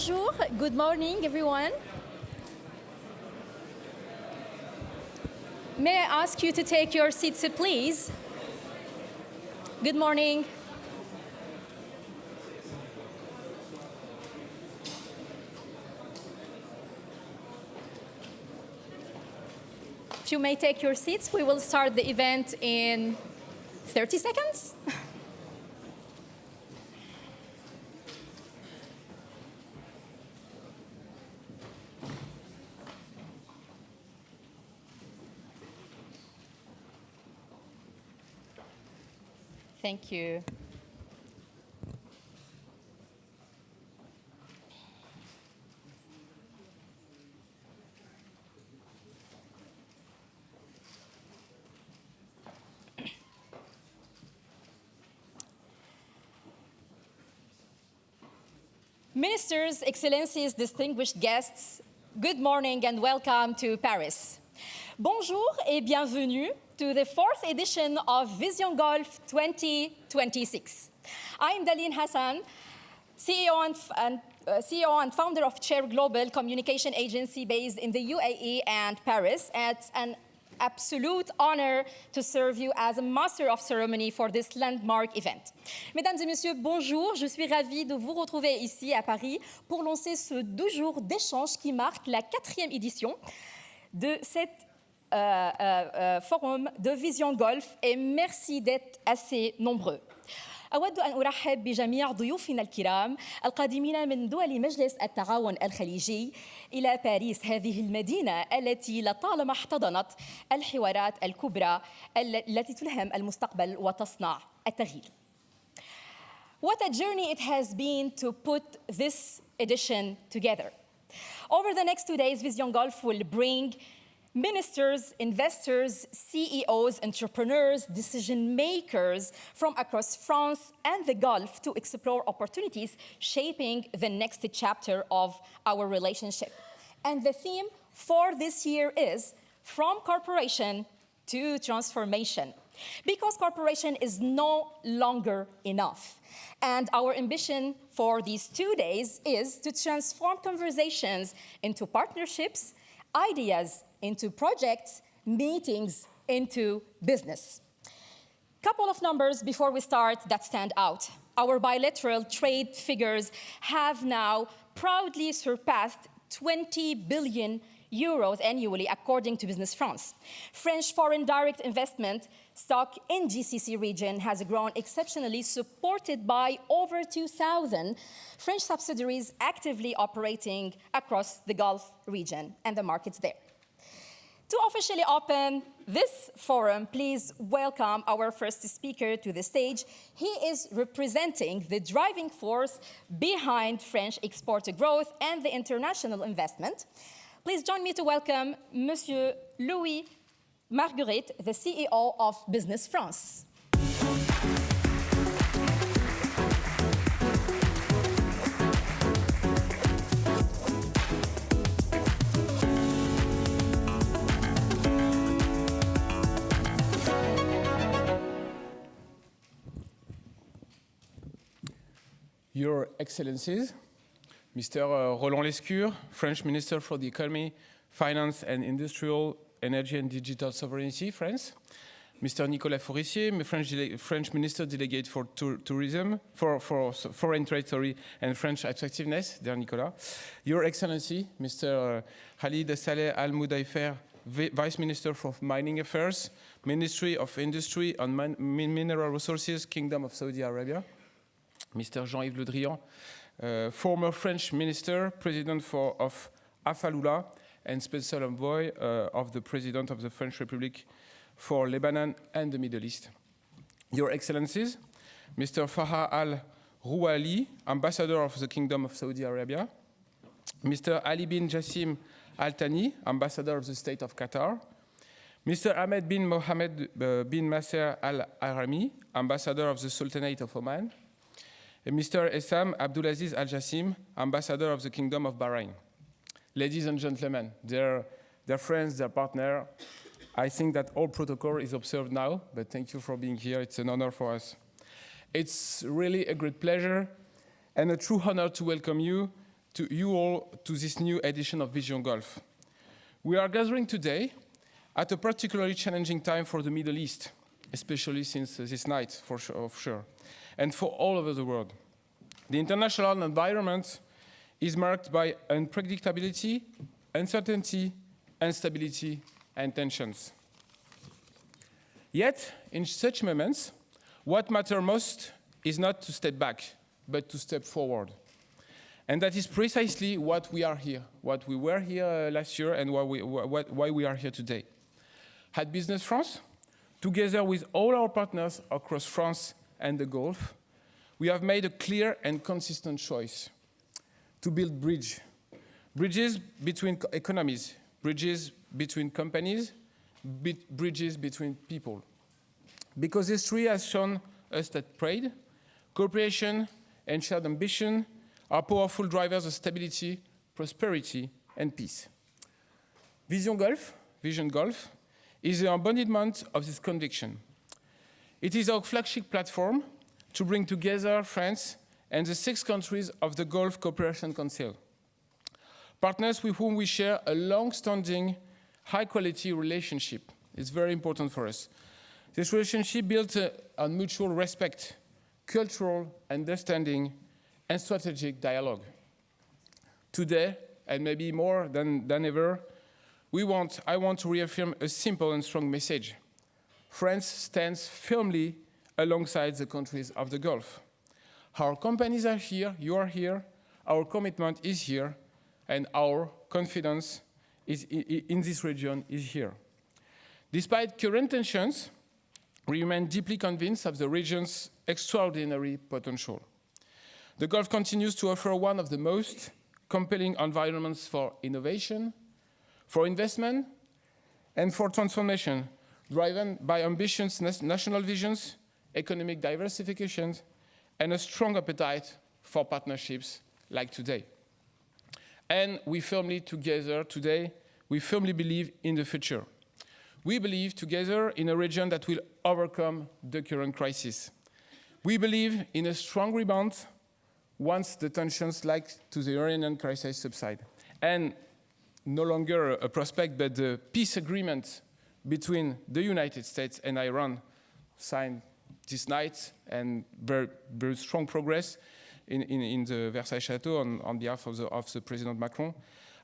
Bonjour, good morning, everyone. May I ask you to take your seats, please? Good morning. If you may take your seats, we will start the event in 30 seconds. Thank you. Ministers, Excellencies, distinguished guests, good morning and welcome to Paris. Bonjour et bienvenue to the fourth edition of Vision Golfe 2026. I'm Daleen Hassan, CEO and founder of Chair Global Communication Agency based in the UAE and Paris. It's an absolute honor to serve you as a master of ceremony for this landmark event. Mesdames et messieurs, bonjour. Je suis ravie de vous retrouver ici à Paris pour lancer ce 12 jours d'échange qui marque la 4e édition de cette forum de Vision Golfe et merci d'être assez nombreux. أود أن أرحب بجميع ضيوفنا الكرام القادمين من دول مجلس التعاون الخليجي إلى باريس، هذه المدينة التي لطالما احتضنت الحوارات الكبرى التي تلهم المستقبل وتصنع التغيير. What a journey it has been to put this edition together. Over the next 2 days, Vision Golfe will bring ministers, investors, CEOs, entrepreneurs, decision makers from across France and the Gulf to explore opportunities shaping the next chapter of our relationship. And the theme for this year is From Cooperation to Transformation. Because cooperation is no longer enough. And our ambition for these 2 days is to transform conversations into partnerships, ideas into projects, meetings into business. Couple of numbers before we start that stand out. Our bilateral trade figures have now proudly surpassed 20 billion euros annually, according to Business France. French foreign direct investment stock in GCC region has grown exceptionally, supported by over 2,000 French subsidiaries actively operating across the Gulf region and the markets there. To officially open this forum, please welcome our first speaker to the stage. He is representing the driving force behind French export growth and the international investment. Please join me to welcome Monsieur Louis Margueritte, the CEO of Business France. Your Excellencies, Mr. Roland Lescure, French Minister for the Economy, Finance and Industrial, Energy and Digital Sovereignty, France. Mr. Nicolas Forissier, French Minister Delegate for Tourism, for Foreign Trade, and French Attractiveness, dear Nicolas. Your Excellency, Mr. Khalid Saleh Al-Mudaifer, Vice Minister for Mining Affairs, Ministry of Industry and Mineral Resources, Kingdom of Saudi Arabia. Mr. Jean-Yves Le Drian, former French Minister, President of Afalula, and Special Envoy of the President of the French Republic for Lebanon and the Middle East. Your Excellencies, Mr. Farah Al-Rouali, Ambassador of the Kingdom of Saudi Arabia, Mr. Ali bin Jassim Al-Thani, Ambassador of the State of Qatar, Mr. Ahmed bin Mohammed bin Nasser Al-Arami, Ambassador of the Sultanate of Oman, and Mr. Essam Abdulaziz Al-Jassim, Ambassador of the Kingdom of Bahrain. Ladies and gentlemen, dear friends, dear partner, I think that all protocol is observed now, but thank you for being here. It's an honor for us. It's really a great pleasure and a true honor to welcome you to you all to this new edition of Vision Golfe. We are gathering today at a particularly challenging time for the Middle East, especially since this night, for sure, and for all over the world. The international environment is marked by unpredictability, uncertainty, instability, and tensions. Yet, in such moments, what matters most is not to step back, but to step forward. And that is precisely what we are here, what we were here last year, and why we are here today. At Business France, together with all our partners across France and the Gulf, we have made a clear and consistent choice to build bridges between economies, bridges between companies, bridges between people. Because history has shown us that trade, cooperation, and shared ambition are powerful drivers of stability, prosperity, and peace. Vision Golfe, is the embodiment of this conviction. It is our flagship platform to bring together France and the 6 countries of the Gulf Cooperation Council, partners with whom we share a long-standing, high-quality relationship. It's very important for us. This relationship built on mutual respect, cultural understanding, and strategic dialogue. Today, and maybe more than ever, I want to reaffirm a simple and strong message. France stands firmly alongside the countries of the Gulf. Our companies are here, you are here, our commitment is here, and our confidence in this region is here. Despite current tensions, we remain deeply convinced of the region's extraordinary potential. The Gulf continues to offer one of the most compelling environments for innovation, for investment, and for transformation, driven by ambitious national visions, economic diversification, and a strong appetite for partnerships like today. And we firmly believe in the future. We believe together in a region that will overcome the current crisis. We believe in a strong rebound once the tensions like to the Iranian crisis subside. And no longer a prospect, but the peace agreement between the United States and Iran signed this night, and very, very strong progress in the Versailles Chateau on behalf of the President Macron,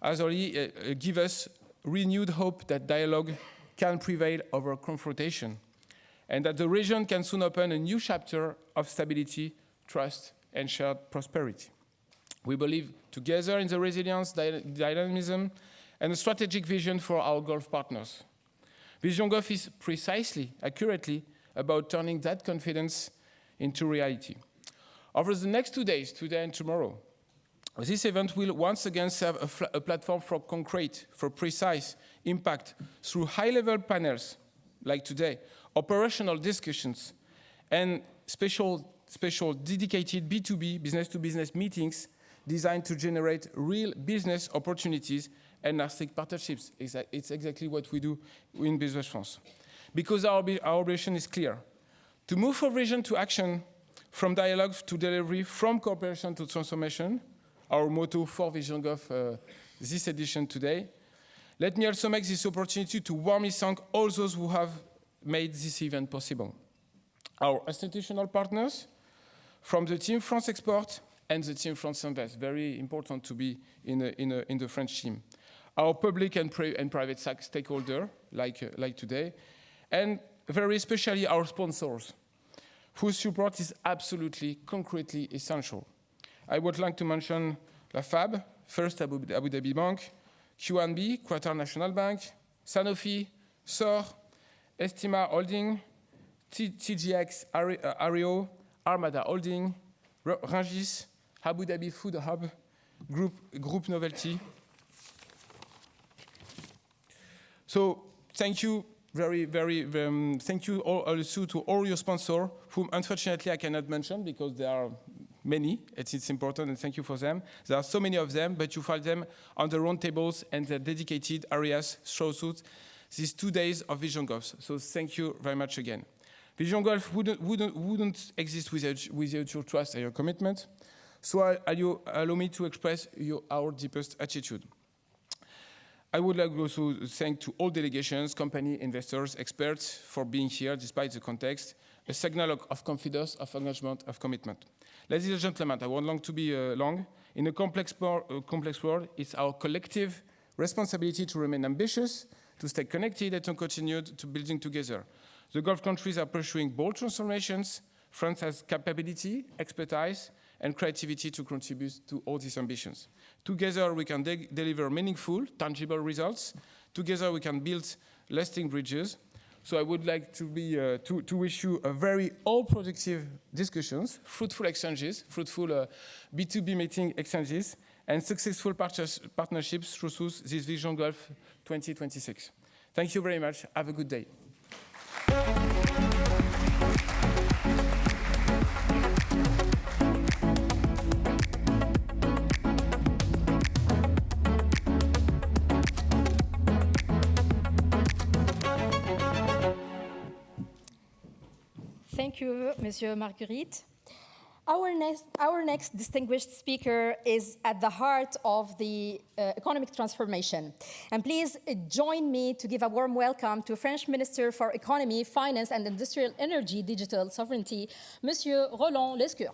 has already given us renewed hope that dialogue can prevail over confrontation, and that the region can soon open a new chapter of stability, trust, and shared prosperity. We believe together in the resilience, dynamism, and a strategic vision for our Gulf partners. Vision Golfe is precisely, accurately, about turning that confidence into reality. Over the next 2 days, today and tomorrow, this event will once again serve a platform for concrete, for precise impact through high-level panels like today, operational discussions, and special dedicated B2B, business-to-business meetings designed to generate real business opportunities and lasting partnerships. It's exactly what we do in Business France. Because our ambition is clear: to move from vision to action, from dialogue to delivery, from cooperation to transformation, our motto for Vision Golfe this edition today. Let me also make this opportunity to warmly thank all those who have made this event possible. Our institutional partners, from the Team France Export and the Team France Invest, very important to be in the French team. Our public and private stakeholder, like today, and very especially our sponsors, whose support is absolutely, concretely essential. I would like to mention La FAB, First Abu Dhabi Bank, QNB, Qatar National Bank, Sanofi, SOR, Estima Holding, TGX Ario, Armada Holding, Rungis, Abu Dhabi Food Hub, Group Novelty. So thank you thank you also to all your sponsors, whom unfortunately I cannot mention because there are many. It's important, and thank you for them. There are so many of them, but you find them on the round tables and the dedicated areas throughout these 2 days of Vision Golfe. So thank you very much again. Vision Golfe wouldn't exist without your trust and your commitment. So allow me to express our deepest attitude. I would like also to thank to all delegations, company, investors, experts for being here despite the context, a signal of confidence, of engagement, of commitment. Ladies and gentlemen, I won't long to be long. In a complex world, it's our collective responsibility to remain ambitious, to stay connected, and to continue to building together. The Gulf countries are pursuing bold transformations. France has capability, expertise, and creativity to contribute to all these ambitions. Together, we can deliver meaningful, tangible results. Together, we can build lasting bridges. So I would like to wish you a very all-productive discussions, fruitful exchanges, fruitful B2B meeting exchanges, and successful partnerships through this Vision Golfe 2026. Thank you very much. Have a good day. Thank you, Monsieur Margueritte. Our next distinguished speaker is at the heart of the economic transformation. And please join me to give a warm welcome to French Minister for Economy, Finance and Industrial Energy Digital Sovereignty, Monsieur Roland Lescure.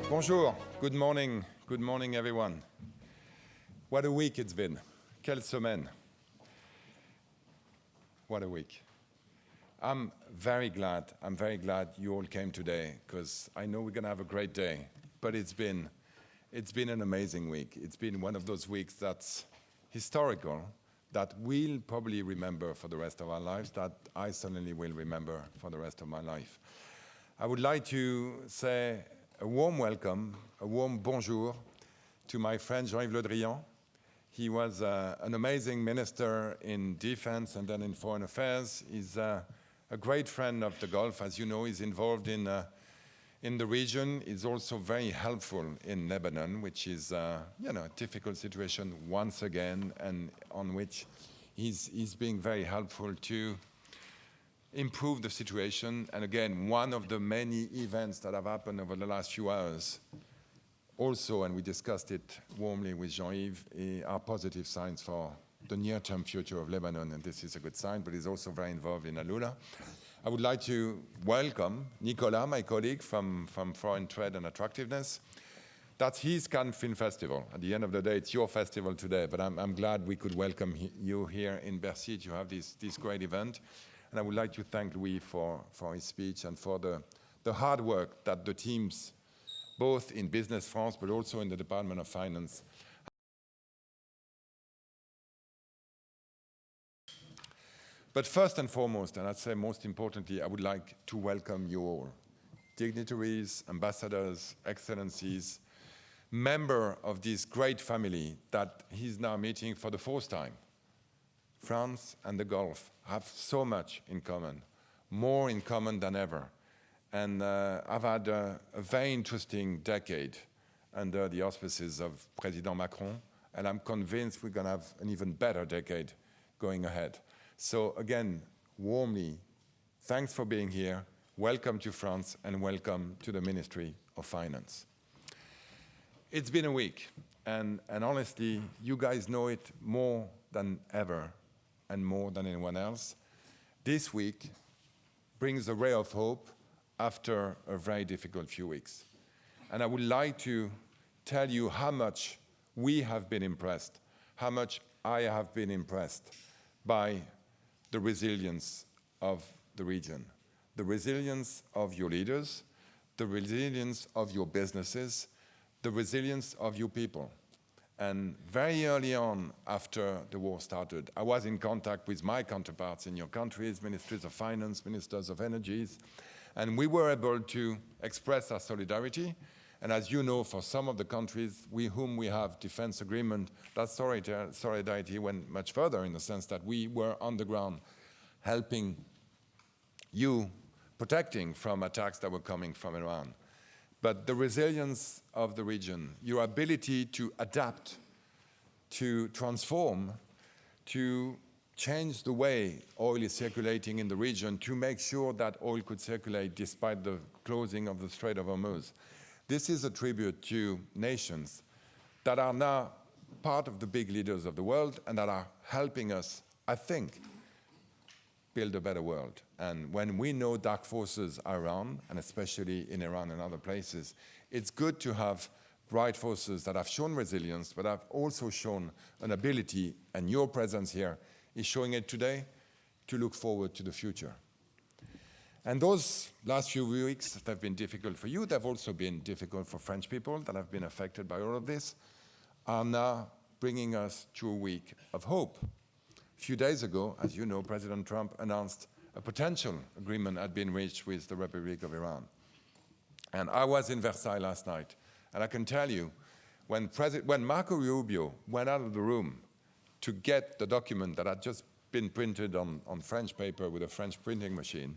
Bonjour, good morning everyone. What a week it's been. Quelle semaine. What a week. I'm very glad you all came today because I know we're going to have a great day, but it's been an amazing week. It's been one of those weeks that's historical, that we'll probably remember for the rest of our lives, that I certainly will remember for the rest of my life. I would like to say a warm welcome, a warm bonjour to my friend Jean-Yves Le Drian. He was an amazing minister in defense and then in foreign affairs. He's a great friend of the Gulf. As you know, he's involved in the region. He's also very helpful in Lebanon, which is a difficult situation once again, and on which he's being very helpful to improve the situation. And again, one of the many events that have happened over the last few hours also, and we discussed it warmly with Jean-Yves, are positive signs for the near-term future of Lebanon, and this is a good sign, but he's also very involved in Alula. I would like to welcome Nicolas, my colleague from Foreign Trade and Attractiveness. That's his Cannes Film Festival. At the end of the day, it's your festival today, but I'm glad we could welcome you here in Bercy to have this great event. And I would like to thank Louis for his speech and for the hard work that the teams, both in Business France, but also in the Department of Finance. But first and foremost, and I'd say most importantly, I would like to welcome you all, dignitaries, ambassadors, excellencies, member of this great family that he's now meeting for the fourth time. France and the Gulf have so much in common, more in common than ever. And I've had a very interesting decade under the auspices of President Macron, and I'm convinced we're going to have an even better decade going ahead. So again, warmly, thanks for being here. Welcome to France and welcome to the Ministry of Finance. It's been a week, and honestly, you guys know it more than ever and more than anyone else. This week brings a ray of hope after a very difficult few weeks. And I would like to tell you how much we have been impressed, how much I have been impressed by the resilience of the region, the resilience of your leaders, the resilience of your businesses, the resilience of your people. And very early on, after the war started, I was in contact with my counterparts in your countries, ministries of finance, ministers of energies, and we were able to express our solidarity. And as you know, for some of the countries with whom we have defense agreement, that solidarity went much further in the sense that we were on the ground helping you, protecting from attacks that were coming from Iran. but the resilience of the region, your ability to adapt, to transform, to change the way oil is circulating in the region, to make sure that oil could circulate despite the closing of the Strait of Hormuz. This is a tribute to nations that are now part of the big leaders of the world and that are helping us, I think, build a better world. And when we know dark forces are around, and especially in Iran and other places, it's good to have bright forces that have shown resilience, but have also shown an ability, and your presence here is showing it today, to look forward to the future. And those last few weeks that have been difficult for you, they've also been difficult for French people that have been affected by all of this, are now bringing us to a week of hope. A few days ago, as you know, President Trump announced a potential agreement had been reached with the Republic of Iran. And I was in Versailles last night, and I can tell you, when Marco Rubio went out of the room to get the document that had just been printed on French paper with a French printing machine,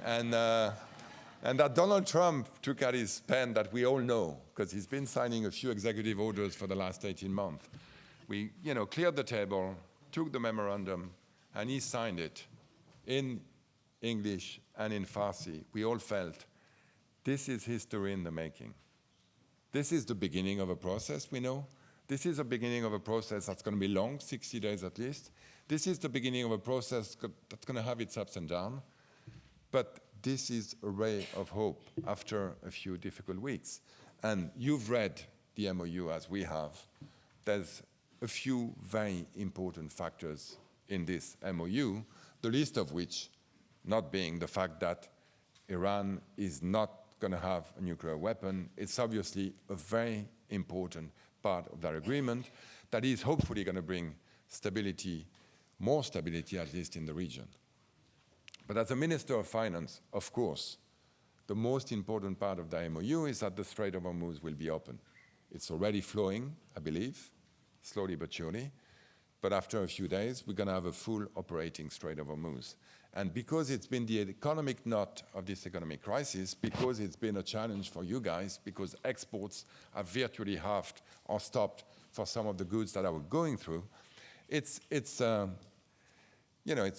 and that Donald Trump took out his pen that we all know, because he's been signing a few executive orders for the last 18 months. We cleared the table, took the memorandum, and he signed it in English and in Farsi. We all felt this is history in the making. This is the beginning of a process, we know. This is the beginning of a process that's going to be long, 60 days at least. This is the beginning of a process that's going to have its ups and downs. But this is a ray of hope after a few difficult weeks. And you've read the MOU as we have. There's a few very important factors in this MOU, the least of which not being the fact that Iran is not going to have a nuclear weapon. It's obviously a very important part of that agreement that is hopefully going to bring stability, more stability at least in the region. But as a Minister of Finance, of course, the most important part of the MOU is that the Strait of Hormuz will be open. It's already flowing, I believe, slowly but surely. But after a few days, we're going to have a full operating Strait of Hormuz. And because it's been the economic knot of this economic crisis, because it's been a challenge for you guys, because exports are virtually halved or stopped for some of the goods that I was going through, it's a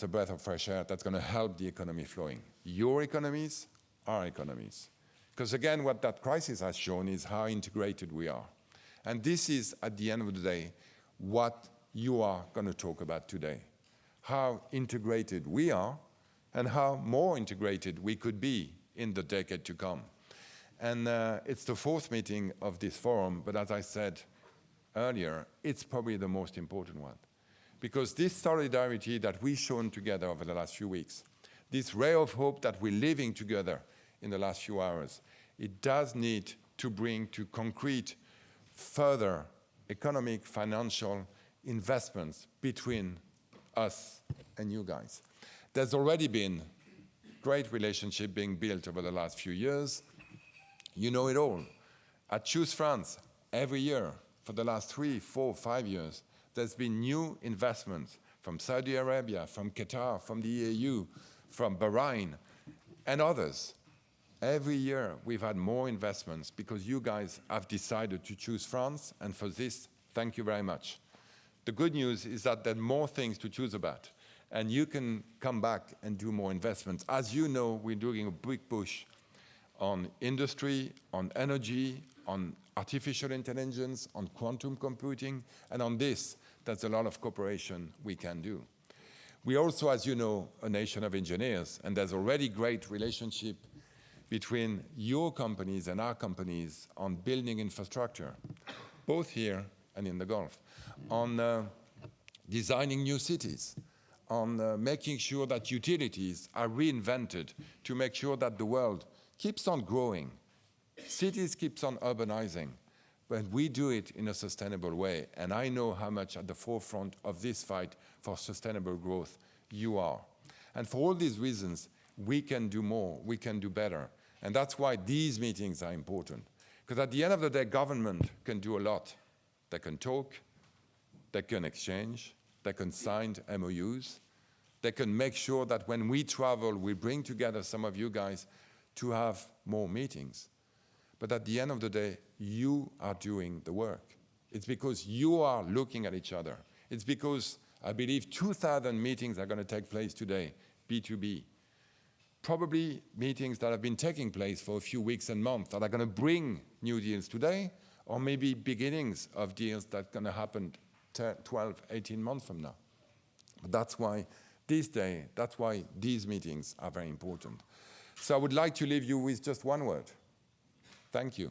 breath of fresh air that's going to help the economy flowing. Your economies, our economies. Because again, what that crisis has shown is how integrated we are. And this is, at the end of the day, what you are going to talk about today. How integrated we are and how more integrated we could be in the decade to come. And it's the fourth meeting of this forum, but as I said earlier, it's probably the most important one. Because this solidarity that we've shown together over the last few weeks, this ray of hope that we're living together in the last few hours, it does need to bring to concrete further economic, financial investments between us and you guys. There's already been great relationship being built over the last few years. You know it all. At Choose France, every year for the last 3, 4, 5 years, there's been new investments from Saudi Arabia, from Qatar, from the EU, from Bahrain, and others. Every year we've had more investments because you guys have decided to choose France, and for this, thank you very much. The good news is that there are more things to choose about, and you can come back and do more investments. As you know, we're doing a big push on industry, on energy, on artificial intelligence, on quantum computing, and on this, there's a lot of cooperation we can do. We also, as you know, a nation of engineers, and there's already great relationship between your companies and our companies on building infrastructure, both here and in the Gulf, on designing new cities, on making sure that utilities are reinvented to make sure that the world keeps on growing. Cities keeps on urbanizing, but we do it in a sustainable way. And I know how much at the forefront of this fight for sustainable growth you are. And for all these reasons, we can do more, we can do better. And that's why these meetings are important. Because at the end of the day, government can do a lot. They can talk, they can exchange, they can sign MOUs, they can make sure that when we travel, we bring together some of you guys to have more meetings. But at the end of the day, you are doing the work. It's because you are looking at each other. It's because I believe 2,000 meetings are going to take place today, B2B. Probably meetings that have been taking place for a few weeks and months that are going to bring new deals today, or maybe beginnings of deals that are going to happen 12, 18 months from now. But that's why these meetings are very important. So I would like to leave you with just one word. Thank you.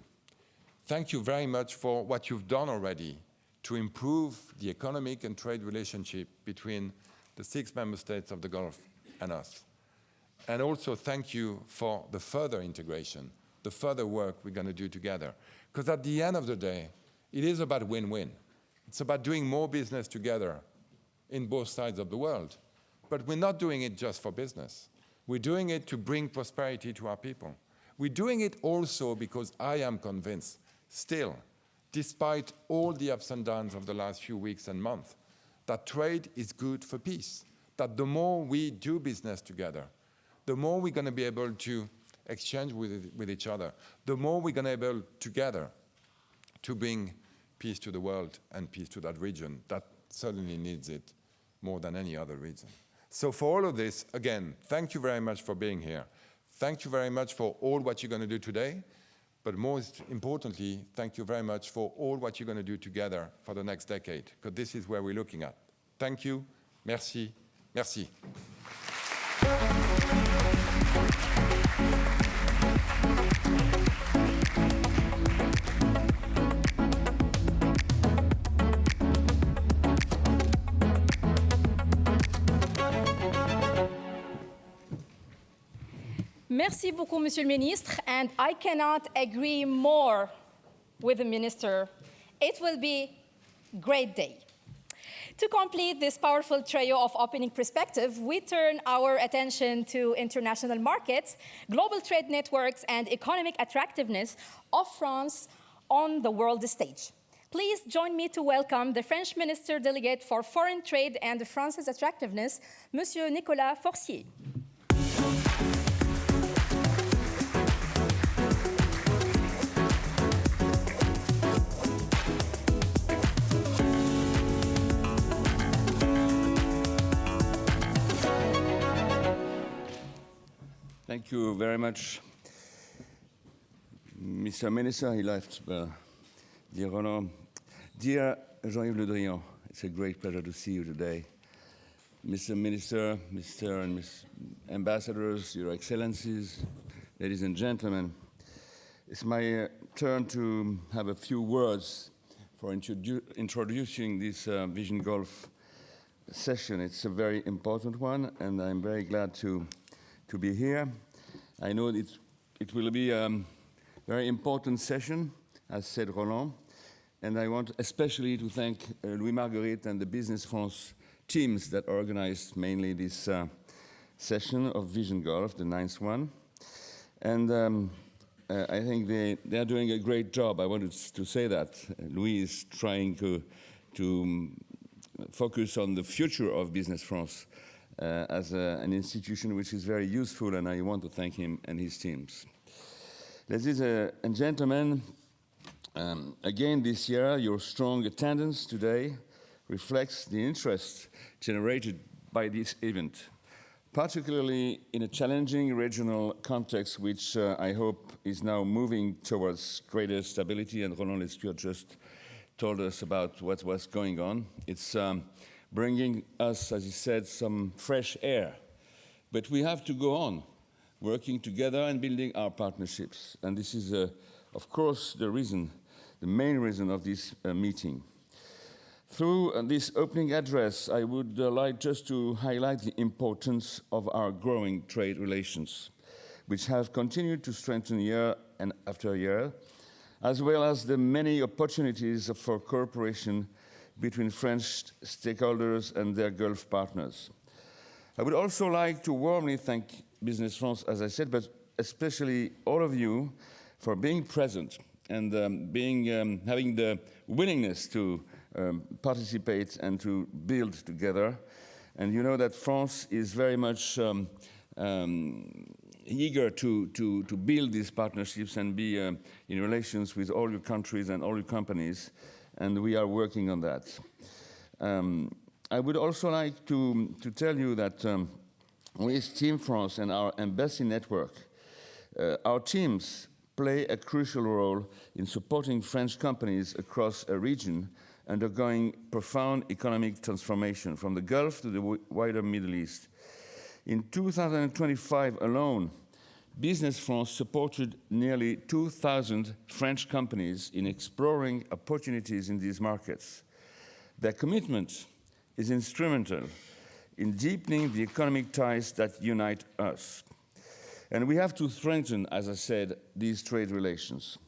Thank you very much for what you've done already to improve the economic and trade relationship between the 6 member states of the Gulf and us. And also thank you for the further integration, the further work we're going to do together. Because at the end of the day, it is about win-win. It's about doing more business together in both sides of the world. But we're not doing it just for business. We're doing it to bring prosperity to our people. We're doing it also because I am convinced, still, despite all the ups and downs of the last few weeks and months, that trade is good for peace, that the more we do business together, the more we're going to be able to exchange with each other, the more we're going to be able together to bring peace to the world and peace to that region that certainly needs it more than any other region. So for all of this, again, thank you very much for being here. Thank you very much for all what you're going to do today. But most importantly, thank you very much for all what you're going to do together for the next decade, because this is where we're looking at. Thank you. Merci. Merci. Merci beaucoup, Monsieur le Ministre, and I cannot agree more with the Minister. It will be a great day. To complete this powerful trio of opening perspective, we turn our attention to international markets, global trade networks, and economic attractiveness of France on the world stage. Please join me to welcome the French Minister Delegate for Foreign Trade and France's Attractiveness, Monsieur Nicolas Forissier. Thank you very much, Mr. Minister. He left, dear Roland. Dear Jean-Yves Le Drian, it's a great pleasure to see you today. Mr. Minister, Mr. and Miss Ambassadors, Your Excellencies, ladies and gentlemen, it's my turn to have a few words for introducing this Vision Golfe session. It's a very important one, and I'm very glad to be here. I know it will be a very important session, as said Roland, and I want especially to thank Louis Margueritte and the Business France teams that organized mainly this session of Vision Golfe, the 9th one. And I think they are doing a great job. I wanted to say that. Louis is trying to focus on the future of Business France as an institution which is very useful, and I want to thank him and his teams. Ladies and gentlemen, again this year, your strong attendance today reflects the interest generated by this event, particularly in a challenging regional context, which I hope is now moving towards greater stability, and Roland Lescure just told us about what was going on. It's bringing us, as he said, some fresh air. But we have to go on working together and building our partnerships. And this is, of course, the main reason of this meeting. Through this opening address, I would like just to highlight the importance of our growing trade relations, which have continued to strengthen year after year, as well as the many opportunities for cooperation between French stakeholders and their Gulf partners. I would also like to warmly thank Business France, as I said, but especially all of you for being present and having the willingness to participate and to build together. And you know that France is very much eager to build these partnerships and be in relations with all your countries and all your companies, and we are working on that. I would also like to tell you that with Team France and our embassy network, our teams play a crucial role in supporting French companies across a region undergoing profound economic transformation from the Gulf to the wider Middle East. In 2025 alone, Business France supported nearly 2,000 French companies in exploring opportunities in these markets. Their commitment is instrumental in deepening the economic ties that unite us. And we have to strengthen, as I said, these trade relations.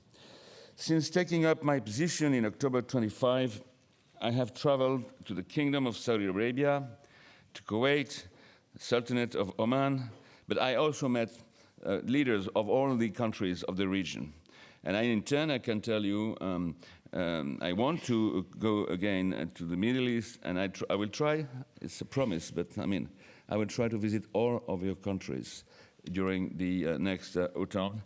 Since taking up my position in October 25, I have traveled to the Kingdom of Saudi Arabia, to Kuwait, the Sultanate of Oman, but I also met leaders of all the countries of the region. And in turn, I can tell you, I want to go again to the Middle East, and I will try, it's a promise, but I mean, I will try to visit all of your countries during the next autumn,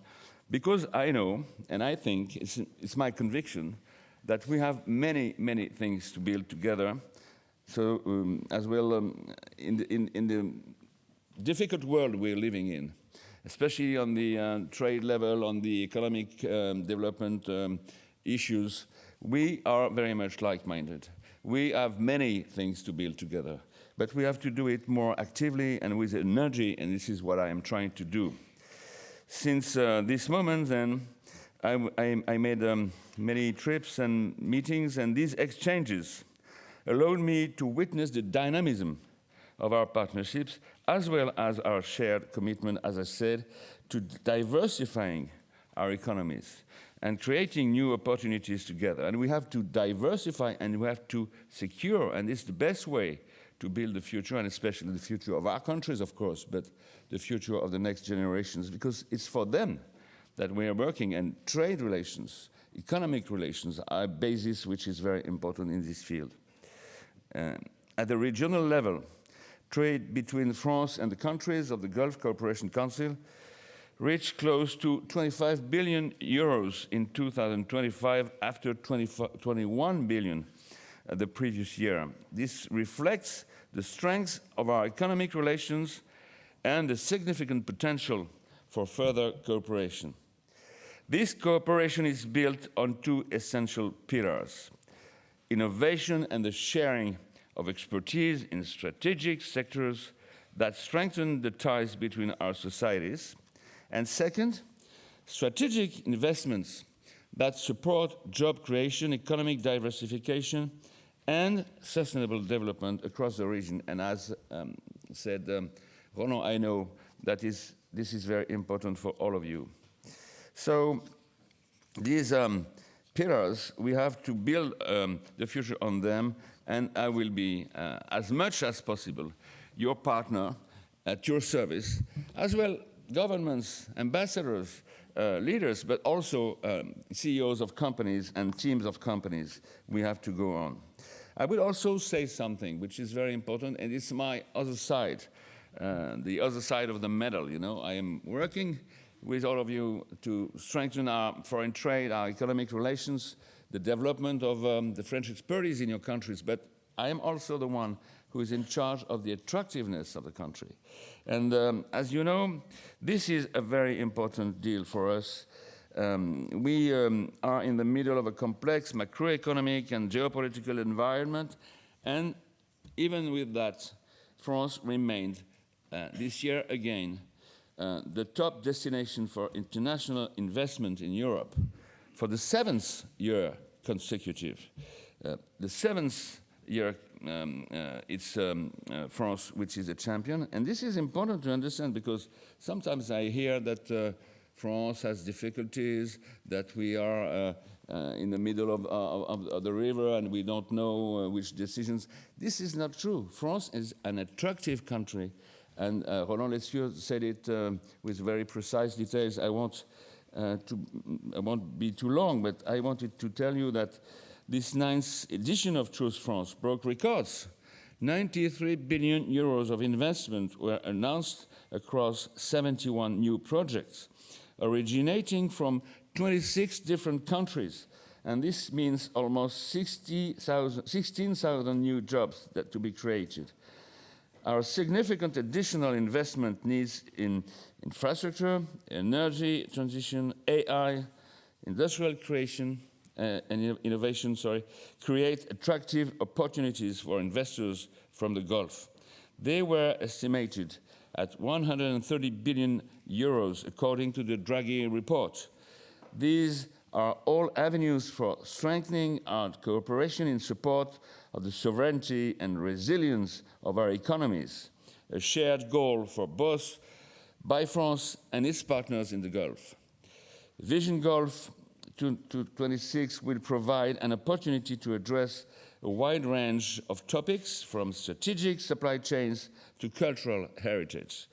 because I know, and I think it's my conviction, that we have many, many things to build together. So as well, in the difficult world we're living in, especially on the trade level, on the economic development issues, we are very much like-minded. We have many things to build together, but we have to do it more actively and with energy, and this is what I am trying to do. Since this moment, then, I made many trips and meetings, and these exchanges allowed me to witness the dynamism of our partnerships, as well as our shared commitment, as I said, to diversifying our economies and creating new opportunities together. And we have to diversify and we have to secure, and it's the best way to build the future, and especially the future of our countries, of course, but the future of the next generations, because it's for them that we are working, and trade relations, economic relations are a basis which is very important in this field. At the regional level, trade between France and the countries of the Gulf Cooperation Council reached close to 25 billion euros in 2025 after 21 billion the previous year. This reflects the strength of our economic relations and the significant potential for further cooperation. This cooperation is built on two essential pillars: innovation and the sharing of expertise in strategic sectors that strengthen the ties between our societies. And second, strategic investments that support job creation, economic diversification, and sustainable development across the region. And as said Roland, I know that this is very important for all of you. So these pillars, we have to build the future on them, and I will be, as much as possible, your partner at your service, as well governments, ambassadors, leaders, but also CEOs of companies and teams of companies. We have to go on. I would also say something which is very important, and it's my other side, the other side of the medal. You know, I am working with all of you to strengthen our foreign trade, our economic relations, the development of the French expertise in your countries, but I am also the one who is in charge of the attractiveness of the country. And as you know, this is a very important deal for us. We are in the middle of a complex macroeconomic and geopolitical environment, and even with that, France remained this year again the top destination for international investment in Europe for the 7th year consecutive. The 7th year it's France which is a champion, and this is important to understand because sometimes I hear that France has difficulties, that we are in the middle of the river and we don't know which decisions. This is not true. France is an attractive country, and Roland Lescure said it with very precise details. I won't be too long, but I wanted to tell you that this 9th edition of Choose France broke records. 93 billion euros of investment were announced across 71 new projects, originating from 26 different countries. And this means almost 16,000 new jobs to be created. Our significant additional investment needs in infrastructure, energy transition, AI, industrial creation, and innovation, create attractive opportunities for investors from the Gulf. They were estimated at 130 billion euros, according to the Draghi report. These are all avenues for strengthening our cooperation in support of the sovereignty and resilience of our economies, a shared goal for both by France and its partners in the Gulf. Vision Golfe 2026 will provide an opportunity to address a wide range of topics, from strategic supply chains to cultural heritage.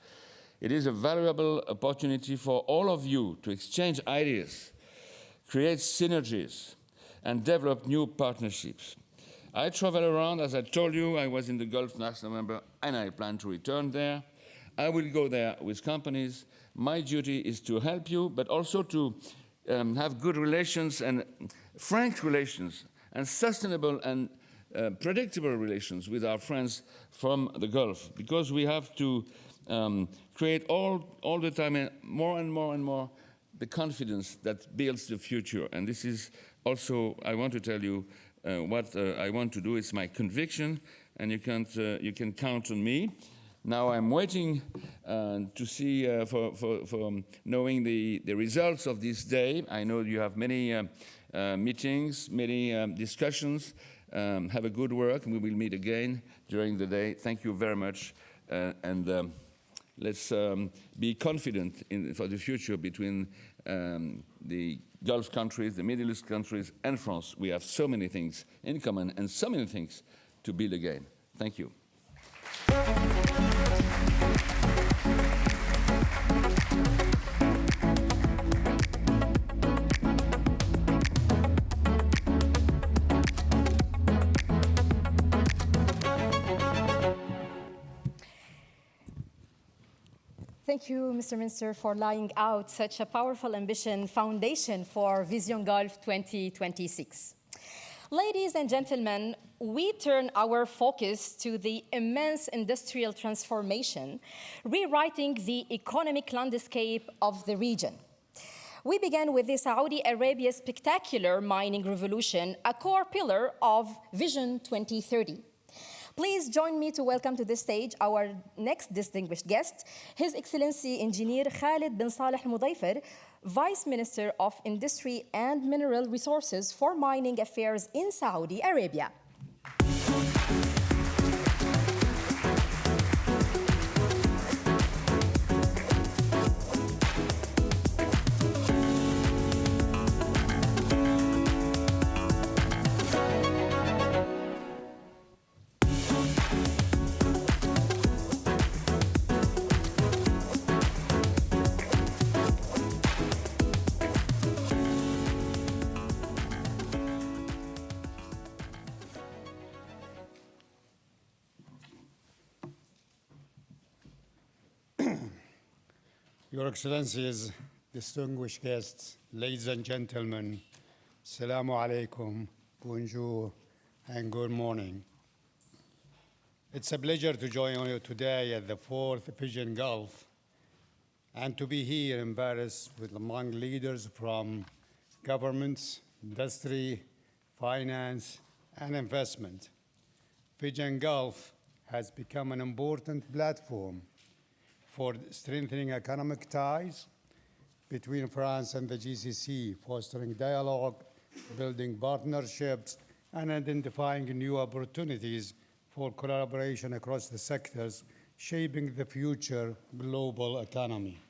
It is a valuable opportunity for all of you to exchange ideas, create synergies, and develop new partnerships. I travel around. As I told you, I was in the Gulf last November, and I plan to return there. I will go there with companies. My duty is to help you, but also to have good relations and frank relations and sustainable and predictable relations with our friends from the Gulf, because we have to create all the time more and more and more the confidence that builds the future. And this is also, I want to tell you what I want to do. It's my conviction, and you can count on me. Now I'm waiting to see for knowing the results of this day. I know you have many meetings, many discussions. Have a good work, and we will meet again during the day. Thank you very much, and let's be confident for the future between the Gulf countries, the Middle East countries, and France. We have so many things in common and so many things to build again. Thank you. Thank you, Mr. Minister, for laying out such a powerful ambition foundation for Vision Golfe 2026. Ladies and gentlemen, we turn our focus to the immense industrial transformation, rewriting the economic landscape of the region. We began with the Saudi Arabia's spectacular mining revolution, a core pillar of Vision 2030. Please join me to welcome to the stage our next distinguished guest, His Excellency Engineer Khalid bin Saleh Al-Mudaifer, Vice Minister of Industry and Mineral Resources for Mining Affairs in Saudi Arabia. Your Excellencies, distinguished guests, ladies and gentlemen, Assalamu alaikum, bonjour, and good morning. It's a pleasure to join you today at the 4th Vision Golfe and to be here in Paris with among leaders from governments, industry, finance, and investment. Vision Golfe has become an important platform for strengthening economic ties between France and the GCC, fostering dialogue, building partnerships, and identifying new opportunities for collaboration across the sectors, shaping the future global economy.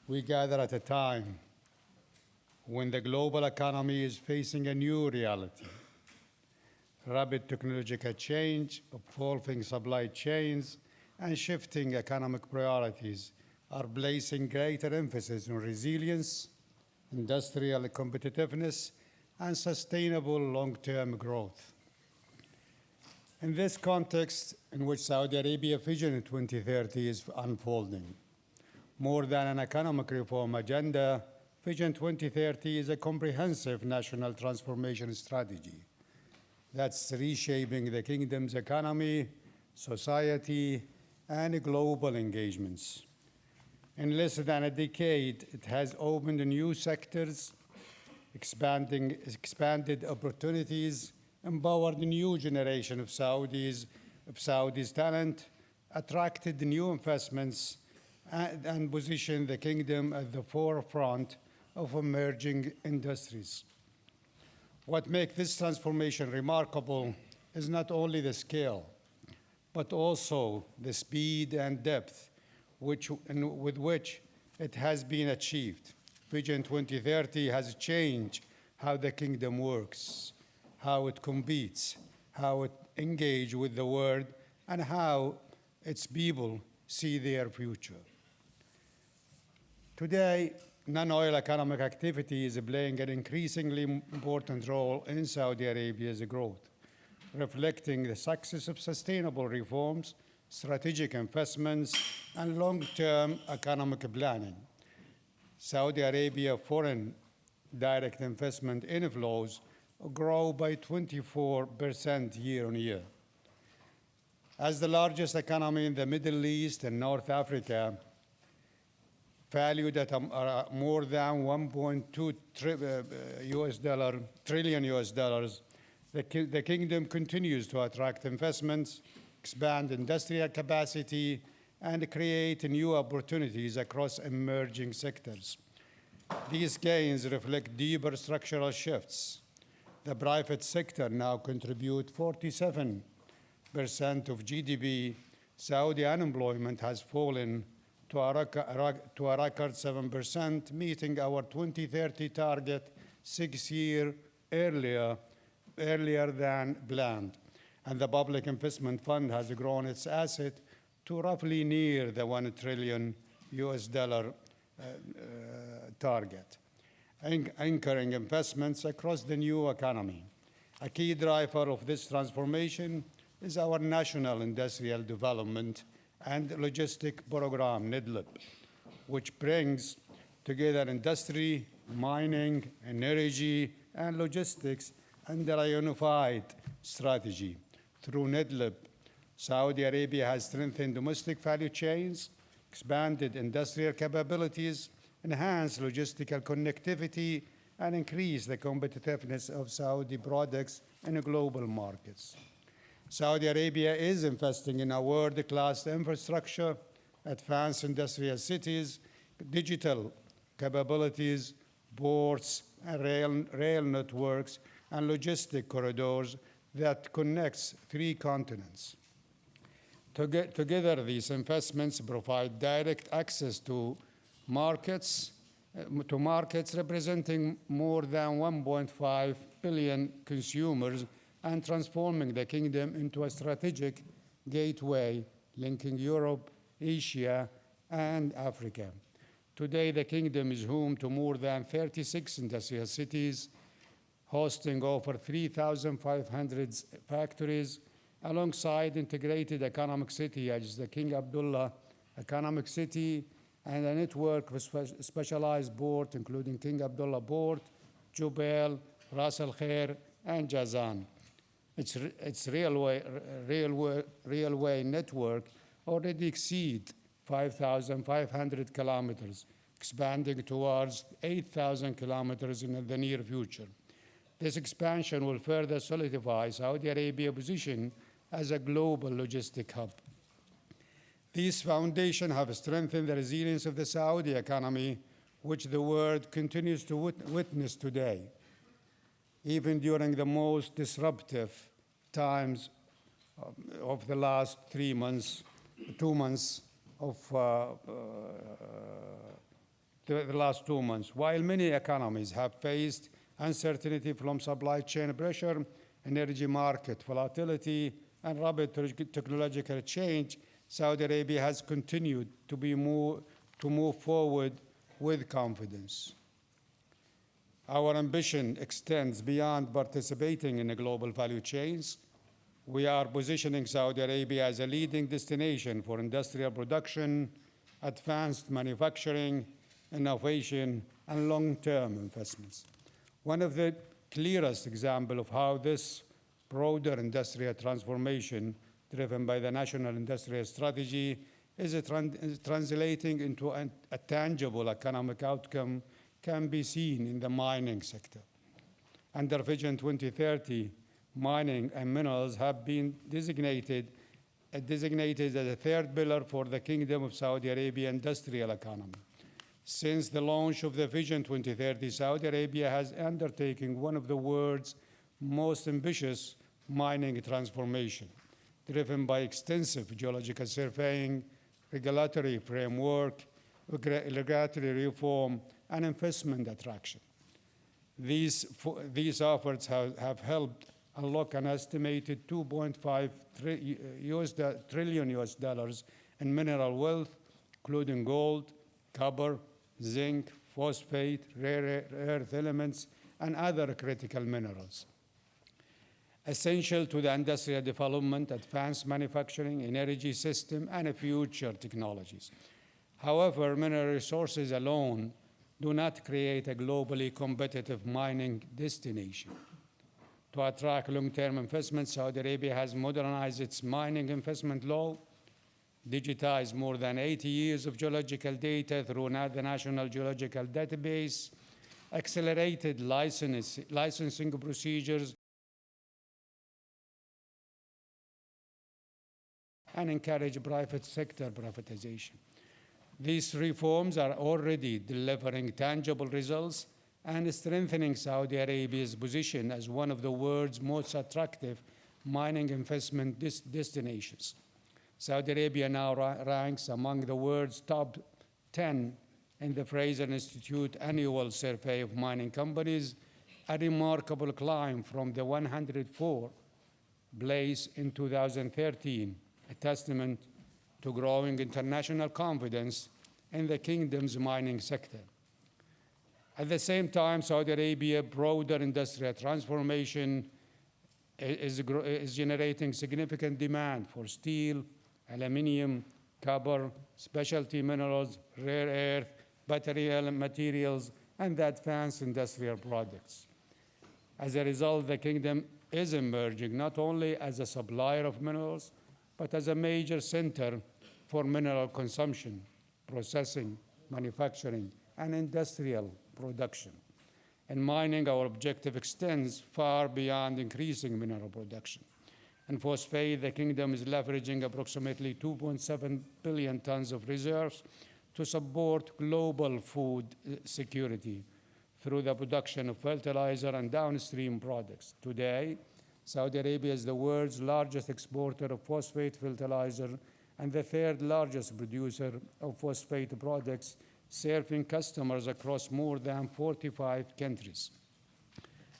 We gather at a time when the global economy is facing a new reality. Rapid technological change, evolving supply chains, and shifting economic priorities are placing greater emphasis on resilience, industrial competitiveness, and sustainable long-term growth. In this context, in which Saudi Arabia Vision 2030 is unfolding, more than an economic reform agenda, Vision 2030 is a comprehensive national transformation strategy that's reshaping the kingdom's economy, society, and global engagements. In less than a decade, it has opened new sectors, expanded opportunities, empowered a new generation of Saudis talent, attracted new investments, and positioned the kingdom at the forefront of emerging industries. What makes this transformation remarkable is not only the scale, but also the speed and depth with which it has been achieved. Vision 2030 has changed how the kingdom works, how it competes, how it engages with the world, and how its people see their future. Today, non-oil economic activity is playing an increasingly important role in Saudi Arabia's growth, reflecting the success of sustainable reforms, strategic investments, and long-term economic planning. Saudi Arabia foreign direct investment inflows grow by 24% year-on-year. As the largest economy in the Middle East and North Africa, valued at more than $1.2 trillion, the kingdom continues to attract investments, expand industrial capacity, and create new opportunities across emerging sectors. These gains reflect deeper structural shifts. The private sector now contributes 47% of GDP. Saudi unemployment has fallen to a record 7%, meeting our 2030 target 6 years earlier than planned. And the Public Investment Fund has grown its asset to roughly near the $1 trillion target, anchoring investments across the new economy. A key driver of this transformation is our National Industrial Development and Logistic Program, NIDLP, which brings together industry, mining, energy, and logistics under a unified strategy. Through NIDLP, Saudi Arabia has strengthened domestic value chains, expanded industrial capabilities, enhanced logistical connectivity, and increased the competitiveness of Saudi products in global markets. Saudi Arabia is investing in a world-class infrastructure, advanced industrial cities, digital capabilities, ports, and rail networks, and logistic corridors that connects 3 continents. Together, these investments provide direct access to markets representing more than 1.5 billion consumers and transforming the kingdom into a strategic gateway linking Europe, Asia, and Africa. Today, the kingdom is home to more than 36 industrial cities, hosting over 3,500 factories, alongside integrated economic cities such as the King Abdullah Economic City and a network of specialized ports, including King Abdullah Port, Jubail, Ras Al Khair, and Jazan. Its railway network already exceeds 5,500 kilometers, expanding towards 8,000 kilometers in the near future. This expansion will further solidify Saudi Arabia's position as a global logistic hub. These foundations have strengthened the resilience of the Saudi economy, which the world continues to witness today, even during the most disruptive times of the last 2 months of the last 2 months. While many economies have faced uncertainty from supply chain pressure, energy market volatility, and rapid technological change, Saudi Arabia has continued to move forward with confidence. Our ambition extends beyond participating in the global value chains. we are positioning Saudi Arabia as a leading destination for industrial production, advanced manufacturing, innovation, and long-term investments. One of the clearest examples of how this broader industrial transformation driven by the National Industrial Strategy is translating into a tangible economic outcome can be seen in the mining sector. Under Vision 2030, mining and minerals have been designated as a third pillar for the Kingdom of Saudi Arabia industrial economy. Since the launch of the Vision 2030, Saudi Arabia has undertaken one of the world's most ambitious mining transformation, driven by extensive geological surveying, regulatory framework, regulatory reform, and investment attraction. These efforts have helped unlock an estimated $2.5 trillion in mineral wealth, including gold, copper, zinc, phosphate, rare earth elements, and other critical minerals, essential to the industrial development, advanced manufacturing, energy system, and future technologies. However, mineral resources alone do not create a globally competitive mining destination. To attract long-term investment, Saudi Arabia has modernized its mining investment law, digitized more than 80 years of geological data through the National Geological Database, accelerated licensing procedures, and encourage private sector privatization. These reforms are already delivering tangible results and strengthening Saudi Arabia's position as one of the world's most attractive mining investment destinations. Saudi Arabia now ranks among the world's top 10 in the Fraser Institute annual survey of mining companies, a remarkable climb from the 104th place in 2013, a testament to growing international confidence in the kingdom's mining sector. At the same time, Saudi Arabia's broader industrial transformation is generating significant demand for steel, aluminum, copper, specialty minerals, rare earth, battery materials, and advanced industrial products. As a result, the kingdom is emerging not only as a supplier of minerals, but as a major center for mineral consumption, processing, manufacturing, and industrial production. In mining, our objective extends far beyond increasing mineral production. In phosphate, the kingdom is leveraging approximately 2.7 billion tons of reserves to support global food security through the production of fertilizer and downstream products. Today, Saudi Arabia is the world's largest exporter of phosphate fertilizer and the third largest producer of phosphate products, serving customers across more than 45 countries.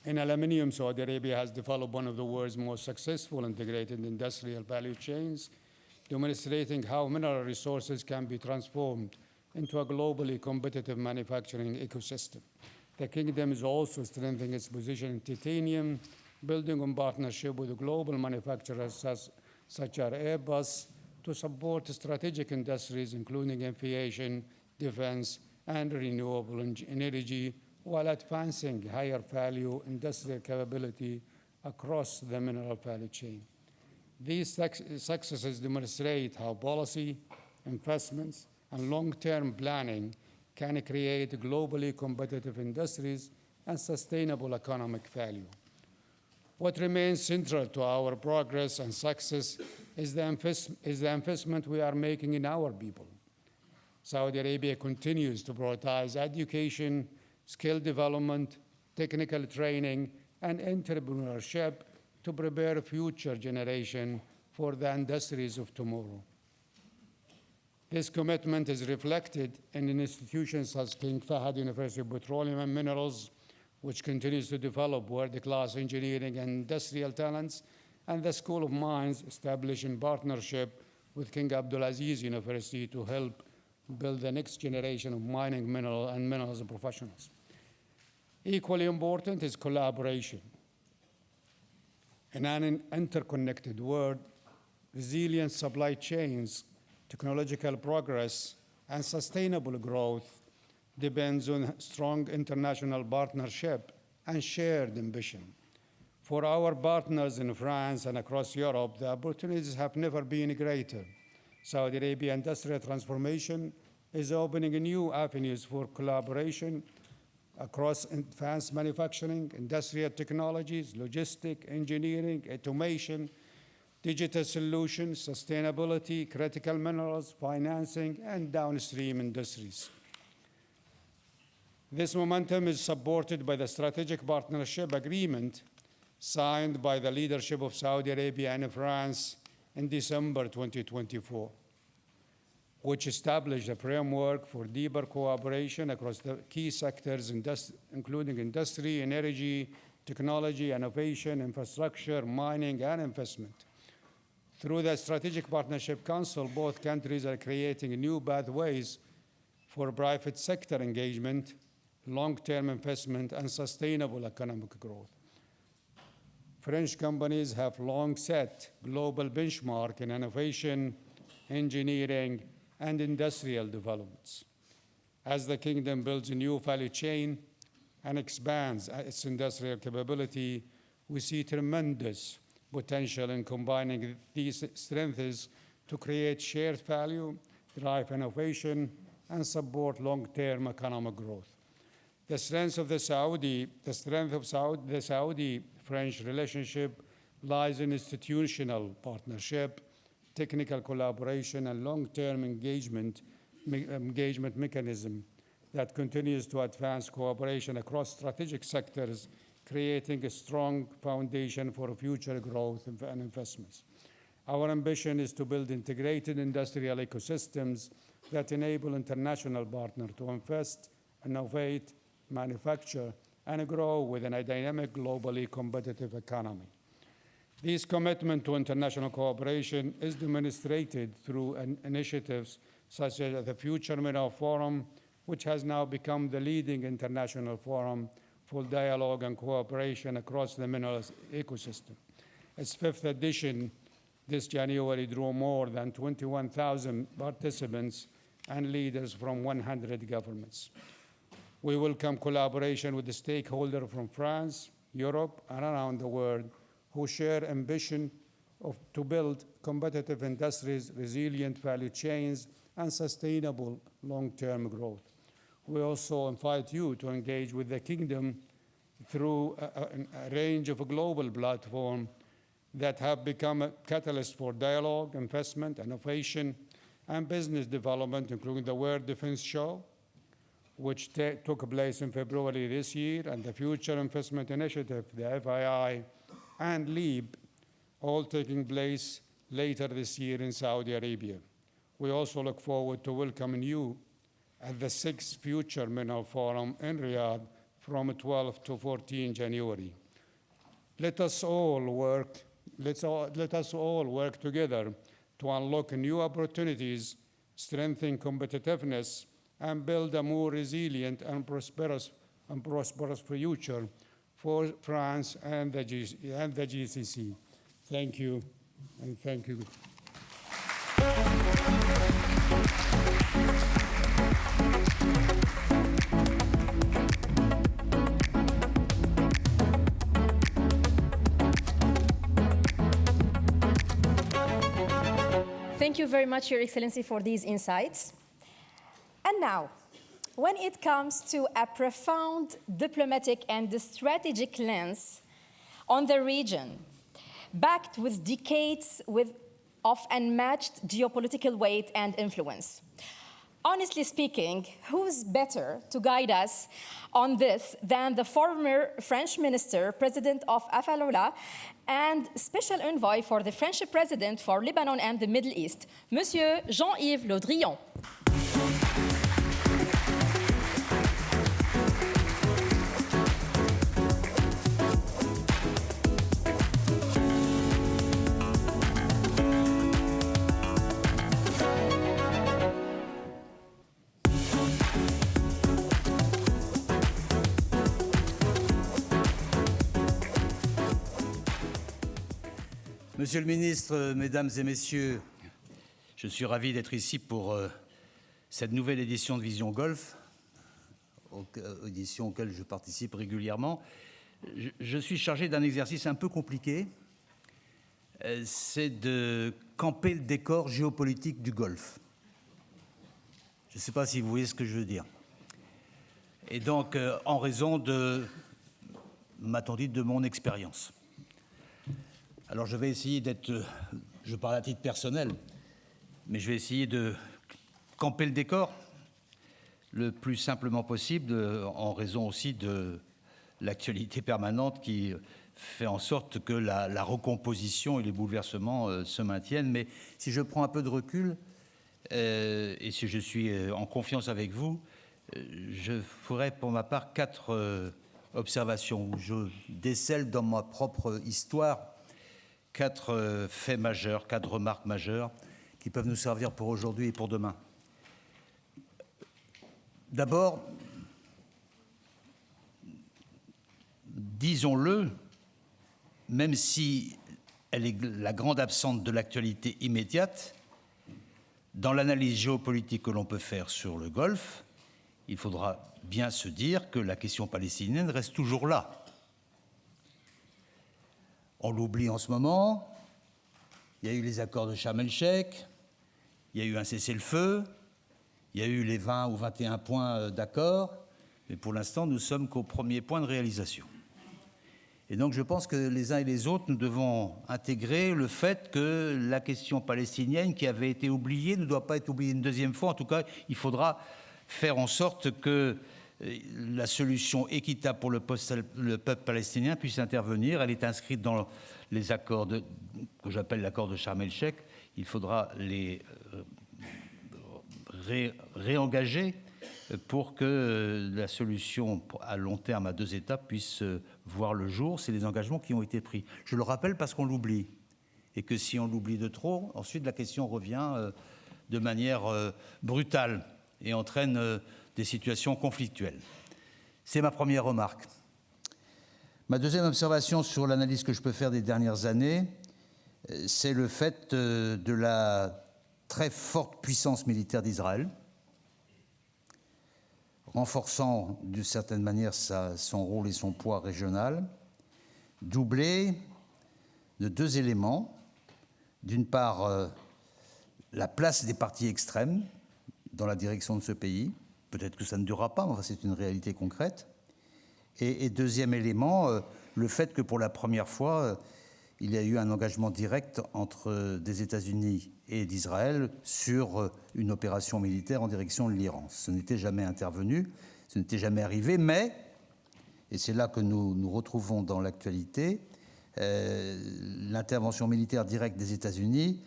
In aluminum, Saudi Arabia has developed one of the world's most successful integrated industrial value chains, demonstrating how mineral resources can be transformed into a globally competitive manufacturing ecosystem. The kingdom is also strengthening its position in titanium, building on partnership with global manufacturers such as Airbus to support strategic industries, including aviation, defense, and renewable energy, while advancing higher value industrial capability across the mineral value chain. These successes demonstrate how policy, investments, and long-term planning can create globally competitive industries and sustainable economic value. What remains central to our progress and success is the investment we are making in our people. Saudi Arabia continues to prioritize education, skill development, technical training, and entrepreneurship to prepare a future generation for the industries of tomorrow. This commitment is reflected in institutions such as King Fahd University of Petroleum and Minerals, which continues to develop world-class engineering and industrial talents, and the School of Mines, established in partnership with King Abdulaziz University to help build the next generation of mining minerals professionals. Equally important is collaboration. In an interconnected world, resilient supply chains, technological progress, and sustainable growth depends on strong international partnership and shared ambition. For our partners in France and across Europe, the opportunities have never been greater. Saudi Arabia industrial transformation is opening new avenues for collaboration across advanced manufacturing, industrial technologies, logistics, engineering, automation, digital solutions, sustainability, critical minerals, financing, and downstream industries. This momentum is supported by the strategic partnership agreement signed by the leadership of Saudi Arabia and France in December 2024, which established a framework for deeper cooperation across the key sectors, including industry, energy, technology, innovation, infrastructure, mining, and investment. Through the Strategic Partnership Council, both countries are creating new pathways for private sector engagement, long-term investment, and sustainable economic growth. French companies have long set global benchmark in innovation, engineering, and industrial developments. As the kingdom builds a new value chain and expands its industrial capability, we see tremendous potential in combining these strengths to create shared value, drive innovation, and support long-term economic growth. The strength of the Saudi-French relationship lies in institutional partnership, technical collaboration, and long-term engagement mechanism that continues to advance cooperation across strategic sectors, creating a strong foundation for future growth and investments. Our ambition is to build integrated industrial ecosystems that enable international partners to invest, innovate, manufacture, and grow within a dynamic, globally competitive economy. This commitment to international cooperation is demonstrated through initiatives such as the Future Mineral Forum, which has now become the leading international forum for dialogue and cooperation across the minerals ecosystem. Its fifth edition this January drew more than 21,000 participants and leaders from 100 governments. We welcome collaboration with the stakeholders from France, Europe, and around the world who share ambition to build competitive industries, resilient value chains, and sustainable long-term growth. We also invite you to engage with the Kingdom through a range of global platforms that have become a catalyst for dialogue, investment, innovation, and business development, including the World Defense Show, which took place in February this year, and the Future Investment Initiative, the FII, and LEAP, all taking place later this year in Saudi Arabia. We also look forward to welcoming you at the 6th Future Mineral Forum in Riyadh from 12 to 14 January. Let us all work together to unlock new opportunities, strengthen competitiveness, and build a more resilient and prosperous future for France and the GCC. Thank you, and thank you. Thank you very much, Your Excellency, for these insights. And now, when it comes to a profound diplomatic and strategic lens on the region, backed with decades of unmatched geopolitical weight and influence, honestly speaking, who's better to guide us on this than the former French minister, president of Afalola, and special envoy for the French president for Lebanon and the Middle East, Monsieur Jean-Yves Le Drian. Monsieur le ministre, mesdames et messieurs, je suis ravi d'être ici pour cette nouvelle édition de Vision Golfe, édition auquel je participe régulièrement. Je suis chargé d'un exercice un peu compliqué, c'est de camper le décor géopolitique du Golfe. Je ne sais pas si vous voyez ce que je veux dire. Et donc, en raison de, m'a-t-on dit, de mon expérience. Alors, je vais essayer d'être, je parle à titre personnel, mais je vais essayer de camper le décor le plus simplement possible, en raison aussi de l'actualité permanente qui fait en sorte que la recomposition et les bouleversements se maintiennent. Mais si je prends un peu de recul, et si je suis en confiance avec vous, je ferai pour ma part 4 observations où je décèle dans ma propre histoire 4 faits majeurs, 4 remarques majeures qui peuvent nous servir pour aujourd'hui et pour demain. D'abord, disons-le, même si elle est la grande absente de l'actualité immédiate, dans l'analyse géopolitique que l'on peut faire sur le Golfe, il faudra bien se dire que la question palestinienne reste toujours là. On l'oublie en ce moment, il y a eu les accords de Sharm el-Sheikh, il y a eu un cessez-le-feu, il y a eu les 20 ou 21 points d'accord, mais pour l'instant, nous sommes qu'au premier point de réalisation. Et donc, je pense que les uns et les autres, nous devons intégrer le fait que la question palestinienne, qui avait été oubliée, ne doit pas être oubliée une deuxième fois. En tout cas, il faudra faire en sorte que la solution équitable pour le peuple palestinien puisse intervenir. Elle est inscrite dans les accords que j'appelle l'accord de Sharm el-Sheikh. Il faudra les réengager pour que la solution à long terme à 2 États puisse voir le jour. C'est les engagements qui ont été pris. Je le rappelle parce qu'on l'oublie. Et que si on l'oublie de trop, ensuite la question revient de manière brutale et entraîne des situations conflictuelles. C'est ma première remarque. Ma deuxième observation sur l'analyse que je peux faire des dernières années, c'est le fait de la très forte puissance militaire d'Israël, renforçant d'une certaine manière son rôle et son poids régional, doublé de 2 éléments. D'une part, la place des partis extrêmes dans la direction de ce pays. Peut-être que ça ne durera pas, mais enfin, c'est une réalité concrète. Et deuxième élément, le fait que pour la première fois, il y a eu un engagement direct entre des États-Unis et d'Israël sur une opération militaire en direction de l'Iran. Ce n'était jamais intervenu, ce n'était jamais arrivé, mais, et c'est là que nous nous retrouvons dans l'actualité, l'intervention militaire directe des États-Unis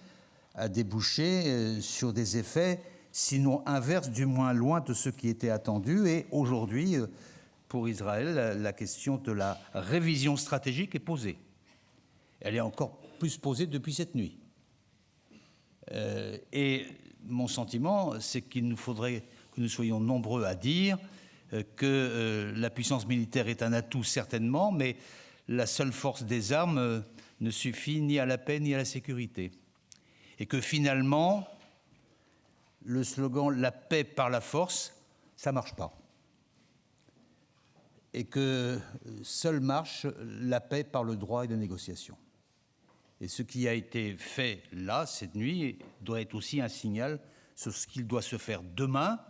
a débouché sur des effets, sinon inverses, du moins loin de ce qui était attendu. Et aujourd'hui, pour Israël, la question de la révision stratégique est posée. Elle est encore plus posée depuis cette nuit. Et mon sentiment, c'est qu'il nous faudrait que nous soyons nombreux à dire que la puissance militaire est un atout, certainement, mais la seule force des armes ne suffit ni à la paix ni à la sécurité. Et que finalement, le slogan « la paix par la force », ça ne marche pas. Et que seule marche la paix par le droit et la négociation. Et ce qui a été fait là, cette nuit, doit être aussi un signal sur ce qu'il doit se faire demain.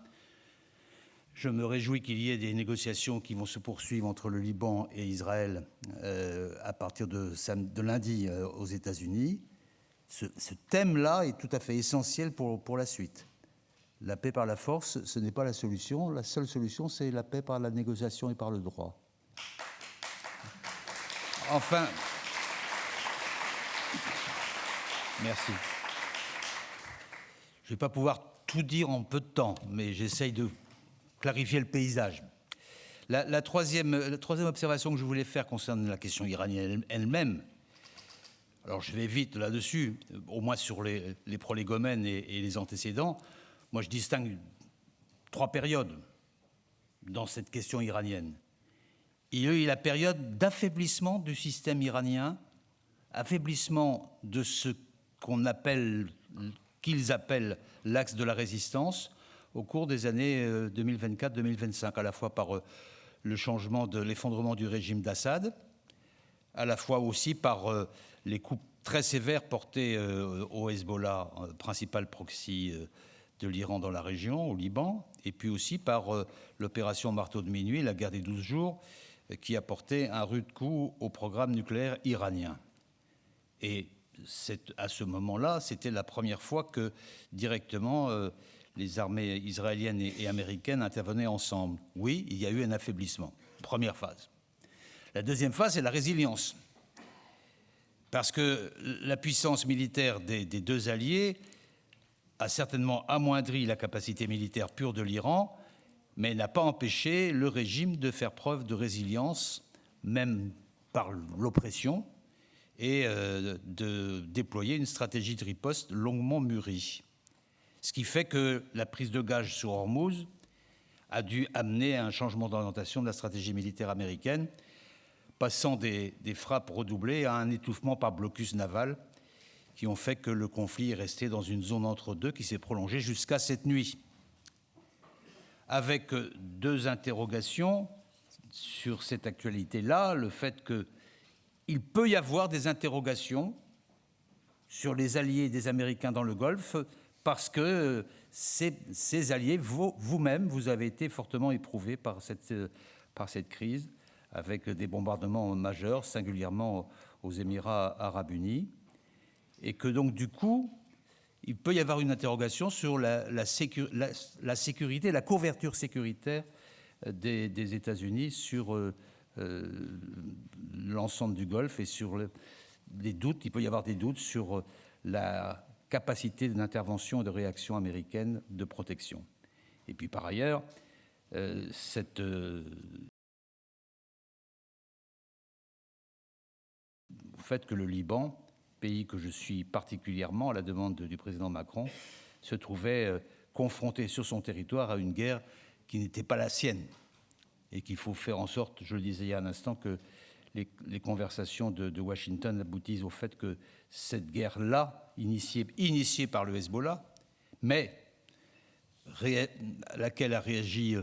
Je me réjouis qu'il y ait des négociations qui vont se poursuivre entre le Liban et Israël à partir de lundi aux États-Unis. Ce thème-là est tout à fait essentiel pour la suite. La paix par la force, ce n'est pas la solution. La seule solution, c'est la paix par la négociation et par le droit. Enfin, merci. Je ne vais pas pouvoir tout dire en peu de temps, mais j'essaye de clarifier le paysage. La troisième observation que je voulais faire concerne la question iranienne elle-même. Alors je vais vite là-dessus, au moins sur les prolégomènes et les antécédents. Moi, je distingue 3 périodes dans cette question iranienne. Il y a eu la période d'affaiblissement du système iranien affaiblissement de ce qu'ils appellent l'axe de la résistance au cours des années 2024-2025, à la fois par le changement de l'effondrement du régime d'Assad, à la fois aussi par les coups très sévères portés au Hezbollah, principal proxy de l'Iran dans la région, au Liban, et puis aussi par l'opération Marteau de minuit, la guerre des 12 jours, qui a porté un rude coup au programme nucléaire iranien. Et à ce moment-là, c'était la première fois que directement les armées israéliennes et américaines intervenaient ensemble. Oui, il y a eu un affaiblissement. Première phase. La deuxième phase, c'est la résilience. Parce que la puissance militaire des deux alliés a certainement amoindri la capacité militaire pure de l'Iran, mais n'a pas empêché le régime de faire preuve de résilience, même par l'oppression, et de déployer une stratégie de riposte longuement mûrie. Ce qui fait que la prise de gage sur Hormuz a dû amener à un changement d'orientation de la stratégie militaire américaine, passant des frappes redoublées à un étouffement par blocus naval, qui ont fait que le conflit est resté dans une zone entre deux qui s'est prolongée jusqu'à cette nuit. Avec deux interrogations sur cette actualité-là, le fait qu'il peut y avoir des interrogations sur les alliés des Américains dans le Golfe, parce que ces alliés, vous-même, vous avez été fortement éprouvés par cette crise, avec des bombardements majeurs, singulièrement aux Émirats arabes unis, et que donc, du coup, il peut y avoir une interrogation sur la sécurité, la couverture sécuritaire des États-Unis sur l'ensemble du Golfe et sur les doutes. Il peut y avoir des doutes sur la capacité d'intervention et de réaction américaine de protection. Et puis, par ailleurs, le fait que le Liban, pays que je suis particulièrement à la demande du président Macron, se trouvait confronté sur son territoire à une guerre qui n'était pas la sienne et qu'il faut faire en sorte, je le disais il y a un instant, que les conversations de Washington aboutissent au fait que cette guerre-là, initiée par le Hezbollah, mais à laquelle a réagi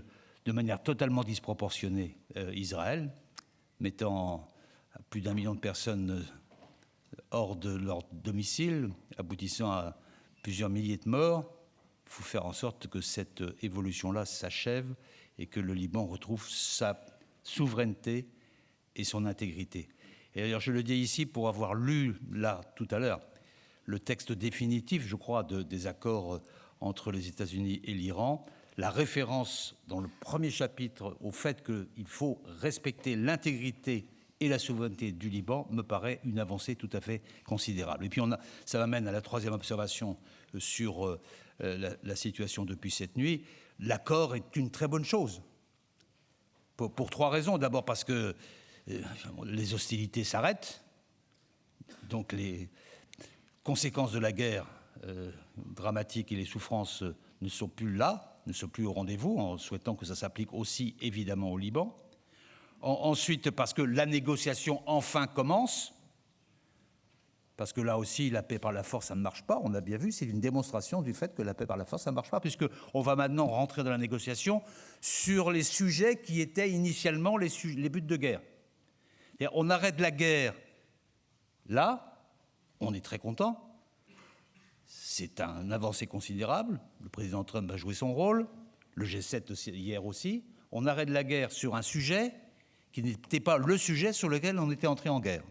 de manière totalement disproportionnée Israël, mettant plus d'1 million de personnes hors de leur domicile, aboutissant à plusieurs milliers de morts. Il faut faire en sorte que cette évolution-là s'achève et que le Liban retrouve sa souveraineté et son intégrité. Et d'ailleurs, je le dis ici pour avoir lu, là, tout à l'heure, le texte définitif, je crois, des accords entre les États-Unis et l'Iran, la référence dans le premier chapitre au fait qu'il faut respecter l'intégrité et la souveraineté du Liban me paraît une avancée tout à fait considérable. Et puis ça m'amène à la troisième observation sur la situation depuis cette nuit. L'accord est une très bonne chose, pour trois raisons. D'abord parce que les hostilités s'arrêtent, donc les conséquences de la guerre dramatique et les souffrances ne sont plus là, ne sont plus au rendez-vous, en souhaitant que ça s'applique aussi évidemment au Liban. Ensuite, parce que la négociation enfin commence, parce que là aussi, la paix par la force, ça ne marche pas. On a bien vu, c'est une démonstration du fait que la paix par la force, ça ne marche pas, puisqu'on va maintenant rentrer dans la négociation sur les sujets qui étaient initialement les buts de guerre. On arrête la guerre. Là, on est très content. C'est un avancée considérable. Le président Trump a joué son rôle. Le G7 aussi, hier aussi. On arrête la guerre sur un sujet qui n'était pas le sujet sur lequel on était entré en guerre.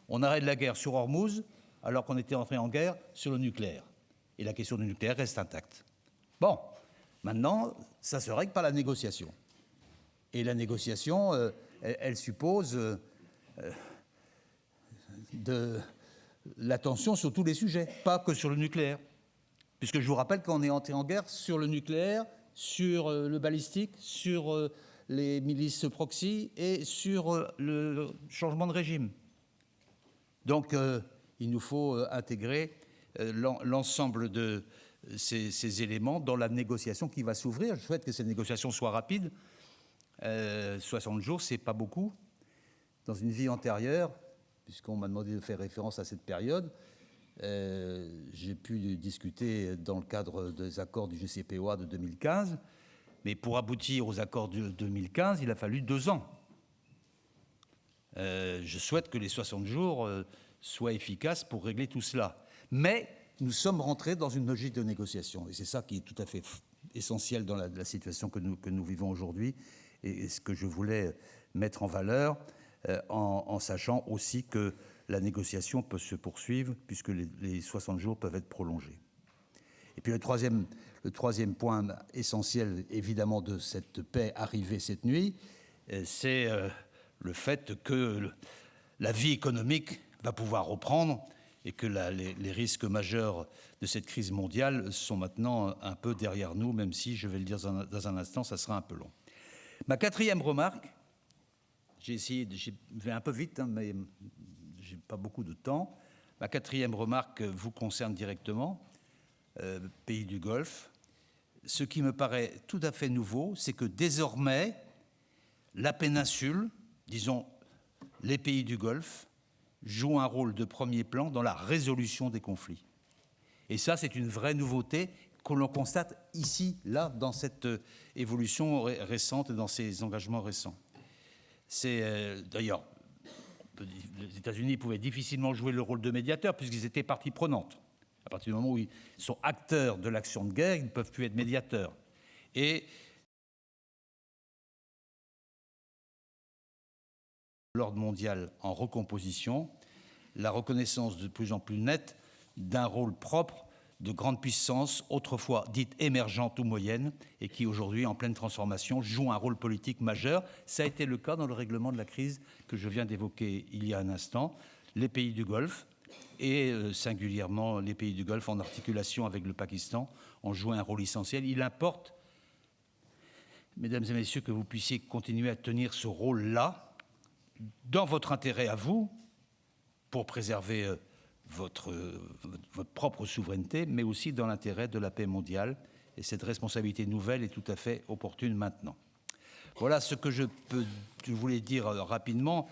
On arrête la guerre sur Hormuz alors qu'on était entré en guerre sur le nucléaire. Et la question du nucléaire reste intacte. Bon, maintenant, ça se règle par la négociation. Et la négociation, elle suppose de l'attention sur tous les sujets, pas que sur le nucléaire. Puisque je vous rappelle qu'on est entré en guerre sur le nucléaire, sur le balistique, sur les milices proxy et sur le changement de régime. Donc, il nous faut intégrer l'ensemble de ces éléments dans la négociation qui va s'ouvrir. Je souhaite que cette négociation soit rapide. 60 jours, c'est pas beaucoup. Dans une vie antérieure, puisqu'on m'a demandé de faire référence à cette période. J'ai pu discuter dans le cadre des accords du JCPOA de 2015, mais pour aboutir aux accords de 2015, il a fallu 2 ans. Je souhaite que les 60 jours soient efficaces pour régler tout cela. Mais nous sommes rentrés dans une logique de négociation, et c'est ça qui est tout à fait essentiel dans la situation que nous vivons aujourd'hui, et ce que je voulais mettre en valeur, en sachant aussi que la négociation peut se poursuivre puisque les 60 jours peuvent être prolongés. Et puis le troisième point essentiel, évidemment, de cette paix arrivée cette nuit, c'est le fait que la vie économique va pouvoir reprendre et que les risques majeurs de cette crise mondiale sont maintenant un peu derrière nous, même si, je vais le dire dans un instant, ça sera un peu long. Ma 4e remarque, je vais un peu vite, hein, mais je n'ai pas beaucoup de temps. Ma 4e remarque vous concerne directement, pays du Golfe. Ce qui me paraît tout à fait nouveau, c'est que désormais, la péninsule, disons les pays du Golfe, jouent un rôle de premier plan dans la résolution des conflits. Et ça, c'est une vraie nouveauté que l'on constate ici, là, dans cette évolution récente et dans ces engagements récents. C'est d'ailleurs, les États-Unis pouvaient difficilement jouer le rôle de médiateur puisqu'ils étaient partie prenante. À partir du moment où ils sont acteurs de l'action de guerre, ils ne peuvent plus être médiateurs. Et l'ordre mondial en recomposition, la reconnaissance de plus en plus nette d'un rôle propre de grande puissance, autrefois dite émergente ou moyenne, et qui aujourd'hui, en pleine transformation, joue un rôle politique majeur. Ça a été le cas dans le règlement de la crise que je viens d'évoquer il y a un instant. Les pays du Golfe, et singulièrement les pays du Golfe en articulation avec le Pakistan, ont joué un rôle essentiel. Il importe, mesdames et messieurs, que vous puissiez continuer à tenir ce rôle-là, dans votre intérêt à vous, pour préserver votre propre souveraineté, mais aussi dans l'intérêt de la paix mondiale. Et cette responsabilité nouvelle est tout à fait opportune maintenant. Voilà ce que je voulais dire rapidement,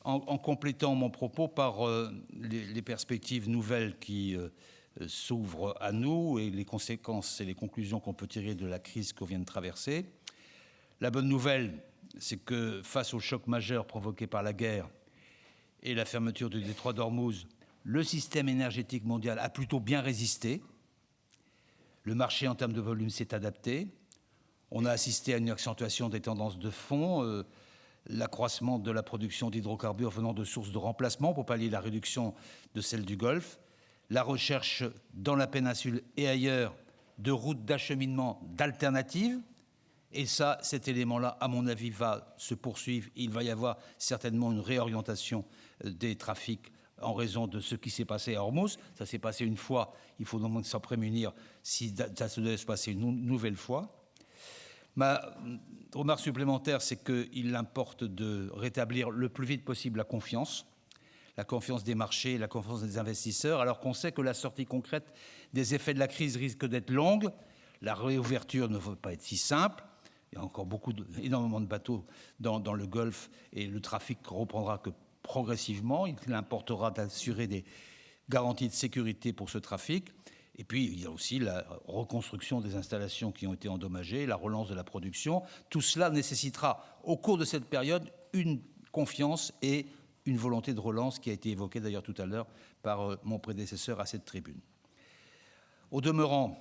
en complétant mon propos par les perspectives nouvelles qui s'ouvrent à nous et les conséquences et les conclusions qu'on peut tirer de la crise qu'on vient de traverser. La bonne nouvelle, c'est que face au choc majeur provoqué par la guerre et la fermeture du détroit d'Ormuz, le système énergétique mondial a plutôt bien résisté. Le marché, en termes de volume, s'est adapté. On a assisté à une accentuation des tendances de fond, l'accroissement de la production d'hydrocarbures venant de sources de remplacement pour pallier la réduction de celle du Golfe, la recherche dans la péninsule et ailleurs de routes d'acheminement d'alternatives. Et ça, cet élément-là, à mon avis, va se poursuivre. Il va y avoir certainement une réorientation des trafics en raison de ce qui s'est passé à Hormuz. Ça s'est passé une fois, il faut donc s'en prémunir si ça se devait se passer une nouvelle fois. Ma remarque supplémentaire, c'est qu'il importe de rétablir le plus vite possible la confiance des marchés, la confiance des investisseurs, alors qu'on sait que la sortie concrète des effets de la crise risque d'être longue. La réouverture ne va pas être si simple. Il y a encore énormément de bateaux dans le Golfe et le trafic reprendra que progressivement. Il importera d'assurer des garanties de sécurité pour ce trafic. Et puis, il y a aussi la reconstruction des installations qui ont été endommagées, la relance de la production. Tout cela nécessitera, au cours de cette période, une confiance et une volonté de relance qui a été évoquée d'ailleurs tout à l'heure par mon prédécesseur à cette tribune. Au demeurant,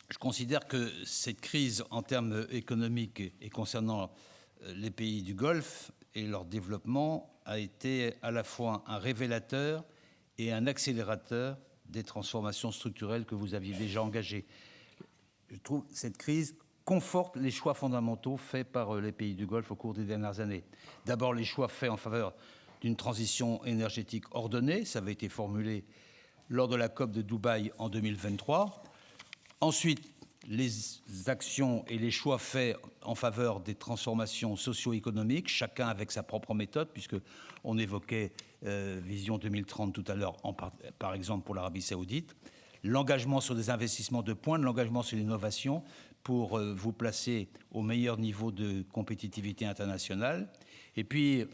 je considère que cette crise en termes économiques et concernant les pays du Golfe et leur développement a été à la fois un révélateur et un accélérateur des transformations structurelles que vous aviez déjà engagées. Je trouve que cette crise conforte les choix fondamentaux faits par les pays du Golfe au cours des dernières années. D'abord, les choix faits en faveur d'une transition énergétique ordonnée, ça avait été formulé lors de la COP de Dubaï en 2023. Ensuite, les actions et les choix faits en faveur des transformations socio-économiques, chacun avec sa propre méthode, puisqu'on évoquait Vision 2030 tout à l'heure, par exemple pour l'Arabie saoudite. L'engagement sur des investissements de pointe, l'engagement sur l'innovation pour vous placer au meilleur niveau de compétitivité internationale. Et puis,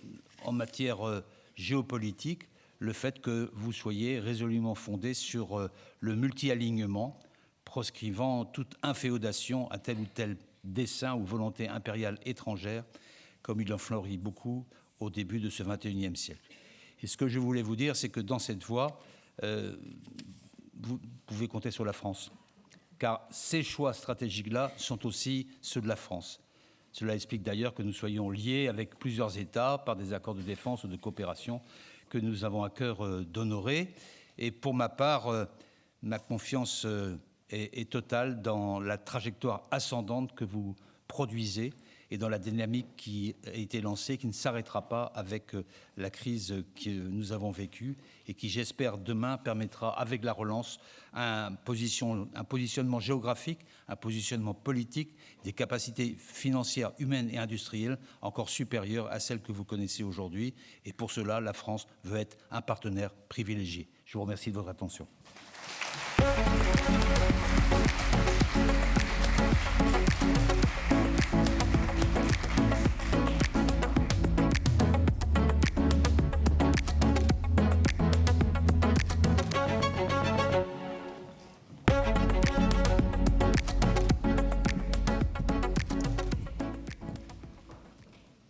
en matière géopolitique le fait que vous soyez résolument fondé sur le multi-alignement, proscrivant toute inféodation à tel ou tel dessein ou volonté impériale étrangère, comme il en fleurit beaucoup au début de ce XXIe siècle. Et ce que je voulais vous dire, c'est que dans cette voie, vous pouvez compter sur la France, car ces choix stratégiques-là sont aussi ceux de la France. Cela explique d'ailleurs que nous soyons liés avec plusieurs États par des accords de défense ou de coopération que nous avons à cœur d'honorer. Et pour ma part, ma confiance est totale dans la trajectoire ascendante que vous produisez et dans la dynamique qui a été lancée, qui ne s'arrêtera pas avec la crise que nous avons vécue et qui, j'espère, demain permettra, avec la relance, un positionnement géographique, un positionnement politique, des capacités financières, humaines et industrielles encore supérieures à celles que vous connaissez aujourd'hui. Et pour cela, la France veut être un partenaire privilégié. Je vous remercie de votre attention.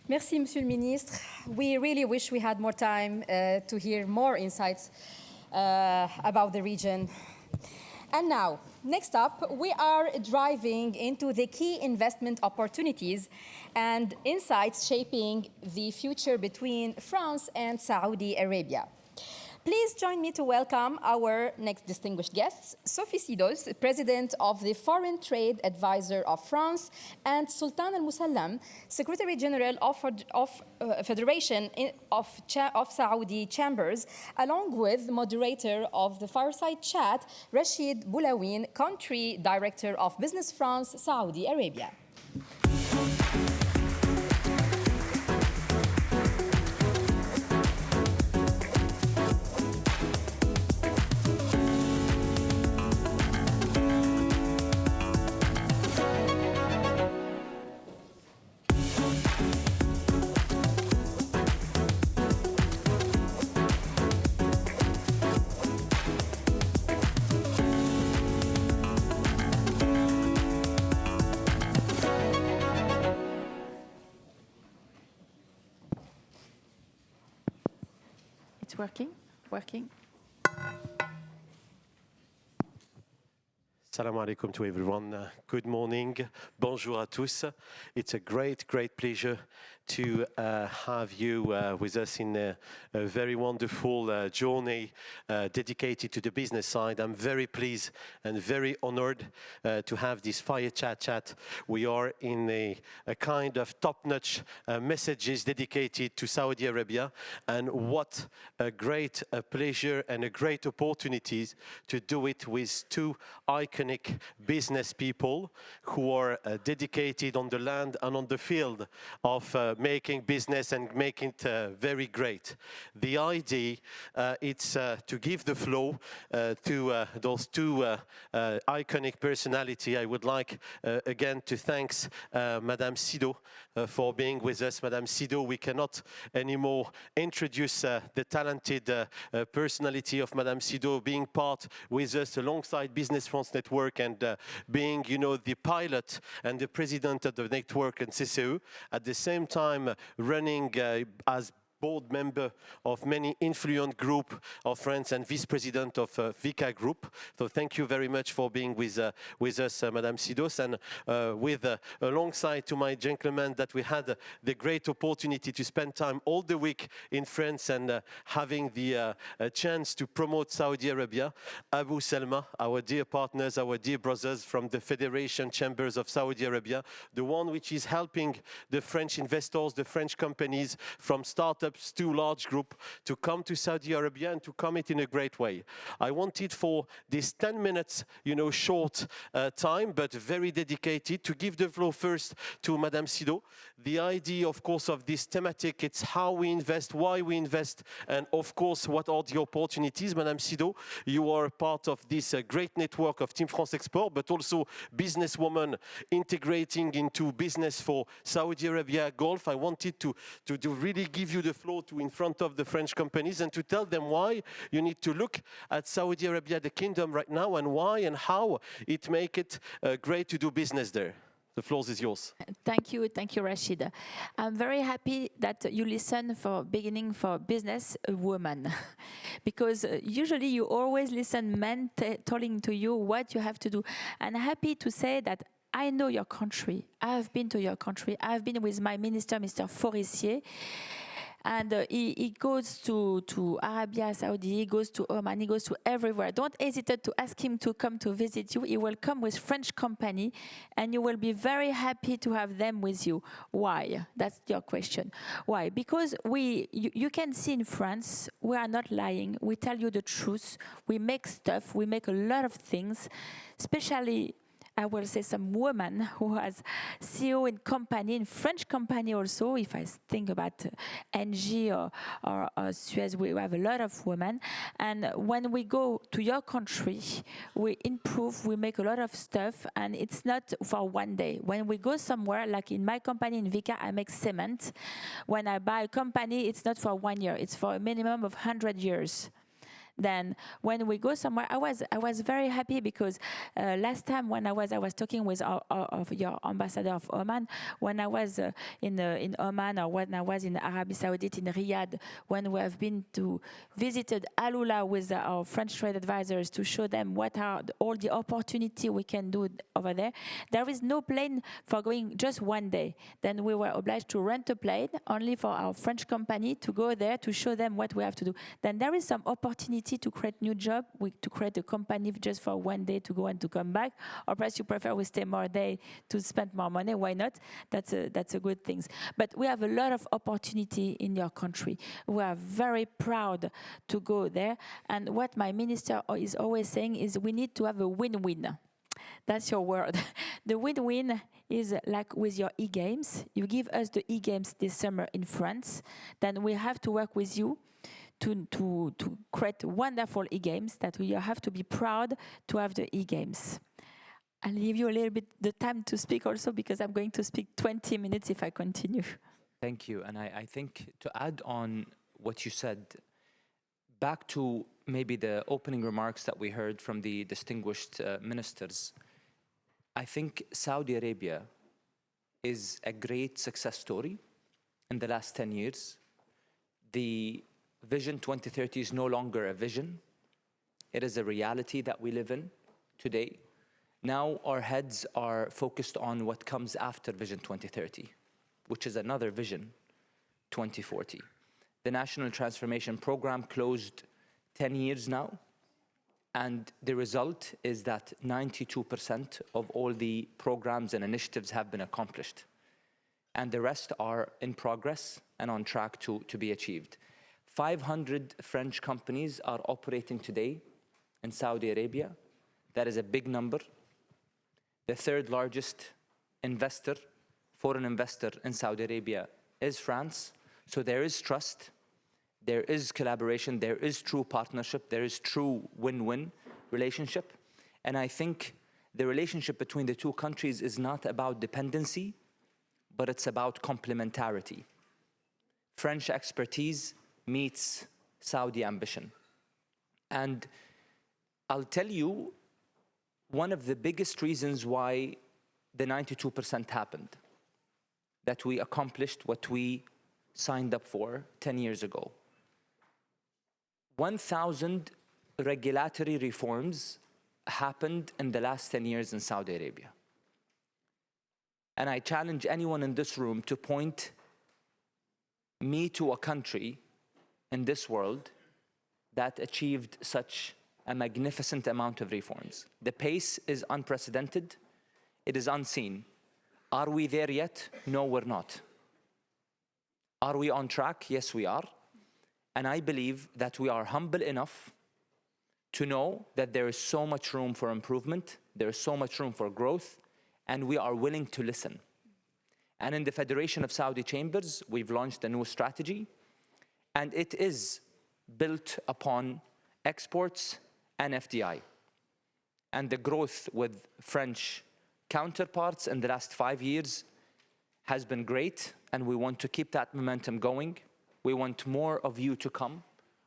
Merci, Monsieur le Ministre. We really wish we had more time to hear more insights about the region. And now, next up, we are driving into the key investment opportunities and insights shaping the future between France and Saudi Arabia. Please join me to welcome our next distinguished guests, Sophie Sidos, President of the Foreign Trade Advisor of France, and Sultan Al-Musallam, Secretary General of Federation of Saudi Chambers, along with moderator of the Fireside Chat, Rashid Boulawin, Country Director of Business France, Saudi Arabia. Working. Assalamu alaikum to everyone. Good morning. Bonjour à tous. It's a great pleasure to have you with us in a very wonderful journey dedicated to the business side. I'm very pleased and very honored to have this Fire Chat. We are in a kind of top-notch messages dedicated to Saudi Arabia, and what a great pleasure and a great opportunities to do it with two iconic business people who are dedicated on the land and on the field of making business and making it very great. The idea it's to give the flow to those two iconic personality. I would like again to thank Madame Sidos for being with us. Madame Sidos, we cannot anymore introduce the talented personality of Madame Sidos being part with us alongside Business France Network and being, you know, the pilot and the president of the network and CCE, at the same time running as board member of many influent group of friends and vice-president of VICA Group. So thank you very much for being with us, Madame Sidos, and with alongside to my gentlemen that we had the great opportunity to spend time all the week in France and having the chance to promote Saudi Arabia. Abu Salma, our dear partners, our dear brothers from the Federation Chambers of Saudi Arabia, the one which is helping the French investors, the French companies from startups to large group to come to Saudi Arabia and to come it in a great way. I wanted for this 10 minutes, you know, short time, but very dedicated, to give the floor first to Madame Sidos. The idea, of course, of this thematic, it's how we invest, why we invest, and of course, what are the opportunities. Madame Sidos, you are part of this great network of Team France Export, but also businesswoman integrating into business for Saudi Arabia Gulf. I wanted to really give you the floor to in front of the French companies and to tell them why you need to look at Saudi Arabia, the kingdom right now, and why and how it make it great to do business there. The floor is yours. Thank you, Rashid. I'm very happy that you listen for beginning for business a woman, because usually you always listen men telling to you what you have to do. And I'm happy to say that I know your country. I have been to your country. I have been with my minister, Mr. Forissier. And he goes to Arabia Saudi, he goes to Oman, he goes to everywhere. Don't hesitate to ask him to come to visit you. He will come with French company, and you will be very happy to have them with you. Why? That's your question. Why? Because you can see in France, we are not lying. We tell you the truth. We make stuff. We make a lot of things, especially I will say some woman who has CEO in company, in French company also. If I think about NG or Suez, we have a lot of women. And when we go to your country, we improve, we make a lot of stuff, and it's not for one day. When we go somewhere, like in my company in Vika, I make cement. When I buy a company, it's not for 1 year, it's for a minimum of 100 years. Then when we go somewhere, I was very happy because last time when I was talking with your ambassador of Oman, when I was in Oman, or when I was in Arabia Saudite in Riyadh, when we have been to visited Alula with our French trade advisors to show them what are all the opportunity we can do over there. There is no plane for going just one day. Then we were obliged to rent a plane only for our French company to go there to show them what we have to do. Then there is some opportunity to create new job, to create a company just for one day to go and to come back, or perhaps you prefer we stay more day to spend more money. Why not? That's a good thing. But we have a lot of opportunity in your country. We are very proud to go there. And what my minister is always saying is we need to have a win-win. That's your word. The win-win is like with your e-games. You give us the e-games this summer in France, then we have to work with you to create wonderful e-games that we have to be proud to have the e-games. I'll give you a little bit the time to speak also, because I'm going to speak 20 minutes if I continue. Thank you. And I think to add on what you said, back to maybe the opening remarks that we heard from the distinguished ministers, I think Saudi Arabia is a great success story in the last 10 years. The Vision 2030 is no longer a vision. It is a reality that we live in today. Now our heads are focused on what comes after Vision 2030, which is another Vision 2040. The National Transformation Program closed 10 years now, and the result is that 92% of all the programs and initiatives have been accomplished, and the rest are in progress and on track to be achieved. 500 French companies are operating today in Saudi Arabia. That is a big number. The third largest investor, foreign investor in Saudi Arabia is France. So there is trust, there is collaboration, there is true partnership, there is true win-win relationship. And I think the relationship between the two countries is not about dependency, but it's about complementarity. French expertise meets Saudi ambition. And I'll tell you one of the biggest reasons why the 92% happened, that we accomplished what we signed up for 10 years ago. 1,000 regulatory reforms happened in the last 10 years in Saudi Arabia. And I challenge anyone in this room to point me to a country in this world that achieved such a magnificent amount of reforms. The pace is unprecedented. It is unseen. Are we there yet? No, we're not. Are we on track? Yes, we are. And I believe that we are humble enough to know that there is so much room for improvement, there is so much room for growth, and we are willing to listen. And in the Federation of Saudi Chambers, we've launched a new strategy, and it is built upon exports and FDI. And the growth with French counterparts in the last 5 years has been great, and we want to keep that momentum going. We want more of you to come.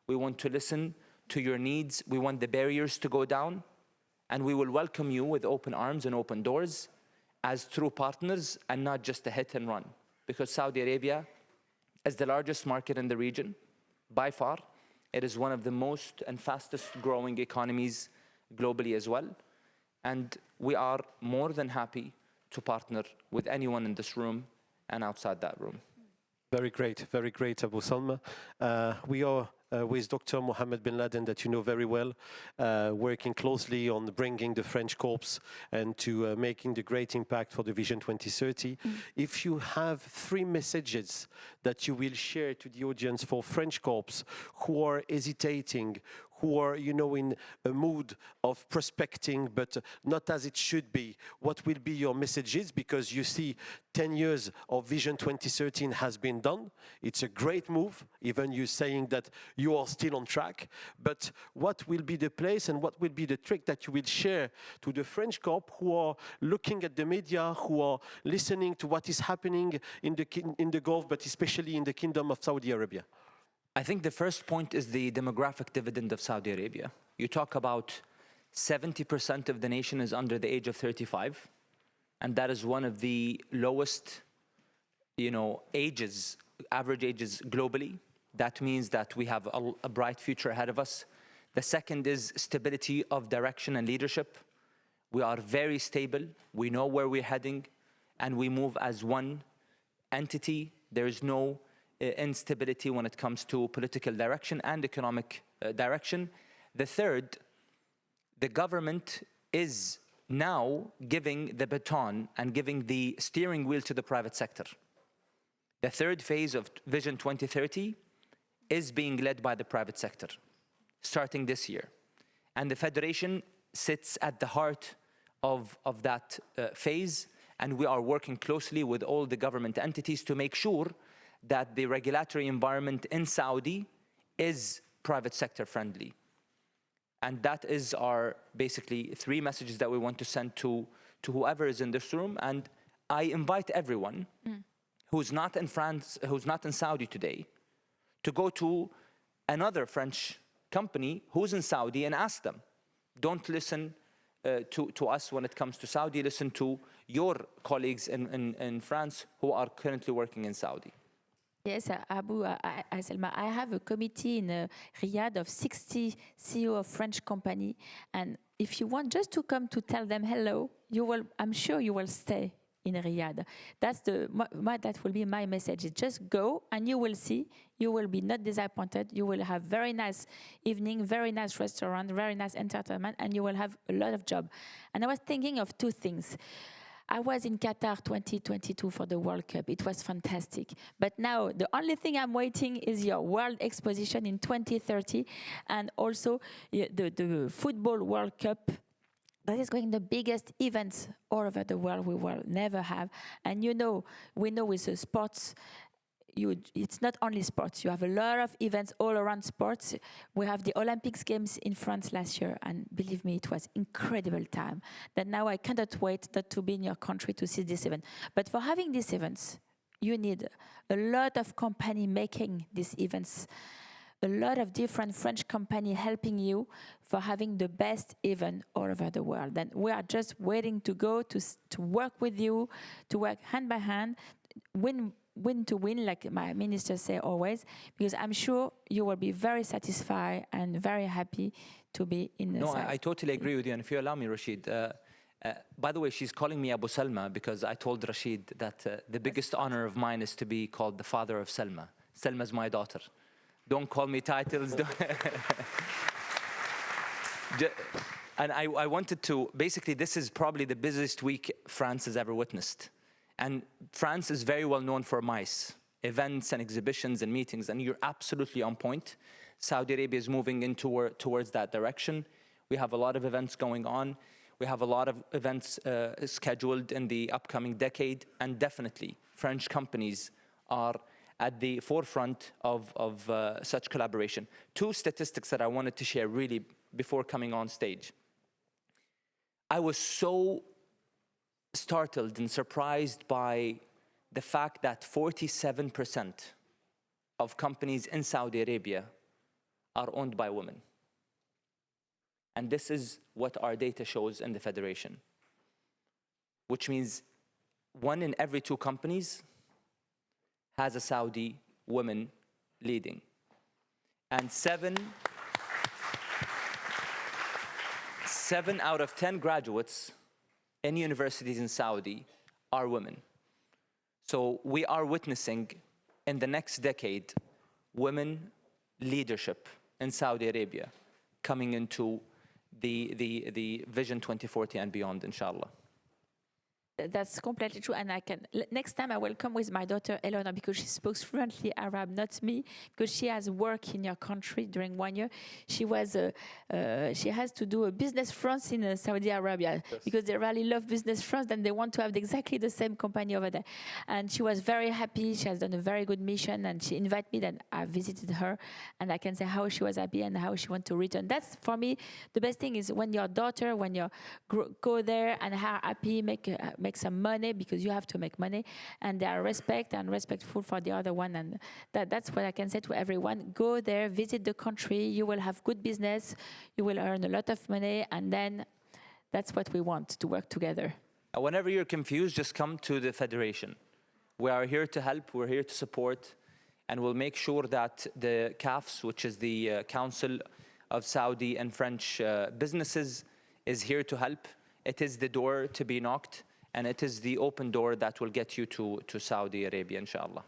We want to listen to your needs. We want the barriers to go down. And we will welcome you with open arms and open doors as true partners and not just a hit and run. Because Saudi Arabia is the largest market in the region, by far. It is one of the most and fastest growing economies globally as well. And we are more than happy to partner with anyone in this room and outside that room. Very great, Abu Salma. We are with Dr. Mohammed bin Laden, that you know very well, working closely on bringing the French Corps and to making the great impact for the Vision 2030. If you have 3 messages that you will share to the audience for French Corps who are hesitating, who are, in a mood of prospecting, but not as it should be, what will be your messages? Because you see, 10 years of Vision 2013 has been done. It's a great move, even you saying that you are still on track. But what will be the place and what will be the trick that you will share to the French Corps who are looking at the media, who are listening to what is happening in the Gulf, but especially in the Kingdom of Saudi Arabia? I think the first point is the demographic dividend of Saudi Arabia. You talk about 70% of the nation is under the age of 35, and that is one of the lowest, average ages globally. That means that we have a bright future ahead of us. The second is stability of direction and leadership. We are very stable. We know where we're heading, and we move as one entity. There is no instability when it comes to political direction and economic direction. The third, the government is now giving the baton and giving the steering wheel to the private sector. The third phase of Vision 2030 is being led by the private sector, starting this year. And the Federation sits at the heart of that phase, and we are working closely with all the government entities to make sure that the regulatory environment in Saudi is private sector friendly. And that is our basically 3 messages that we want to send to whoever is in this room. And I invite everyone who's not in France, who's not in Saudi today, to go to another French company who's in Saudi and ask them. Don't listen to us when it comes to Saudi. Listen to your colleagues in France who are currently working in Saudi. Yes, Abu Salma, I have a committee in Riyadh of 60 CEO of French company, and if you want just to come to tell them hello, I'm sure you will stay in Riyadh. That will be my message. Just go and you will see, you will be not disappointed. You will have very nice evening, very nice restaurant, very nice entertainment, and you will have a lot of job. And I was thinking of 2 things. I was in Qatar 2022 for the World Cup. It was fantastic. But now the only thing I'm waiting is your World Exposition in 2030 and also the Football World Cup. That is going to be the biggest events all over the world we will never have. And we know with the sports, it's not only sports. You have a lot of events all around sports. We have the Olympics Games in France last year, and believe me, it was incredible time. That now I cannot wait not to be in your country to see this event. But for having these events, you need a lot of company making these events, a lot of different French company helping you for having the best event all over the world. And we are just waiting to go to work with you, to work hand by hand, win to win, like my ministers say always, because I'm sure you will be very satisfied and very happy to be in the side. I totally agree with you. And if you allow me, Rashid, by the way, she's calling me Abu Salma because I told Rashid that the biggest honor of mine is to be called the father of Salma. Salma's my daughter. Don't call me titles. And I wanted to, basically, this is probably the busiest week France has ever witnessed. And France is very well known for MICE, events and exhibitions and meetings, and you're absolutely on point. Saudi Arabia is moving in towards that direction. We have a lot of events going on. We have a lot of events scheduled in the upcoming decade, and definitely French companies are at the forefront of such collaboration. 2 statistics that I wanted to share really before coming on stage. I was so startled and surprised by the fact that 47% of companies in Saudi Arabia are owned by women. And this is what our data shows in the Federation, which means 1 in every 2 companies has a Saudi woman leading. And 7 out of 10 graduates in universities in Saudi are women. So we are witnessing in the next decade women leadership in Saudi Arabia coming into the Vision 2040 and beyond, inshallah. That's completely true, and next time I will come with my daughter Eleanor because she speaks fluently Arab, not me, because she has worked in your country during 1 year. She has to do a business France in Saudi Arabia, yes, because they really love business France and they want to have exactly the same company over there. And she was very happy. She has done a very good mission, and she invited me. Then I visited her, and I can say how she was happy and how she wants to return. That's for me the best thing is when your daughter, when you go there and are happy, make some money, because you have to make money, and they are respectful for the other one, and that's what I can say to everyone. Go there, visit the country, you will have good business, you will earn a lot of money, and then that's what we want, to work together. Whenever you're confused, just come to the Federation. We are here to help, we're here to support, and we'll make sure that the CAFS, which is the Council of Saudi and French Businesses, is here to help. It is the door to be knocked, and it is the open door that will get you to Saudi Arabia, inshallah.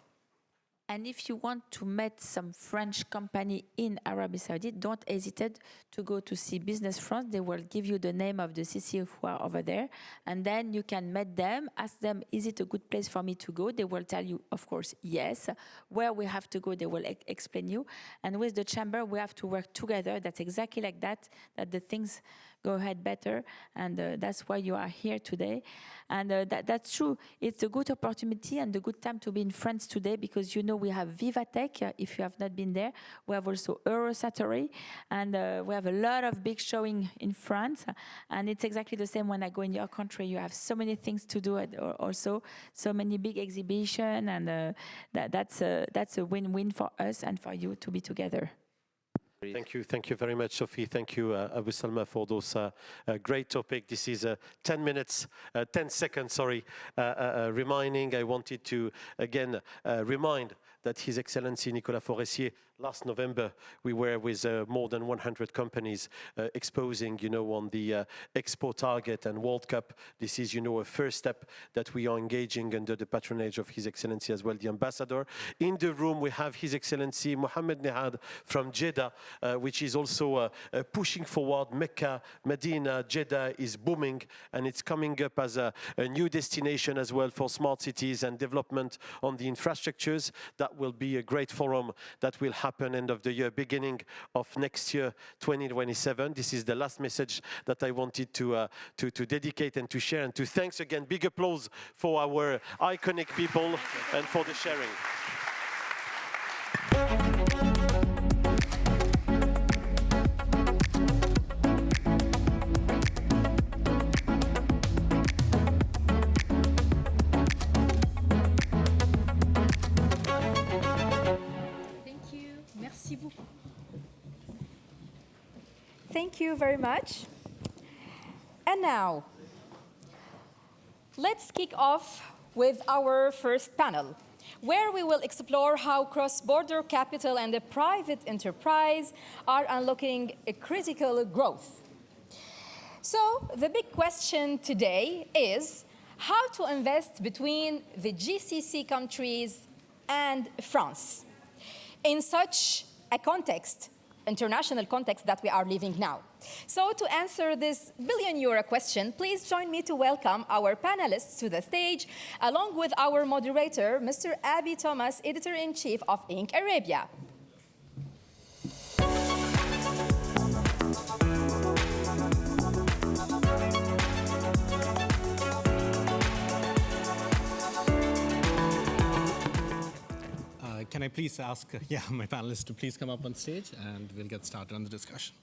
And if you want to meet some French company in Arabia Saudi, don't hesitate to go to see Business France. They will give you the name of the CC who are over there. And then you can meet them, ask them, is it a good place for me to go? They will tell you, of course, yes. Where we have to go, they will explain you. And with the chamber, we have to work together. That's exactly like that the things go ahead better. And that's why you are here today. And that's true. It's a good opportunity and a good time to be in France today, because we have Vivatech, if you have not been there. We have also Eurosatory, and we have a lot of big showing in France. And it's exactly the same when I go in your country. You have so many things to do, also so many big exhibitions, and that's a win-win for us and for you to be together. Thank you very much, Sophie. Thank you, Abu Salma, for those great topic. This is 10 seconds, reminding. I wanted to again remind that His Excellency Nicolas Forissier, last November, we were with more than 100 companies exposing, on the Expo Target and World Cup. This is, a first step that we are engaging under the patronage of His Excellency as well, the Ambassador. In the room, we have His Excellency Mohammed Nehad from Jeddah, which is also pushing forward. Mecca, Medina, Jeddah is booming, and it's coming up as a new destination as well for smart cities and development on the infrastructures. That will be a great forum that will happen end of the year, beginning of next year, 2027. This is the last message that I wanted to dedicate and to share, and to thanks again. Big applause for our iconic people and for the sharing. Thank you very much. And now, let's kick off with our first panel, where we will explore how cross-border capital and the private enterprise are unlocking a critical growth. So the big question today is how to invest between the GCC countries and France in such a context, international context that we are living now. So to answer this billion-euro question, please join me to welcome our panelists to the stage, along with our moderator, Mr. Abi Thomas, Editor-in-Chief of Inc. Arabia. Can I please ask my panelists to please come up on stage, and we'll get started on the discussion.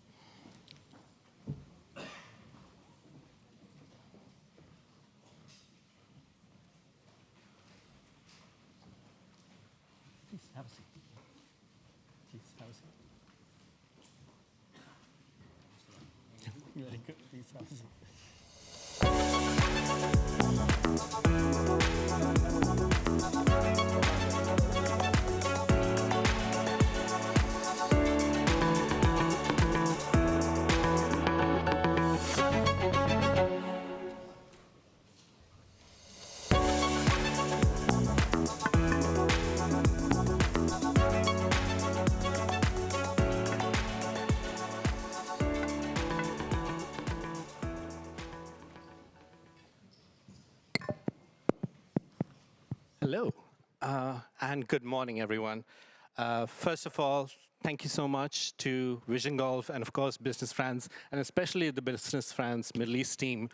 Please have a seat. Have a seat. Very good. Please have a seat. Hello, and good morning, everyone. First of all, thank you so much to Vision Golfe and, of course, Business France, and especially the Business France Middle East team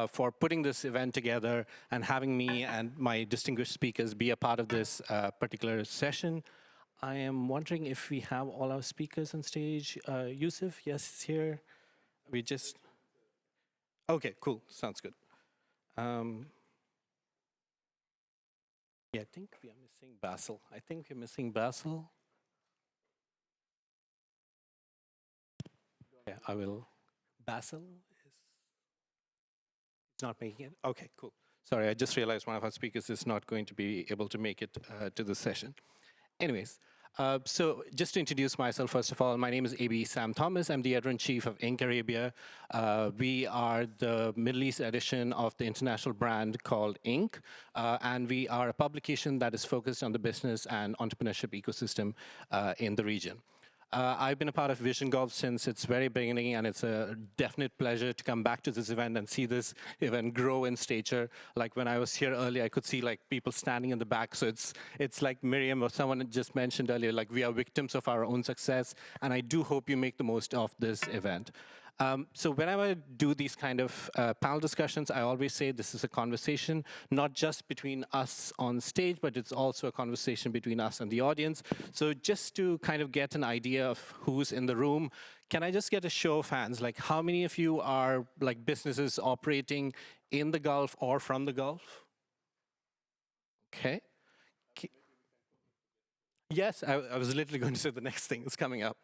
for putting this event together and having me and my distinguished speakers be a part of this particular session. I am wondering if we have all our speakers on stage. Yusuf, yes, is here. We just... Okay, cool, sounds good. Yeah, I think we are missing Basil. I think we're missing Basil. Yeah, I will. Basil is not making it. Okay, cool. Sorry, I just realized one of our speakers is not going to be able to make it to the session. Anyways, so just to introduce myself, first of all, my name is A.B. Sam Thomas. I'm the editor-in-chief of Inc. Arabia. We are the Middle East edition of the international brand called Inc. And we are a publication that is focused on the business and entrepreneurship ecosystem in the region. I've been a part of Vision Golfe since its very beginning, and it's a definite pleasure to come back to this event and see this event grow in stature. Like when I was here earlier, I could see like people standing in the back. So it's like Miriam or someone just mentioned earlier, like we are victims of our own success, and I do hope you make the most of this event. So whenever I do these kind of panel discussions, I always say this is a conversation, not just between us on stage, but it's also a conversation between us and the audience. So just to kind of get an idea of who's in the room, can I just get a show of hands? Like how many of you are like businesses operating in the Gulf or from the Gulf? Okay. Yes, I was literally going to say the next thing is coming up.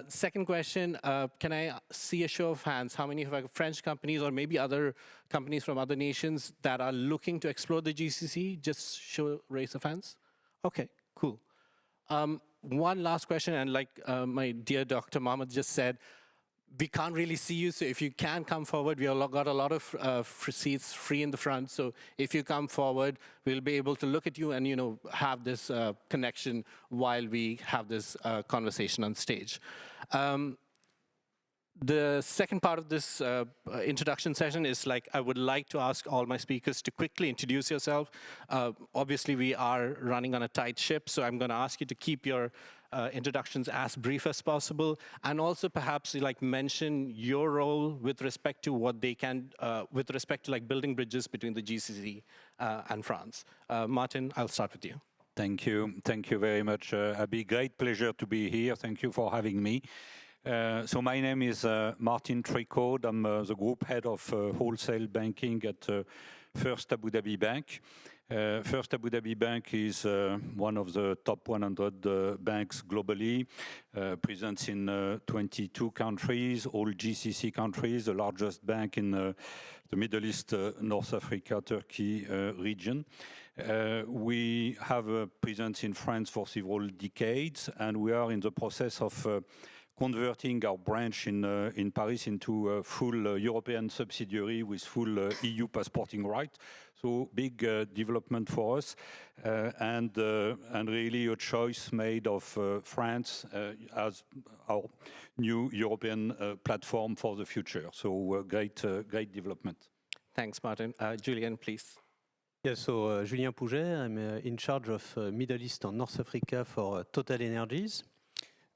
Second question, can I see a show of hands? How many of French companies or maybe other companies from other nations that are looking to explore the GCC? Just raise of hands. Okay, cool. One last question, and like my dear Dr. Mohammed just said, we can't really see you, so if you can come forward, we have got a lot of seats free in the front, so if you come forward, we'll be able to look at you and have this connection while we have this conversation on stage. The second part of this introduction session is like, I would like to ask all my speakers to quickly introduce yourself. Obviously, we are running on a tight ship, so I'm going to ask you to keep your introductions as brief as possible, and also perhaps like mention your role with respect to what they can, with respect to like building bridges between the GCC and France. Martin, I'll start with you. Thank you very much, Abby. Great pleasure to be here. Thank you for having me. So my name is Martin Tricot. I'm the group head of wholesale banking at First Abu Dhabi Bank. First Abu Dhabi Bank is one of the top 100 banks globally, present in 22 countries, all GCC countries, the largest bank in the Middle East, North Africa, Turkey region. We have a presence in France for several decades, and we are in the process of converting our branch in Paris into a full European subsidiary with full EU passporting right. So big development for us, and really a choice made of France as our new European platform for the future. So great development. Thanks, Martin. Julian, please. Yes, so Julien Pouget, I'm in charge of Middle East and North Africa for Total Energies.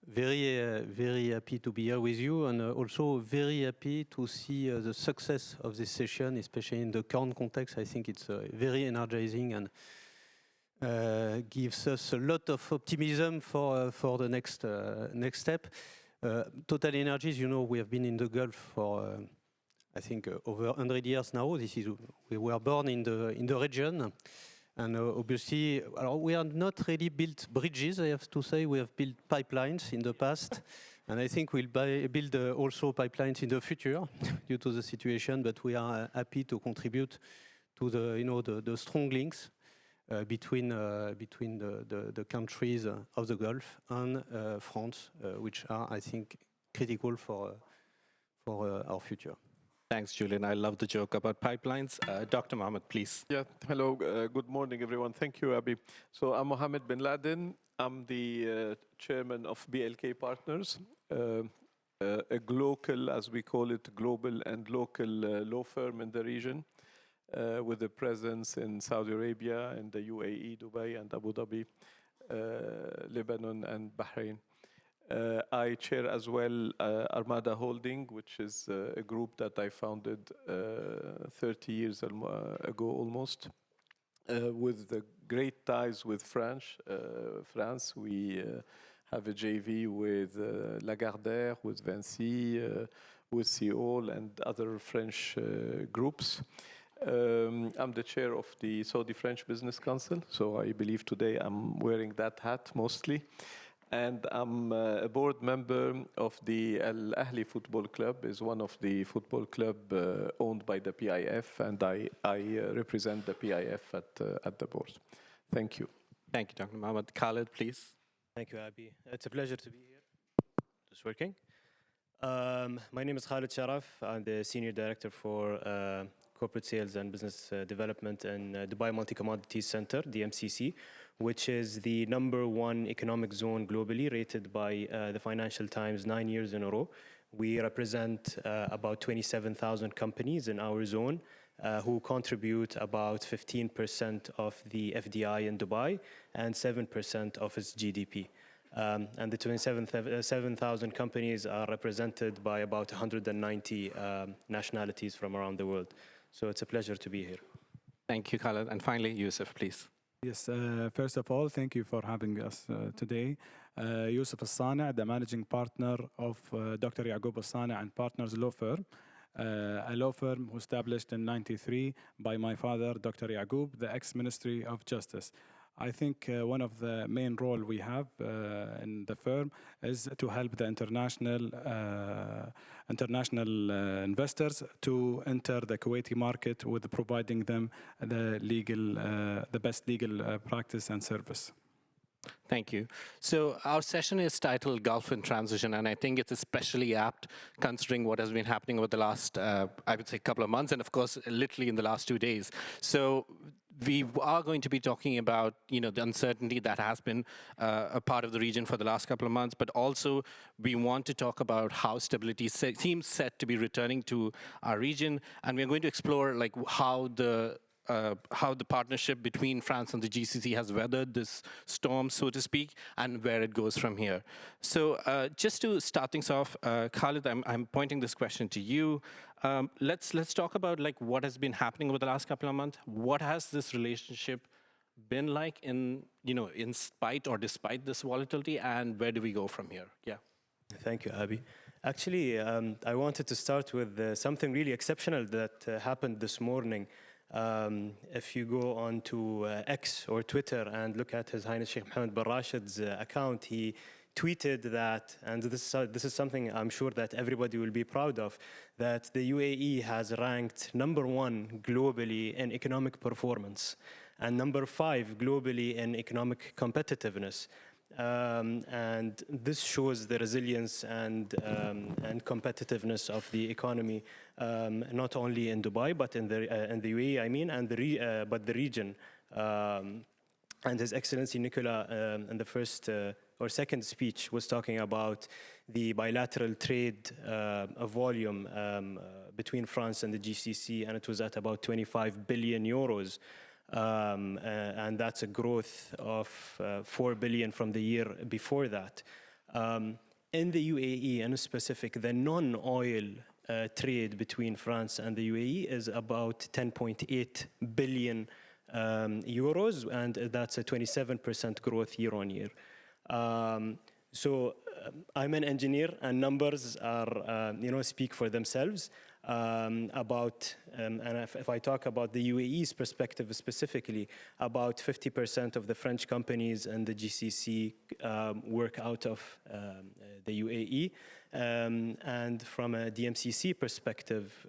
Very happy to be here with you, and also very happy to see the success of this session, especially in the current context. I think it's very energizing and gives us a lot of optimism for the next step. Total Energies, we have been in the Gulf for I think over 100 years now. We were born in the region. And obviously, we are not really built bridges, I have to say. We have built pipelines in the past. And I think we'll build also pipelines in the future due to the situation. But we are happy to contribute to the strong links between the countries of the Gulf and France, which are, I think, critical for our future. Thanks, Julian. I love the joke about pipelines. Dr. Mohammed, please. Yeah, hello, good morning, everyone. Thank you, Abi. So I'm Mohammed bin Laden. I'm the chairman of BLK Partners, a global, as we call it, global and local law firm in the region, with a presence in Saudi Arabia, and the UAE, Dubai, and Abu Dhabi, Lebanon, and Bahrain. I chair as well Armada Holding, which is a group that I founded 30 years ago almost, with the great ties with France. We have a JV with Lagardère, with Vinci, with Seoul, and other French groups. I'm the chair of the Saudi-French Business Council, so I believe today I'm wearing that hat mostly. And I'm a board member of the Al-Ahli Football Club, is one of the football club owned by the PIF, and I represent the PIF at the board. Thank you. Thank you, Dr. Mohammed. Khalid, please. Thank you, Abi. It's a pleasure to be here. Just working. My name is Khalid Sharaf. I'm the Senior Director for Corporate Sales and Business Development in Dubai Multi-Commodities Center, the MCC, which is the #1 economic zone globally, rated by the Financial Times 9 years in a row. We represent about 27,000 companies in our zone who contribute about 15% of the FDI in Dubai and 7% of its GDP. And the 27,000 companies are represented by about 190 nationalities from around the world. So it's a pleasure to be here. Thank you, Khalid. And finally, Yusuf, please. Yes, first of all, thank you for having us today. Yusuf Al-Sani, the managing partner of Dr. Yaqub Al-Sani and Partners Law Firm, a law firm established in '93 by my father, Dr. Yaqub, the ex-Ministry of Justice. I think one of the main role we have in the firm is to help the international investors to enter the Kuwaiti market with providing them the best legal practice and service. Thank you. So our session is titled Gulf in Transition, and I think it's especially apt considering what has been happening over the last, I would say, couple of months, and of course, literally in the last 2 days. So we are going to be talking about, the uncertainty that has been a part of the region for the last couple of months, but also we want to talk about how stability seems set to be returning to our region, and we're going to explore how the partnership between France and the GCC has weathered this storm, so to speak, and where it goes from here. So just to start things off, Khalid, I'm pointing this question to you. Let's talk about what has been happening over the last couple of months. What has this relationship been like in spite or despite this volatility, and where do we go from here? Yeah. Thank you, Abi. Actually, I wanted to start with something really exceptional that happened this morning. If you go on to X or Twitter and look at His Highness Sheikh Mohammed bin Rashid's account, he tweeted that, and this is something I'm sure that everybody will be proud of, that the UAE has ranked #1 globally in economic performance and #5 globally in economic competitiveness. And this shows the resilience and competitiveness of the economy, not only in Dubai but in the UAE, but the region. And His Excellency Nicolas, in the first or second speech, was talking about the bilateral trade volume between France and the GCC, and it was at about 25 billion euros. And that's a growth of 4 billion from the year before that. In the UAE, in specific, the non-oil trade between France and the UAE is about 10.8 billion euros, and that's a 27% growth year on year. So I'm an engineer, and numbers are, speak for themselves. And if I talk about the UAE's perspective specifically, about 50% of the French companies in the GCC work out of the UAE. And from a DMCC perspective,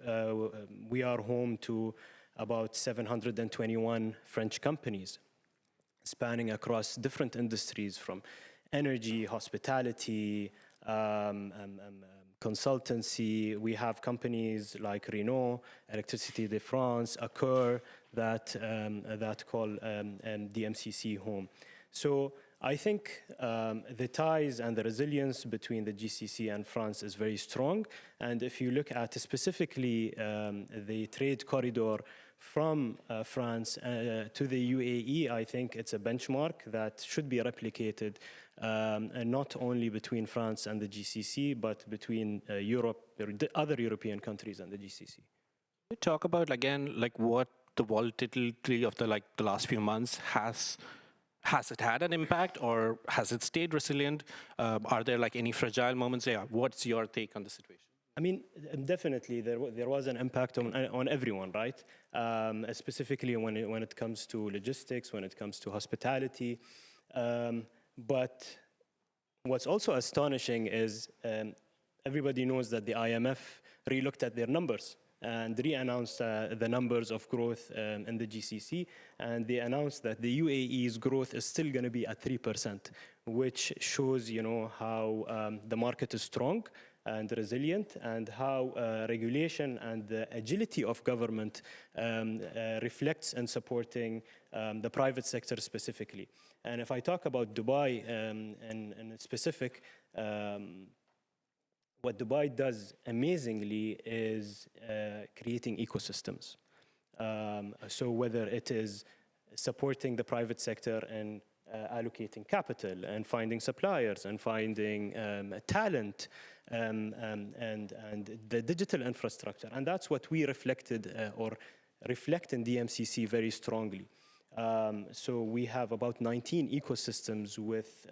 we are home to about 721 French companies spanning across different industries from energy, hospitality, consultancy. We have companies like Renault, Electricité de France, Accor, that call DMCC home. So I think the ties and the resilience between the GCC and France is very strong. And if you look at specifically the trade corridor from France to the UAE, I think it's a benchmark that should be replicated, and not only between France and the GCC, but between Europe, the other European countries and the GCC. We talk about again, like what the volatility of the last few months has it had an impact, or has it stayed resilient? Are there like any fragile moments? Yeah, what's your take on the situation? I mean, definitely there was an impact on everyone, right? Specifically when it comes to logistics, when it comes to hospitality. But what's also astonishing is everybody knows that the IMF re-looked at their numbers and re-announced the numbers of growth in the GCC, and they announced that the UAE's growth is still going to be at 3%, which shows, how the market is strong and resilient, and how regulation and the agility of government reflects in supporting the private sector specifically. And if I talk about Dubai in specific, what Dubai does amazingly is creating ecosystems. So whether it is supporting the private sector and allocating capital and finding suppliers and finding talent and the digital infrastructure. And that's what we reflected or reflect in DMCC very strongly. So we have about 19 ecosystems with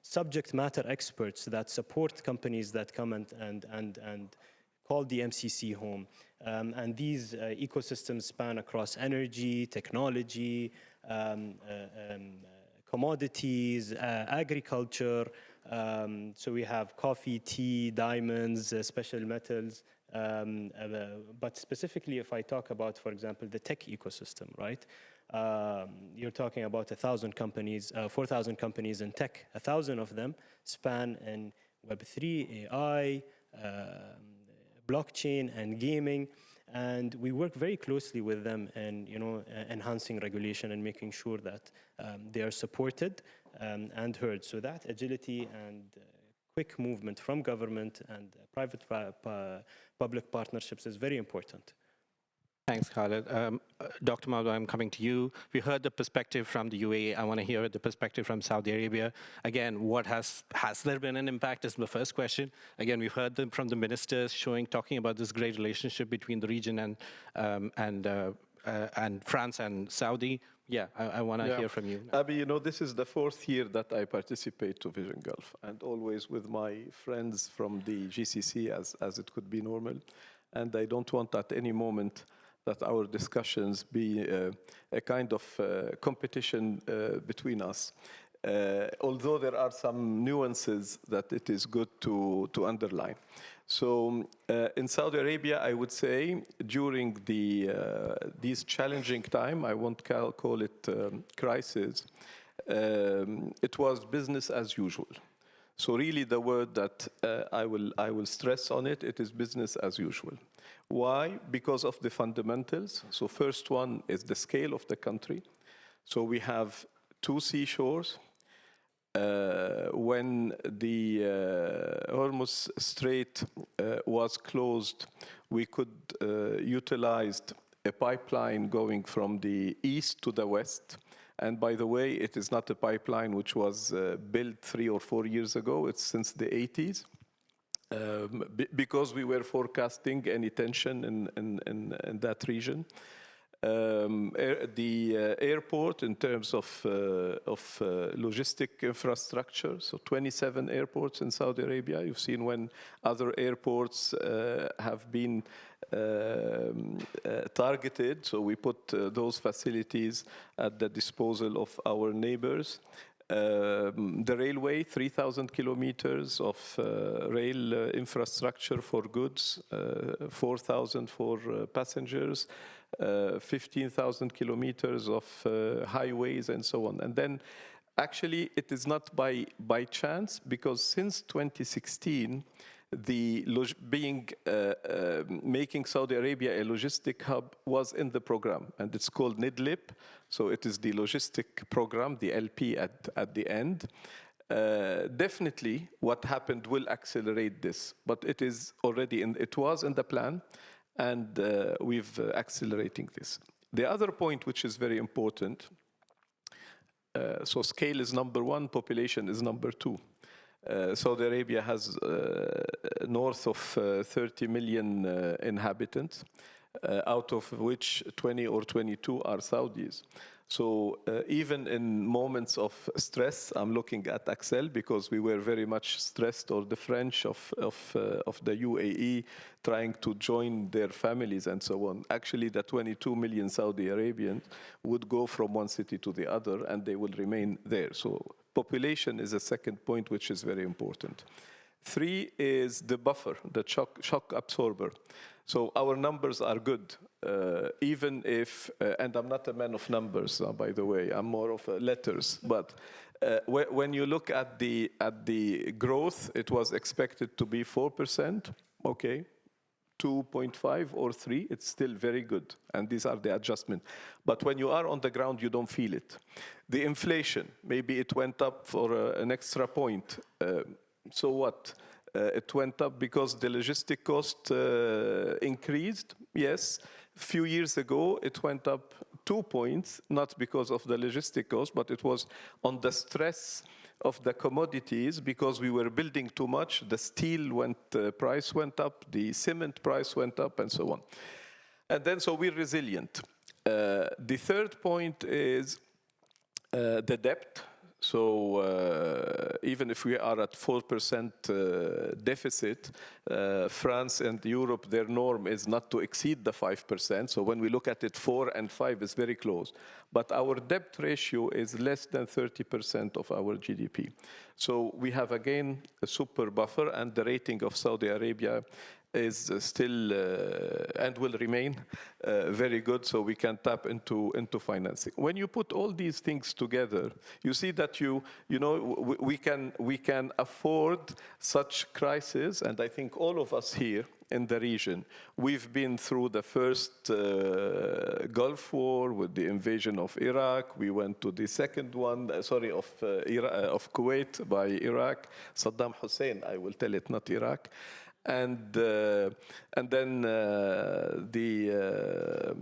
subject matter experts that support companies that come and call DMCC home. And these ecosystems span across energy, technology, commodities, agriculture. So we have coffee, tea, diamonds, special metals. But specifically, if I talk about, for example, the tech ecosystem, right? You're talking about 1,000 companies, 4,000 companies in tech. 1,000 of them span in Web3, AI, blockchain, and gaming. And we work very closely with them in, enhancing regulation and making sure that they are supported and heard. So that agility and quick movement from government and private public partnerships is very important. Thanks, Khalid. Dr. Maldo, I'm coming to you. We heard the perspective from the UAE. I want to hear the perspective from Saudi Arabia. Again, what has there been an impact is the first question. Again, we've heard them from the ministers talking about this great relationship between the region and France and Saudi. Yeah, I want to hear from you. Abi, this is the 4th year that I participate to Vision Golfe, and always with my friends from the GCC as it could be normal. And I don't want at any moment that our discussions be a kind of competition between us. Although there are some nuances that it is good to underline. So in Saudi Arabia, I would say during these challenging time, I won't call it crisis, it was business as usual. So really the word that I will stress on it is business as usual. Why? Because of the fundamentals. So first one is the scale of the country. So we have 2 seashores. When the Hormuz Strait was closed, we could utilize a pipeline going from the east to the west. And by the way, it is not a pipeline which was built 3 or 4 years ago. It's since the 80s. Because we were forecasting any tension in that region. The airport in terms of logistic infrastructure, so 27 airports in Saudi Arabia. You've seen when other airports have been targeted, so we put those facilities at the disposal of our neighbors. The railway, 3,000 kilometers of rail infrastructure for goods, 4,000 for passengers, 15,000 kilometers of highways and so on. And then actually it is not by chance, because since 2016, making Saudi Arabia a logistic hub was in the program, and it's called NIDLIP. So it is the logistic program, the LP at the end. Definitely, what happened will accelerate this, but it is already it was in the plan, and we've accelerating this. The other point, which is very important, so scale is number one, population is number two. Saudi Arabia has north of 30 million inhabitants, out of which 20 or 22 are Saudis. So even in moments of stress, I'm looking at Axel because we were very much stressed, or the French of the UAE trying to join their families and so on. Actually, the 22 million Saudi Arabians would go from one city to the other, and they will remain there. So population is a second point, which is very important. 3 is the buffer, the shock absorber. So our numbers are good, even if, and I'm not a man of numbers, by the way, I'm more of letters, but when you look at the growth, it was expected to be 4%, okay, 2.5 or 3, it's still very good, and these are the adjustments. But when you are on the ground, you don't feel it. The inflation, maybe it went up for an extra point. So what? It went up because the logistic cost increased. Yes, a few years ago, it went up 2 points, not because of the logistic cost, but it was on the stress of the commodities, because we were building too much. The steel price went up, the cement price went up, and so on. And then, so we're resilient. The third point is the debt. So even if we are at 4% deficit, France and Europe, their norm is not to exceed the 5%. So when we look at it, 4 and 5 is very close. But our debt ratio is less than 30% of our GDP. So we have, again, a super buffer, and the rating of Saudi Arabia is still and will remain very good, so we can tap into financing. When you put all these things together, you see that you know we can afford such crisis, and I think all of us here in the region, we've been through the first Gulf War with the invasion of Iraq. We went to the second one, of Kuwait by Iraq, Saddam Hussein. I will tell it, not Iraq. And then the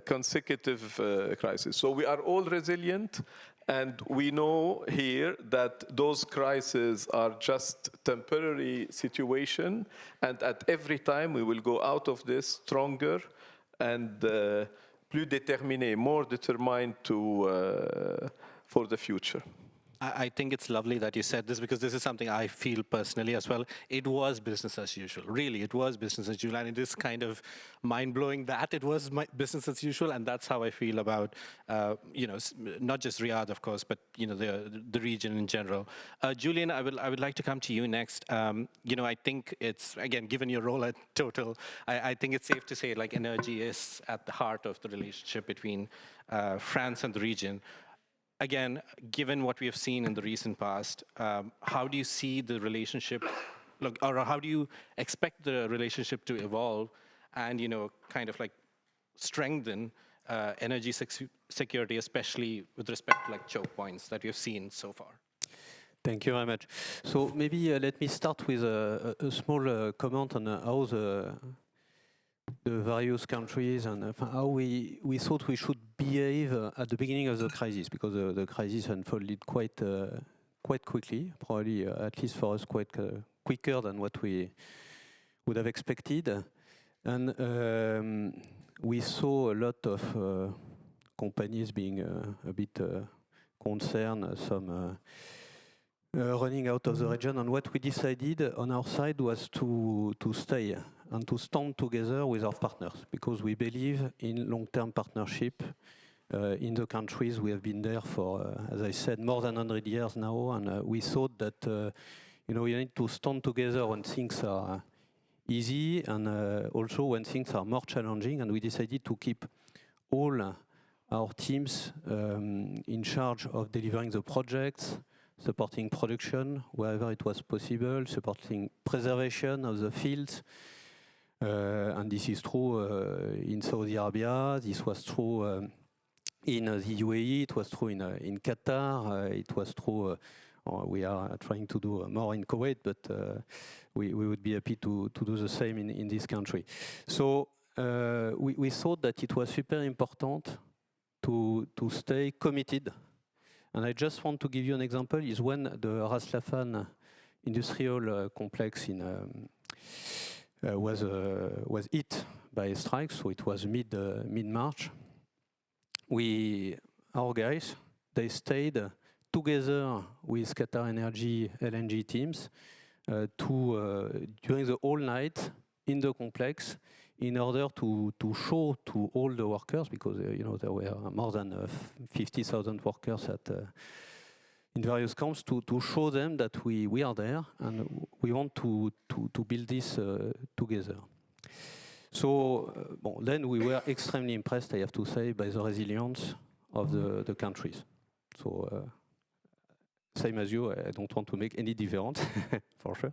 consecutive crisis. So we are all resilient, and we know here that those crises are just temporary situation, and at every time we will go out of this stronger and plus déterminé, more determined for the future. I think it's lovely that you said this, because this is something I feel personally as well. It was business as usual. Really, it was business as usual. And it is kind of mind-blowing that it was business as usual. And that's how I feel about, not just Riyadh, of course, but, the region in general. Julian, I would like to come to you next. I think it's, again, given your role at Total, I think it's safe to say, like, energy is at the heart of the relationship between France and the region. Again, given what we have seen in the recent past, how do you see the relationship, or how do you expect the relationship to evolve and, kind of like strengthen energy security, especially with respect to like choke points that we have seen so far? Thank you very much. So maybe let me start with a small comment on how the various countries and how we thought we should behave at the beginning of the crisis, because the crisis unfolded quite quickly, probably at least for us quite quicker than what we would have expected. And we saw a lot of companies being a bit concerned, some running out of the region. And what we decided on our side was to stay and to stand together with our partners, because we believe in long-term partnership in the countries. We have been there for, as I said, more than 100 years now, and we thought that you need to stand together when things are easy and also when things are more challenging, and we decided to keep all our teams in charge of delivering the projects, supporting production wherever it was possible, supporting preservation of the fields. And this is true in Saudi Arabia, this was true in the UAE, it was true in Qatar, it was true, we are trying to do more in Kuwait, but we would be happy to do the same in this country. So we thought that it was super important to stay committed. And I just want to give you an example, is when the Ras Laffan industrial complex was hit by a strike, so it was mid-March. Our guys, they stayed together with Qatar Energy LNG teams during the whole night in the complex in order to show to all the workers, because there were more than 50,000 workers in various camps, to show them that we are there and we want to build this together. So then we were extremely impressed, I have to say, by the resilience of the countries. So same as you, I don't want to make any difference, for sure.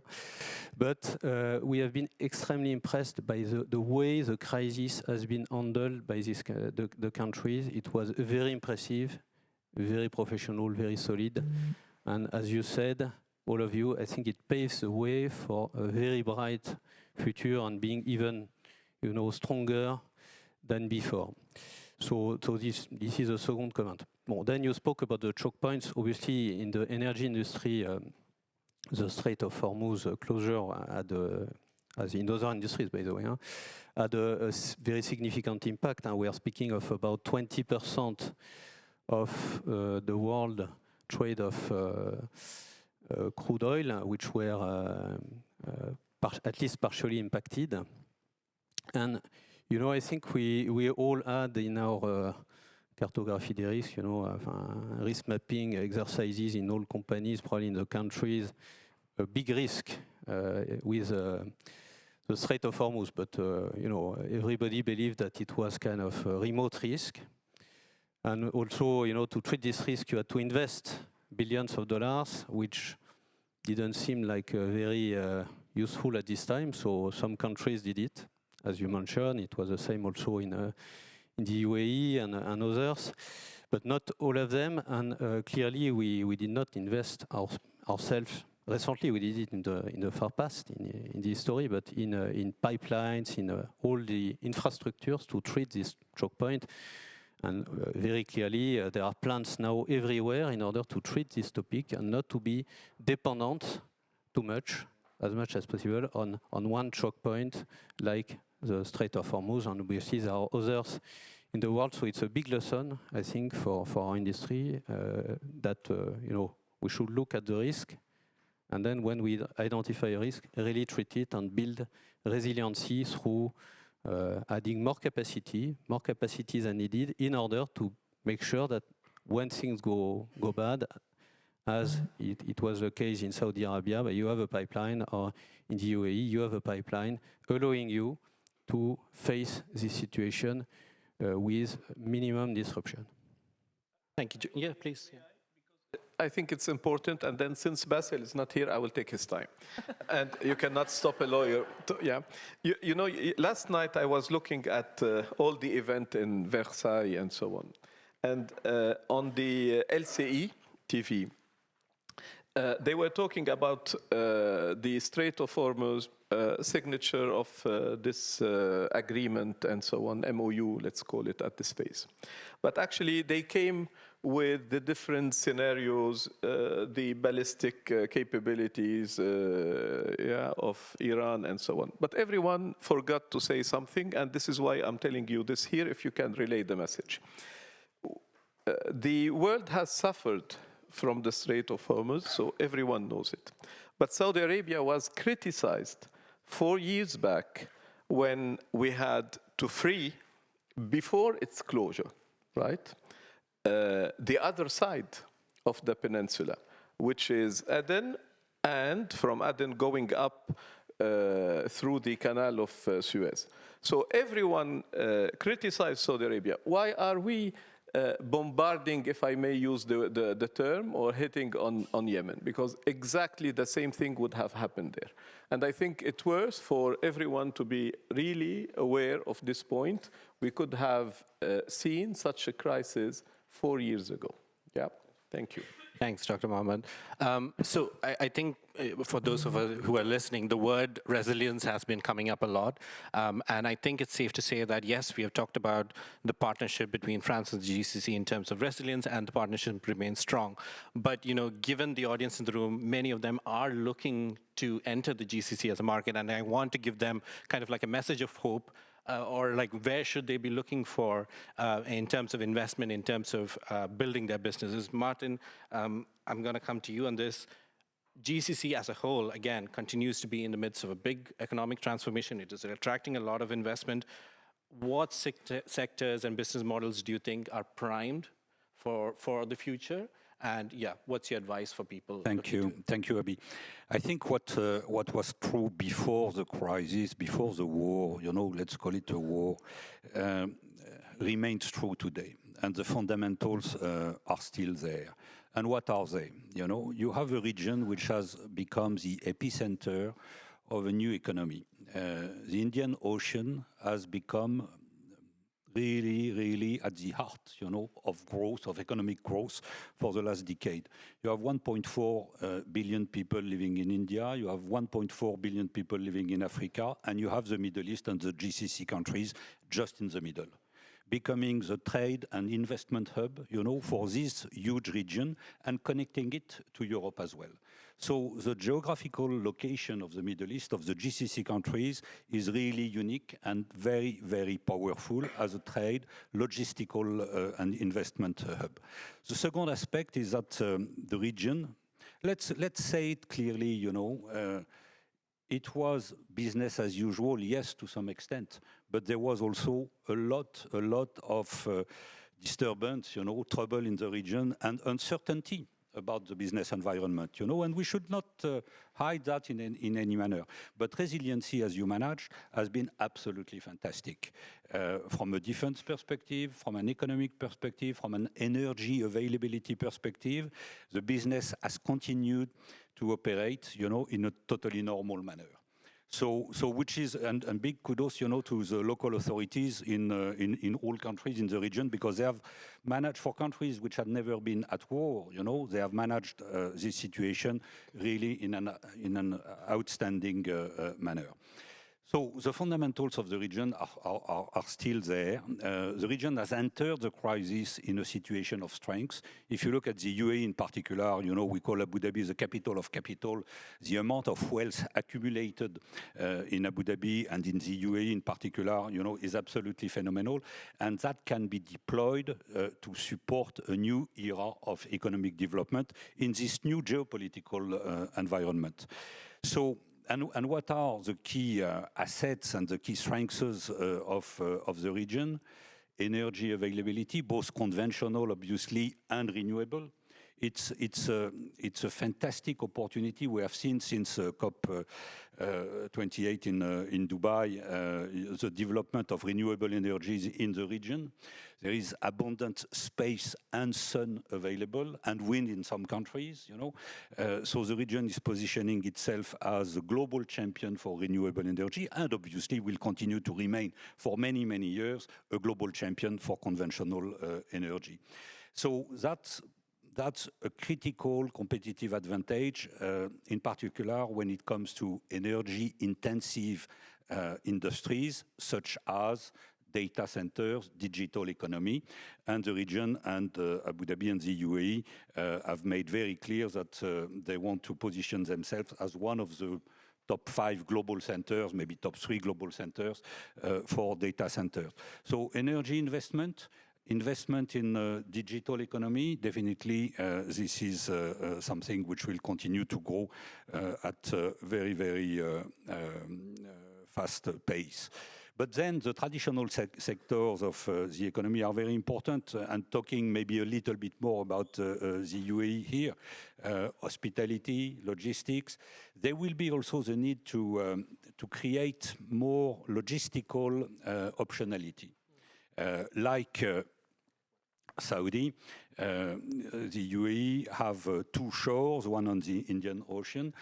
But we have been extremely impressed by the way the crisis has been handled by the countries. It was very impressive, very professional, very solid. And as you said, all of you, I think it paves the way for a very bright future and being even, stronger than before. So this is a second comment. Then you spoke about the choke points. Obviously, in the energy industry, the Strait of Hormuz closure as in other industries, by the way, had a very significant impact. And we are speaking of about 20% of the world trade of crude oil, which were at least partially impacted. And I think we all had in our cartography des risques, risk mapping exercises in all companies, probably in the countries, a big risk with the Strait of Hormuz. But, everybody believed that it was kind of a remote risk. And also, to treat this risk, you had to invest billions of dollars, which didn't seem like very useful at this time. So some countries did it. As you mentioned, it was the same also in the UAE and others, but not all of them. And clearly, we did not invest ourselves. Recently, we did it in the far past, in the history, but in pipelines, in all the infrastructures to treat this choke point. And very clearly, there are plans now everywhere in order to treat this topic and not to be dependent too much as possible, on one choke point like the Strait of Hormuz, and obviously there are others in the world. So it's a big lesson, I think, for our industry that we should look at the risk, and then when we identify a risk, really treat it and build resiliency through adding more capacity than needed in order to make sure that when things go bad, as it was the case in Saudi Arabia, but you have a pipeline, or in the UAE, you have a pipeline allowing you to face this situation with minimum disruption. Thank you. Yeah, please. Yeah. I think it's important, and then since Basil is not here, I will take his time. And you cannot stop a lawyer. Last night I was looking at all the event in Versailles and so on. And on the LCE TV, they were talking about the Strait of Hormuz, signature of this agreement and so on, MOU, let's call it at this phase. But actually they came with the different scenarios, the ballistic capabilities of Iran and so on. But everyone forgot to say something, and this is why I'm telling you this here, if you can relay the message. The world has suffered from the Strait of Hormuz, so everyone knows it. But Saudi Arabia was criticized 4 years back when we had to free, before its closure, right, the other side of the peninsula, which is Aden, and from Aden going up through the Canal of Suez. So everyone criticized Saudi Arabia. Why are we bombarding, if I may use the term, or hitting on Yemen? Because exactly the same thing would have happened there. And I think it's worth for everyone to be really aware of this point. We could have seen such a crisis 4 years ago. Yeah, thank you. Thanks, Dr. Mohammed. So I think for those of us who are listening, the word resilience has been coming up a lot. And I think it's safe to say that, yes, we have talked about the partnership between France and the GCC in terms of resilience, and the partnership remains strong. But, you know, given the audience in the room, many of them are looking to enter the GCC as a market, and I want to give them kind of like a message of hope. Or like where should they be looking for in terms of investment, in terms of building their businesses? Martin, I'm going to come to you on this. GCC as a whole, again, continues to be in the midst of a big economic transformation. It is attracting a lot of investment. What sectors and business models do you think are primed for the future? And yeah, what's your advice for people? Thank you, Abi. I think what was true before the crisis, before the war, you know, let's call it a war, remains true today, and the fundamentals are still there. And what are they? You know, you have a region which has become the epicenter of a new economy. The Indian Ocean has become really at the heart, you know, of growth, of economic growth for the last decade. You have 1.4 billion people living in India, you have 1.4 billion people living in Africa, and you have the Middle East and the GCC countries just in the middle, becoming the trade and investment hub, you know, for this huge region and connecting it to Europe as well. So the geographical location of the Middle East, of the GCC countries, is really unique and very powerful as a trade, logistical and investment hub. The second aspect is that the region, let's say it clearly, you know, it was business as usual, yes, to some extent, but there was also a lot of disturbance, you know, trouble in the region and uncertainty about the business environment, you know, and we should not hide that in any manner. But resiliency, as you managed, has been absolutely fantastic. From a defense perspective, from an economic perspective, from an energy availability perspective, the business has continued to operate, you know, in a totally normal manner. So which is, and big kudos, you know, to the local authorities in all countries in the region, because they have managed, for countries which had never been at war, you know, they have managed this situation really in an outstanding manner. So the fundamentals of the region are still there. The region has entered the crisis in a situation of strength. If you look at the UAE in particular, you know, we call Abu Dhabi the capital of capital. The amount of wealth accumulated in Abu Dhabi and in the UAE in particular, you know, is absolutely phenomenal. And that can be deployed to support a new era of economic development in this new geopolitical environment. So, and what are the key assets and the key strengths of the region? Energy availability, both conventional, obviously, and renewable. It's a fantastic opportunity we have seen since COP28 in Dubai, the development of renewable energies in the region. There is abundant space and sun available, and wind in some countries, you know. So the region is positioning itself as a global champion for renewable energy, and obviously will continue to remain for many years a global champion for conventional energy. So that's a critical competitive advantage, in particular when it comes to energy-intensive industries, such as data centers, digital economy, and the region and Abu Dhabi and the UAE have made very clear that they want to position themselves as one of the top 5 global centers, maybe top 3 global centers for data centers. So energy investment, Investment in digital economy, definitely this is something which will continue to grow at a very, very fast pace. But then the traditional sectors of the economy are very important, and talking maybe a little bit more about the UAE here, hospitality, logistics. There will be also the need to create more logistical optionality. Like Saudi, the UAE have two shores, one on the Indian Ocean,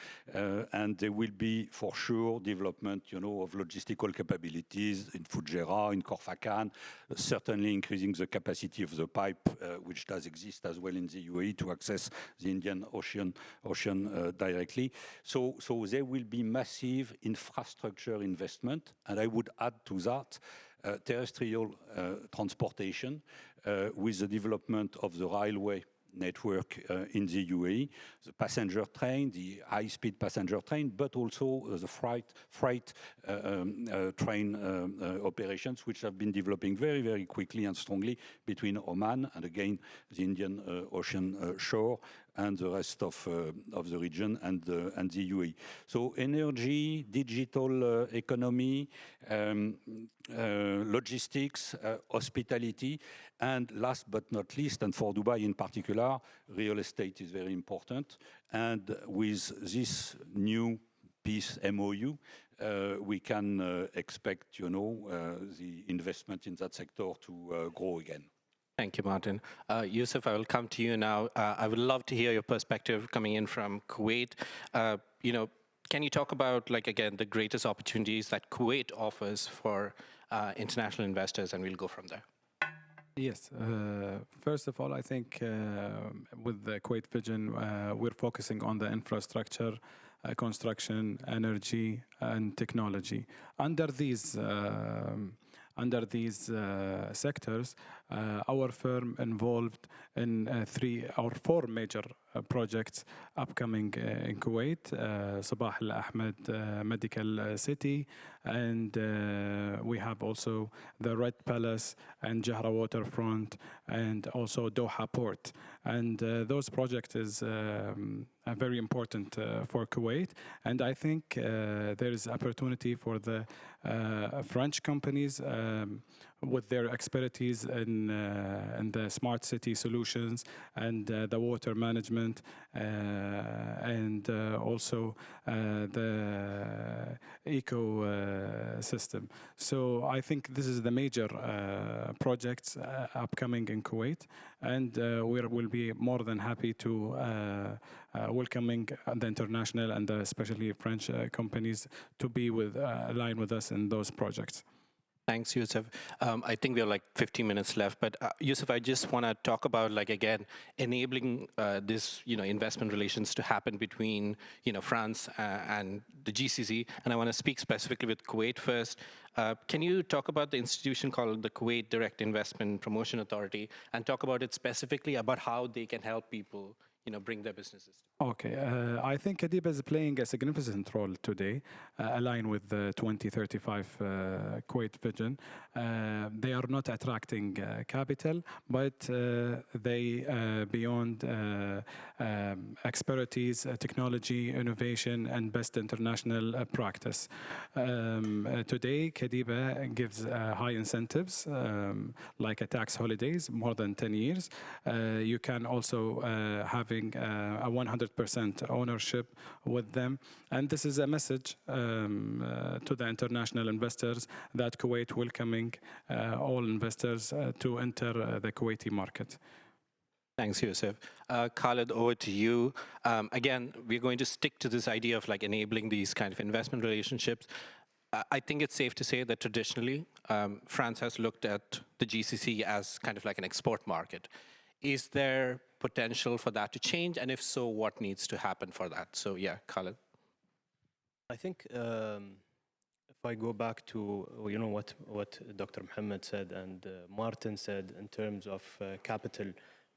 and there will be for sure development, of logistical capabilities in Fujairah, in Khor-Fakkan, certainly increasing the capacity of the pipe, which does exist as well in the UAE to access the Indian Ocean directly. So there will be massive infrastructure investment, and I would add to that terrestrial transportation with the development of the railway network in the UAE, the passenger train, the high-speed passenger train, but also the freight train operations, which have been developing very, very quickly and strongly between Oman and, again, the Indian Ocean shore and the rest of the region and the UAE. So energy, digital economy, logistics, hospitality, and last but not least, and for Dubai in particular, real estate is very important. And with this new peace MOU, we can expect, the investment in that sector to grow again. Thank you, Martin. Yusuf, I will come to you now. I would love to hear your perspective coming in from Kuwait. Can you talk about, again, the greatest opportunities that Kuwait offers for international investors, and we'll go from there. Yes. First of all, I think with the Kuwait Vision, we're focusing on the infrastructure, construction, energy, and technology. Under these sectors, our firm involved in 3 or 4 major projects upcoming in Kuwait, Sabah Al-Ahmed Medical City, and we have also the Red Palace and Jahra Waterfront, and also Doha Port. And those projects is very important for Kuwait, and I think there is opportunity for the French companies with their expertise in the smart city solutions and the water management and also the ecosystem. So I think this is the major projects upcoming in Kuwait, and we will be more than happy to welcoming the international and especially French companies to be aligned with us in those projects. Thanks, Yusuf. I think we have 15 minutes left, but Yusuf, I just want to talk about, again, enabling this, investment relations to happen between, France and the GCC, and I want to speak specifically with Kuwait first. Can you talk about the institution called the Kuwait Direct Investment Promotion Authority, and talk about it specifically about how they can help people, bring their businesses? Okay, I think Kadiba is playing a significant role today, aligned with the 2035 Kuwait Vision. They are not attracting capital, but they, beyond expertise, technology, innovation, and best international practice. Today, Kadiba gives high incentives, like a tax holidays, more than 10 years. You can also having a 100% ownership with them. And this is a message to the international investors that Kuwait welcoming all investors to enter the Kuwaiti market. Thanks, Yusuf. Khalid, over to you. Again, we're going to stick to this idea of enabling these kind of investment relationships. I think it's safe to say that traditionally, France has looked at the GCC as kind of like an export market. Is there potential for that to change? And if so, what needs to happen for that? So yeah, Khalid. I think if I go back to what Dr. Mohammed said and Martin said in terms of capital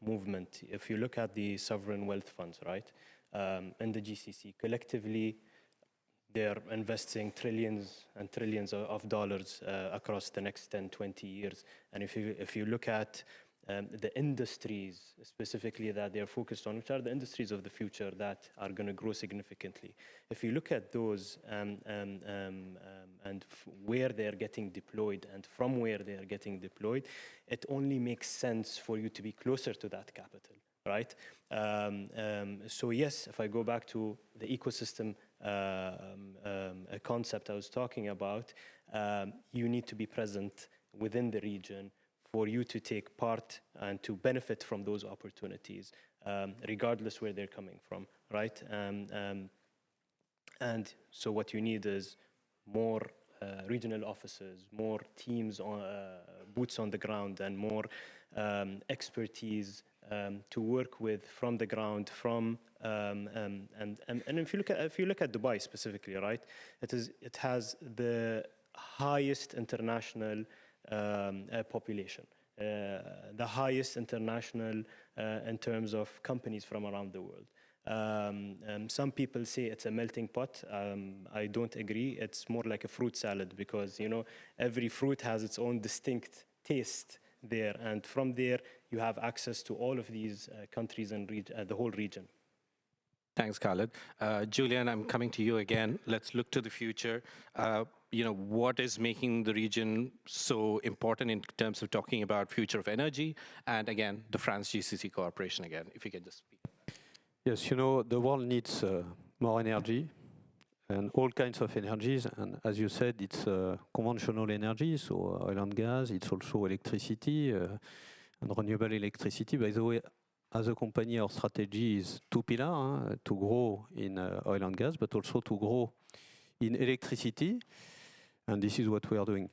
movement, if you look at the sovereign wealth funds, right, and the GCC, collectively, they're investing trillions and trillions of dollars across the next 10, 20 years. And if you look at the industries specifically that they're focused on, which are the industries of the future that are going to grow significantly. If you look at those and where they're getting deployed and from where they're getting deployed, it only makes sense for you to be closer to that capital, right? So yes, if I go back to the ecosystem a concept I was talking about, you need to be present within the region for you to take part and to benefit from those opportunities, regardless where they're coming from, right? And so what you need is more regional offices, more teams, boots on the ground, and more expertise to work with from the ground. And if you look at Dubai specifically, right? It has the highest international population, the highest international in terms of companies from around the world. Some people say it's a melting pot. I don't agree. It's more like a fruit salad because, you know, every fruit has its own distinct taste there. And from there, you have access to all of these countries and the whole region. Thanks, Khalid. Julian, I'm coming to you again. Let's look to the future. You know, what is making the region so important in terms of talking about future of energy? And again, the France-GCC cooperation again, if you can just speak. Yes, you know, the world needs more energy and all kinds of energies. And as you said, it's conventional energy, so oil and gas. It's also electricity and renewable electricity. By the way, as a company, our strategy is two pillars, to grow in oil and gas, but also to grow in electricity. And this is what we are doing.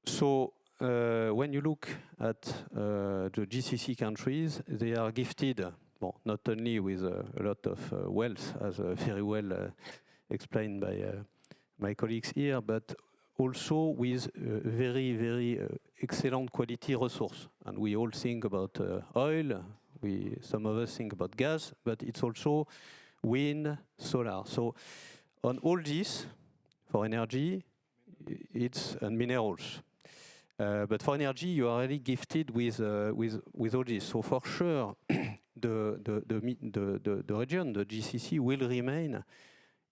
So when you look at the GCC countries, they are gifted, well, not only with a lot of wealth, as very well explained by my colleagues here, but also with very, very excellent quality resource. And we all think about oil, some of us think about gas, but it's also wind, solar. So on all this, for energy, it's and minerals. But for energy, you are really gifted with all this. So for sure, the region, the GCC, will remain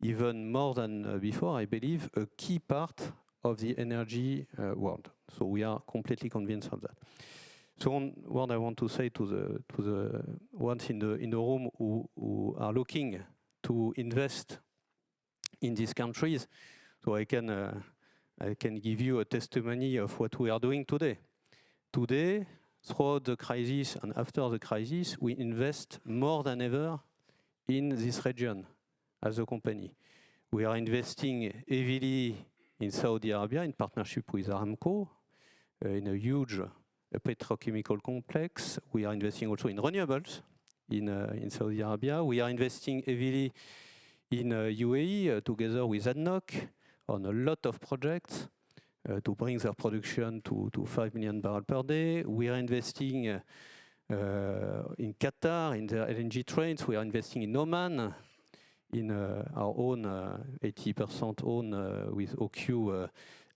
even more than before, I believe, a key part of the energy world. So we are completely convinced of that. So what I want to say to the ones in the room who are looking to invest in these countries, so I can give you a testimony of what we are doing today. Today, throughout the crisis and after the crisis, we invest more than ever in this region as a company. We are investing heavily in Saudi Arabia in partnership with Aramco in a huge petrochemical complex. We are investing also in renewables in Saudi Arabia. We are investing heavily in UAE together with ADNOC on a lot of projects to bring their production to 5 million barrels per day. We are investing in Qatar, in their LNG trains. We are investing in Oman, in our own 80% own with OQ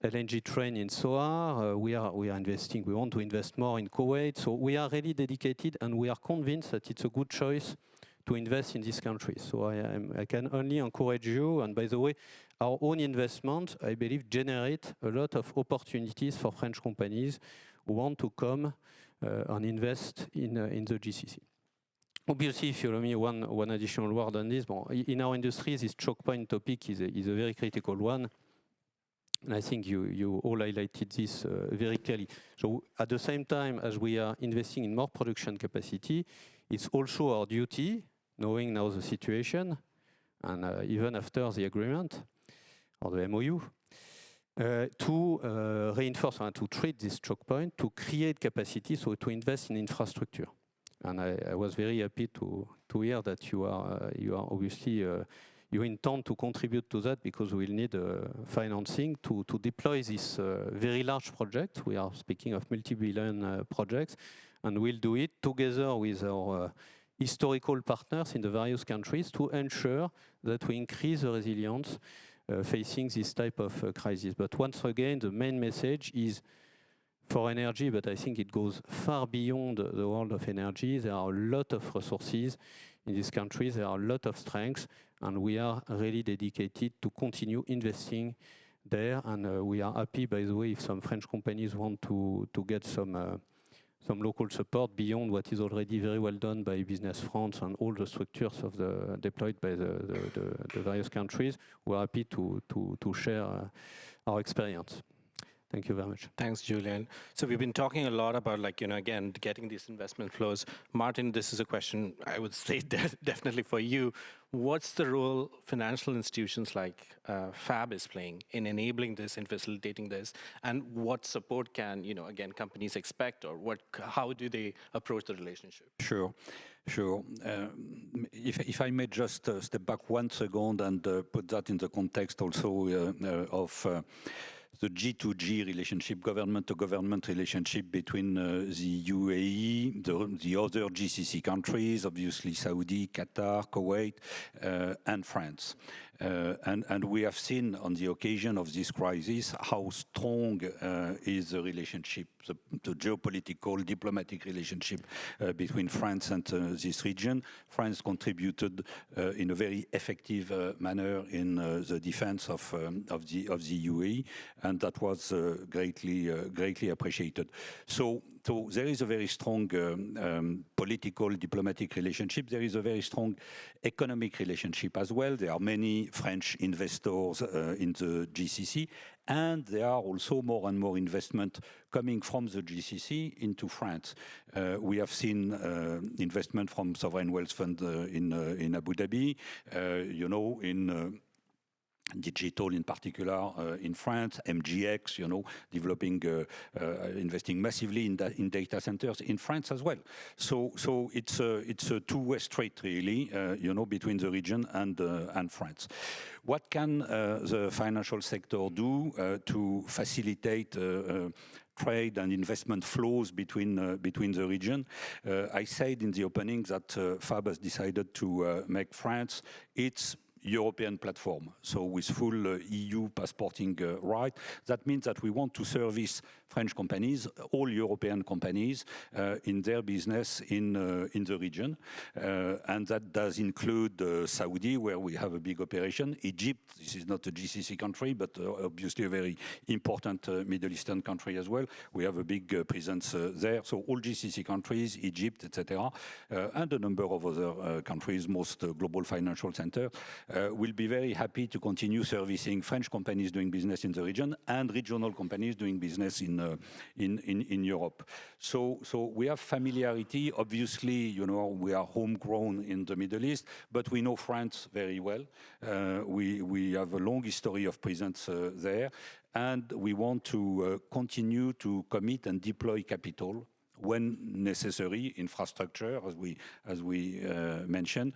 LNG train in Sohar. We are investing. We want to invest more in Kuwait. So we are really dedicated, and we are convinced that it's a good choice to invest in this country. So I can only encourage you. And by the way, our own investment, I believe, generate a lot of opportunities for French companies who want to come and invest in the GCC. Obviously, if you allow me one additional word on this, in our industry, this choke point topic is a very critical one. And I think you all highlighted this very clearly. So at the same time as we are investing in more production capacity, it's also our duty, knowing now the situation, and even after the agreement, or the MOU, to reinforce and to treat this choke point, to create capacity, so to invest in infrastructure. And I was very happy to hear that you are obviously you intend to contribute to that, because we will need financing to deploy this very large project. We are speaking of multi-billion projects, and we'll do it together with our historical partners in the various countries to ensure that we increase the resilience facing this type of crisis. But once again, the main message is for energy, but I think it goes far beyond the world of energy. There are a lot of resources in these countries, there are a lot of strengths, and we are really dedicated to continue investing there. And we are happy, by the way, if some French companies want to get some local support beyond what is already very well done by Business France and all the structures of deployed by the various countries. We're happy to share our experience. Thank you very much. Thanks, Julian. So we've been talking a lot about, like, again, getting these investment flows. Martin, this is a question I would say definitely for you. What's the role financial institutions like FAB is playing in enabling this and facilitating this? And what support can, again, companies expect, or how do they approach the relationship? Sure. If I may just step back 1 second and put that in the context also of the G2G relationship, government-to-government relationship between the UAE, the other GCC countries, obviously Saudi, Qatar, Kuwait, and France. And we have seen on the occasion of this crisis how strong is the relationship, the geopolitical, diplomatic relationship between France and this region. France contributed in a very effective manner in the defense of the UAE, and that was greatly appreciated. So there is a very strong political, diplomatic relationship. There is a very strong economic relationship as well. There are many French investors in the GCC, and there are also more and more investment coming from the GCC into France. We have seen investment from sovereign wealth fund in Abu Dhabi, in digital in particular in France, MGX, developing, investing massively in data centers in France as well. So it's a two-way street really, between the region and France. What can the financial sector do to facilitate trade and investment flows between the region? I said in the opening that FAB has decided to make France its European platform, so with full EU passporting right. That means that we want to service French companies, all European companies, in their business in the region, and that does include Saudi, where we have a big operation. Egypt, this is not a GCC country, but obviously a very important Middle Eastern country as well. We have a big presence there. So all GCC countries, Egypt, etc., and a number of other countries, most global financial centers, will be very happy to continue servicing French companies doing business in the region and regional companies doing business in Europe. So we have familiarity. Obviously, we are homegrown in the Middle East, but we know France very well. We have a long history of presence there, and we want to continue to commit and deploy capital when necessary, infrastructure, as we mentioned.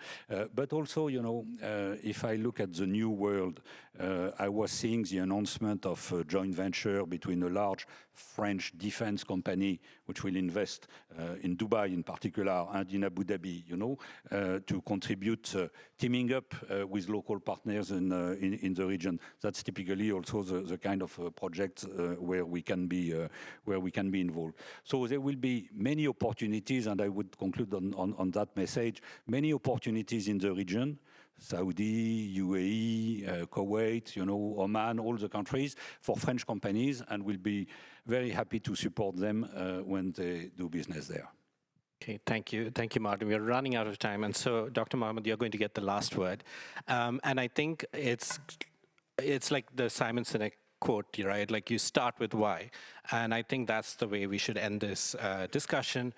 But also, if I look at the new world, I was seeing the announcement of a joint venture between a large French defense company, which will invest in Dubai in particular, and in Abu Dhabi, to contribute, teaming up with local partners in the region. That's typically also the kind of project where we can be involved. So there will be many opportunities, and I would conclude on that message, many opportunities in the region, Saudi, UAE, Kuwait, Oman, all the countries, for French companies, and we'll be very happy to support them when they do business there. Okay, thank you, Martin. We are running out of time, and so, Dr. Mohammed, you're going to get the last word. And I think it's like the Simon Sinek quote, right? Like, you start with why, and I think that's the way we should end this discussion.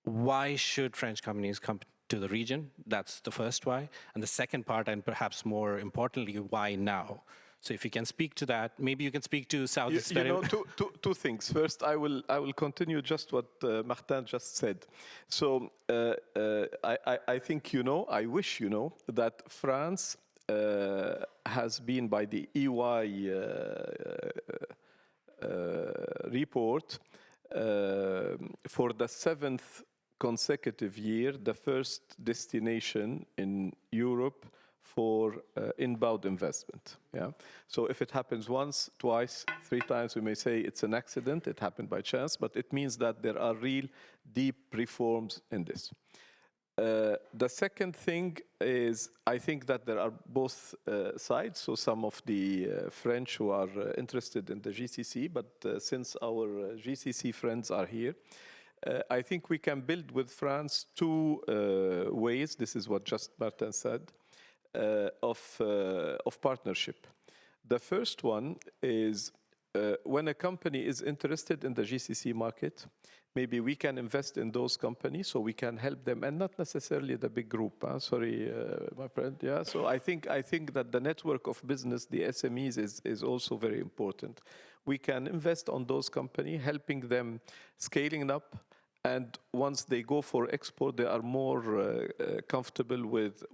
Why should French companies come to the region? That's the first why. And the second part, and perhaps more importantly, why now? So if you can speak to that, maybe you can speak to Saudi. Two things. First, I will continue just what Martin just said. So I think I wish that France has been, by the EY report, for the 7th consecutive year, the first destination in Europe for inbound investment. Yeah? So if it happens once, twice, 3 times, we may say it's an accident, it happened by chance, but it means that there are real deep reforms in this. The second thing is, I think that there are both sides. So some of the French who are interested in the GCC, but since our GCC friends are here, I think we can build with France 2 ways, this is what just Martin said, of partnership. The first one is when a company is interested in the GCC market, maybe we can invest in those companies so we can help them, and not necessarily the big group. Sorry, my friend. Yeah. So I think that the network of business, the SMEs, is also very important. We can invest on those companies, helping them scaling up, and once they go for export, they are more comfortable with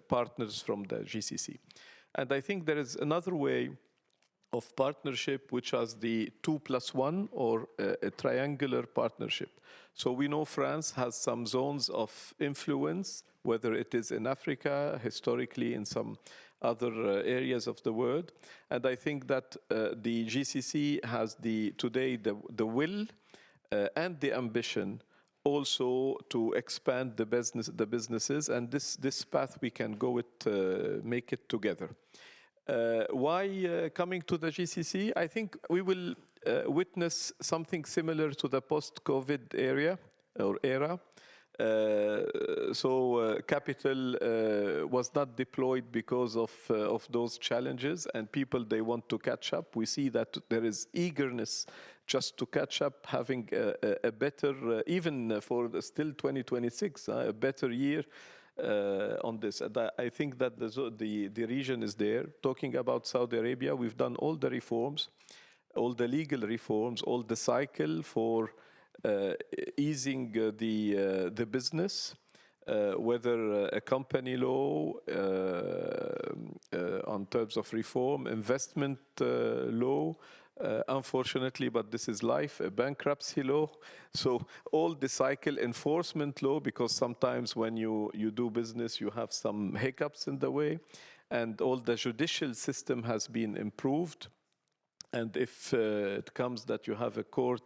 partners from the GCC. And I think there is another way of partnership, which is the 2+1 or a triangular partnership. So we know France has some zones of influence, whether it is in Africa, historically in some other areas of the world. And I think that the GCC has today the will and the ambition also to expand the businesses, and this path we can go with, make it together. Why coming to the GCC? I think we will witness something similar to the post-COVID era. Capital was not deployed because of those challenges, and people, they want to catch up. We see that there is eagerness just to catch up, having a better, even for still 2026, a better year on this. And I think that the region is there. Talking about Saudi Arabia, we've done all the reforms, all the legal reforms, all the cycle for easing the business, whether a company law on terms of reform, investment law, unfortunately, but this is life, a bankruptcy law. So all the cycle, enforcement law, because sometimes when you do business, you have some hiccups in the way, and all the judicial system has been improved. And if it comes that you have a court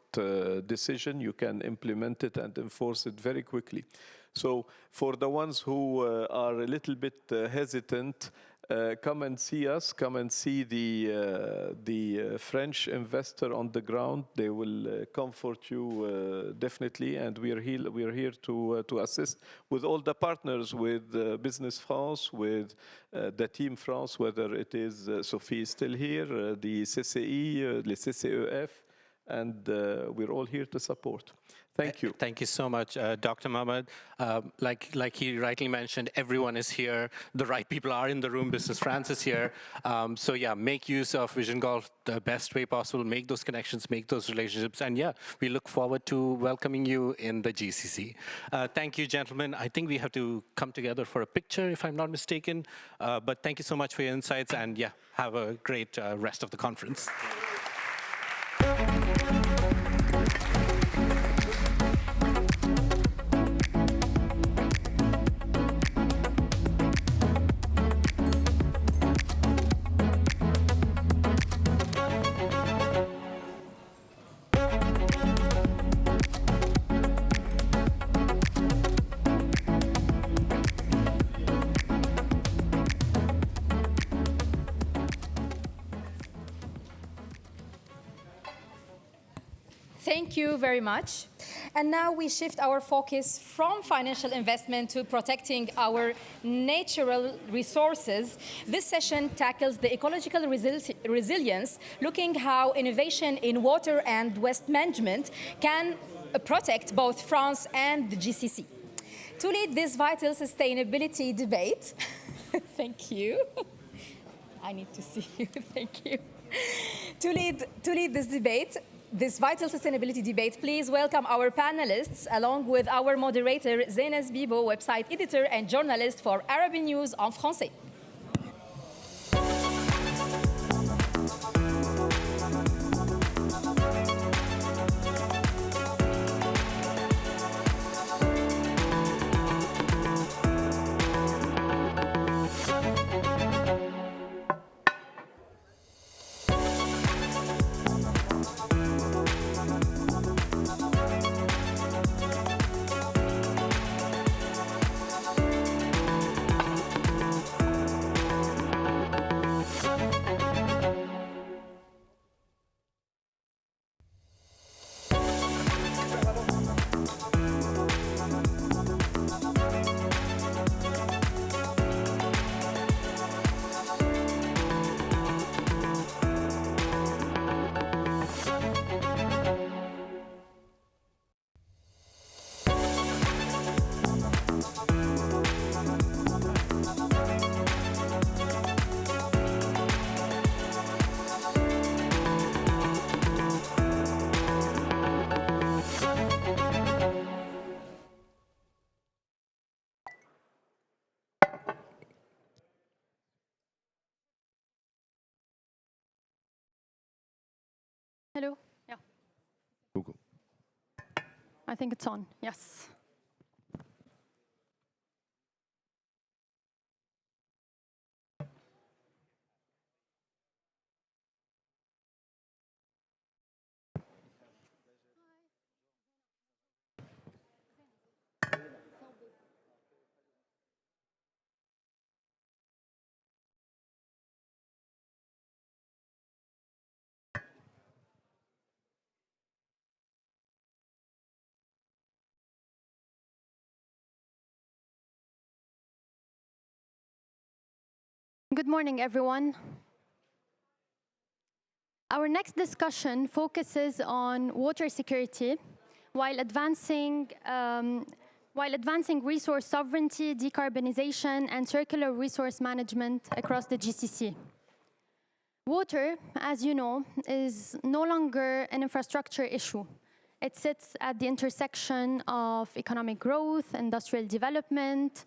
decision, you can implement it and enforce it very quickly. So for the ones who are a little bit hesitant, come and see us, come and see the French investor on the ground. They will comfort you definitely, and we are here to assist with all the partners, with Business France, with the Team France, whether it is Sophie is still here, the CCI, the CCEF, and we're all here to support. Thank you. Thank you so much, Dr. Mohammed. Like he rightly mentioned, everyone is here. The right people are in the room. Business France is here. So yeah, make use of Vision Golfe the best way possible. Make those connections, make those relationships. And yeah, we look forward to welcoming you in the GCC. Thank you, gentlemen. I think we have to come together for a picture, if I'm not mistaken. But thank you so much for your insights. And yeah, have a great rest of the conference. Thank you very much. And now we shift our focus from financial investment to protecting our natural resources. This session tackles the ecological resilience, looking how innovation in water and waste management can protect both France and the GCC. To lead this vital sustainability debate, thank you. I need to see you, thank you. To lead this debate, this vital sustainability debate, please welcome our panelists, along with our moderator, Zeynès Bibo, website editor and journalist for Arabic News en français. Hello. Yeah. Google. I think it's on. Yes. Good morning, everyone. Our next discussion focuses on water security while advancing resource sovereignty, decarbonization, and circular resource management across the GCC. Water, as you know, is no longer an infrastructure issue. It sits at the intersection of economic growth, industrial development,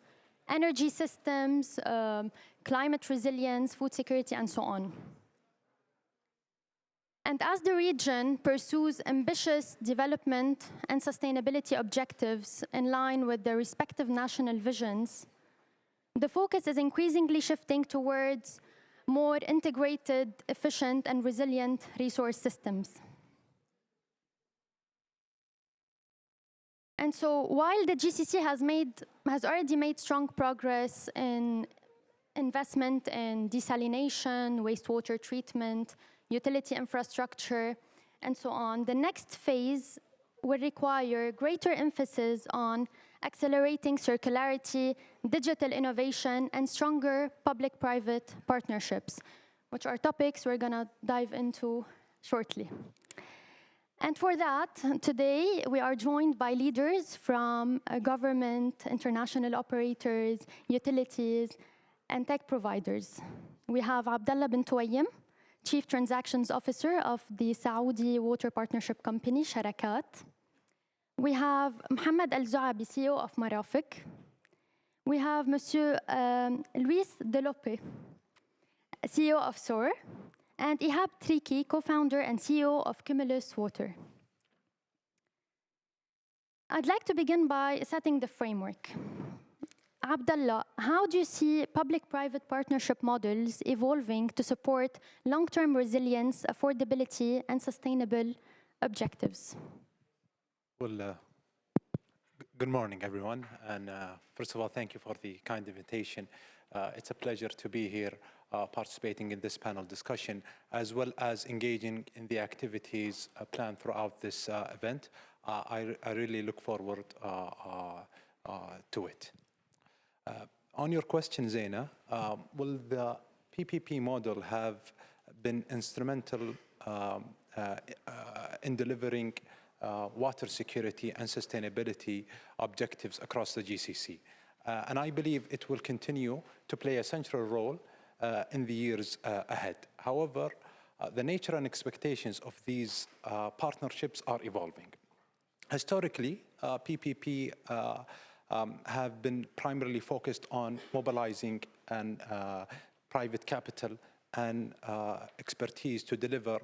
energy systems, climate resilience, food security, and so on. And as the region pursues ambitious development and sustainability objectives in line with their respective national visions, the focus is increasingly shifting towards more integrated, efficient, and resilient resource systems. And so while the GCC has already made strong progress in investment in desalination, wastewater treatment, utility infrastructure, and so on, the next phase will require greater emphasis on accelerating circularity, digital innovation, and stronger public-private partnerships, which are topics we're going to dive into shortly. And for that, today we are joined by leaders from government, international operators, utilities, and tech providers. We have Abdallah bin Tuwayyim, Chief Transactions Officer of the Saudi Water Partnership Company, Sharakat. We have Mohammed Al-Zuabi, CEO of Marafiq. We have Monsieur Luis Delope, CEO of SOR, and Ihab Triki, co-founder and CEO of Cumulus Water. I'd like to begin by setting the framework. Abdallah, how do you see public-private partnership models evolving to support long-term resilience, affordability, and sustainable objectives? Well, good morning, everyone. And first of all, thank you for the kind invitation. It's a pleasure to be here participating in this panel discussion, as well as engaging in the activities planned throughout this event. I really look forward to it. On your question, Zaina, will the PPP model have been instrumental in delivering water security and sustainability objectives across the GCC? And I believe it will continue to play a central role in the years ahead. However, the nature and expectations of these partnerships are evolving. Historically, PPP have been primarily focused on mobilizing and private capital and expertise to deliver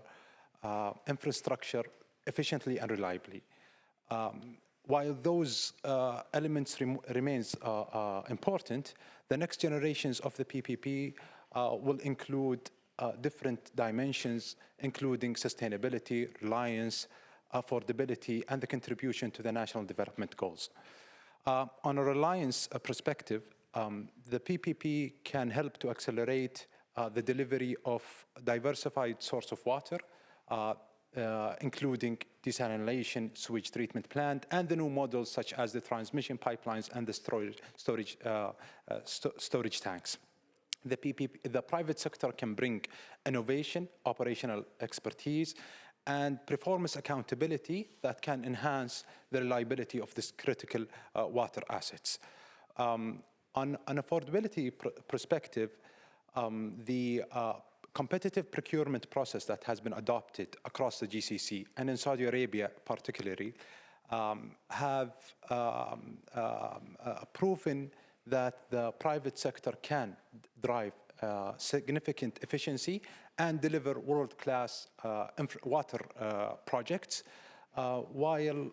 infrastructure efficiently and reliably. While those elements remains important, the next generations of the PPP will include different dimensions, including sustainability, reliance, affordability, and the contribution to the national development goals. On a reliance perspective, the PPP can help to accelerate the delivery of diversified source of water, including desalination, sewage treatment plant, and the new models such as the transmission pipelines and the storage tanks. The private sector can bring innovation, operational expertise, and performance accountability that can enhance the reliability of this critical water assets. On an affordability perspective, the competitive procurement process that has been adopted across the GCC and in Saudi Arabia particularly have proven that the private sector can drive significant efficiency and deliver world-class water projects while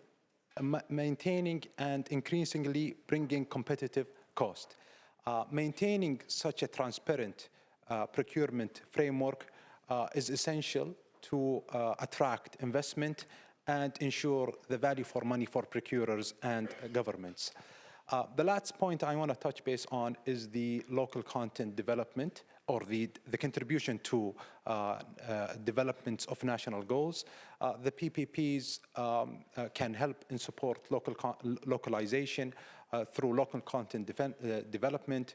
maintaining and increasingly bringing competitive cost. Maintaining such a transparent procurement framework is essential to attract investment and ensure the value for money for procurers and governments. The last point I want to touch base on is the local content development, or the contribution to developments of national goals. The PPPs can help in support localization through local content development,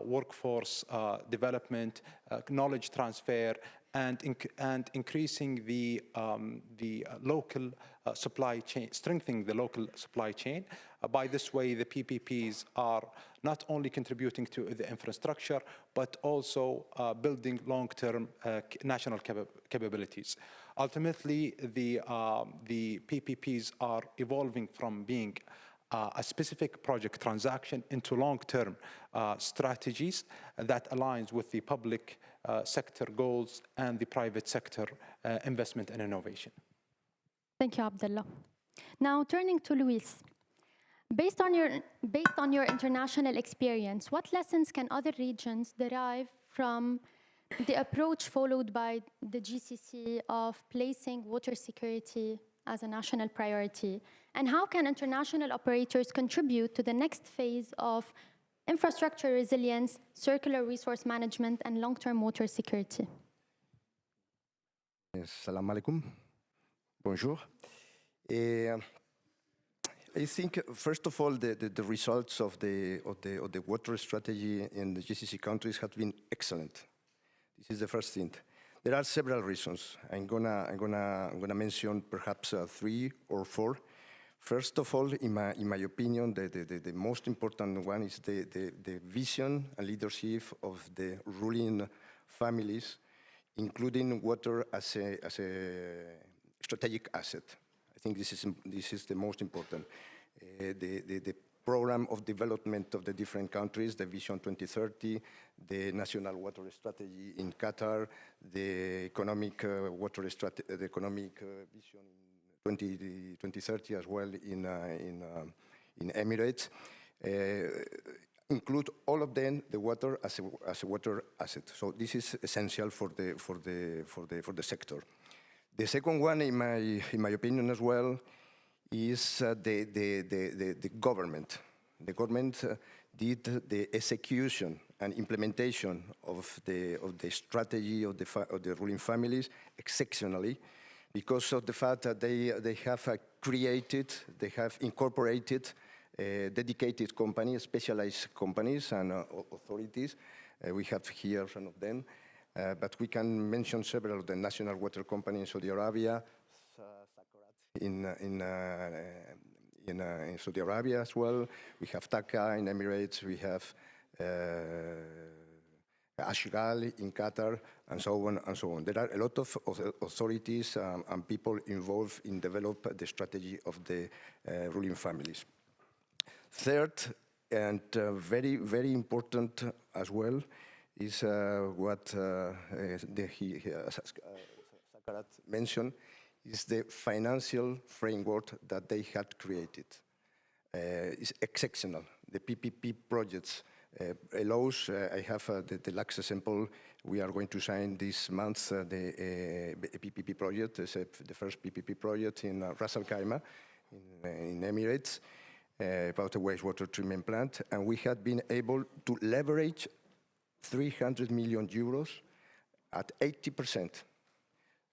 workforce development, knowledge transfer, and increasing the local supply chain, strengthening the local supply chain. By this way, the PPPs are not only contributing to the infrastructure, but also building long-term national capabilities. Ultimately, the PPPs are evolving from being a specific project transaction into long-term strategies that aligns with the public sector goals and the private sector investment and innovation. Thank you, Abdullah. Now, turning to Luis. Based on your international experience, what lessons can other regions derive from the approach followed by the GCC of placing water security as a national priority? And how can international operators contribute to the next phase of infrastructure resilience, circular resource management, and long-term water security? Assalamu alaikum. Bonjour. I think, first of all, the results of the water strategy in the GCC countries have been excellent. This is the first thing. There are several reasons. I'm gonna mention perhaps 3 or 4. First of all, in my opinion, the most important one is the vision and leadership of the ruling families, including water as a strategic asset. I think this is the most important. The program of development of the different countries, the Vision 2030, the national water strategy in Qatar, the economic water strategy, the economic vision 2030 as well in Emirates, include all of them the water as a water asset. So this is essential for the sector. The second one, in my opinion as well, is the government. The government did the execution and implementation of the strategy of the ruling families exceptionally, because of the fact that they have incorporated dedicated companies, specialized companies and authorities. We have here some of them, but we can mention several of the national water companies in Saudi Arabia, in Saudi Arabia as well. We have TAQA in Emirates. We have Ashghal in Qatar, and so on and so on. There are a lot of authorities and people involved in develop the strategy of the ruling families. Third, and very, very important as well, is what Sakarat mentioned, is the financial framework that they had created. It's exceptional. The PPP projects allows, I have the last example, we are going to sign this month the PPP project, the first PPP project in Ras Al Khaimah in Emirates, about a wastewater treatment plant, and we had been able to leverage 300 million euros at 80%.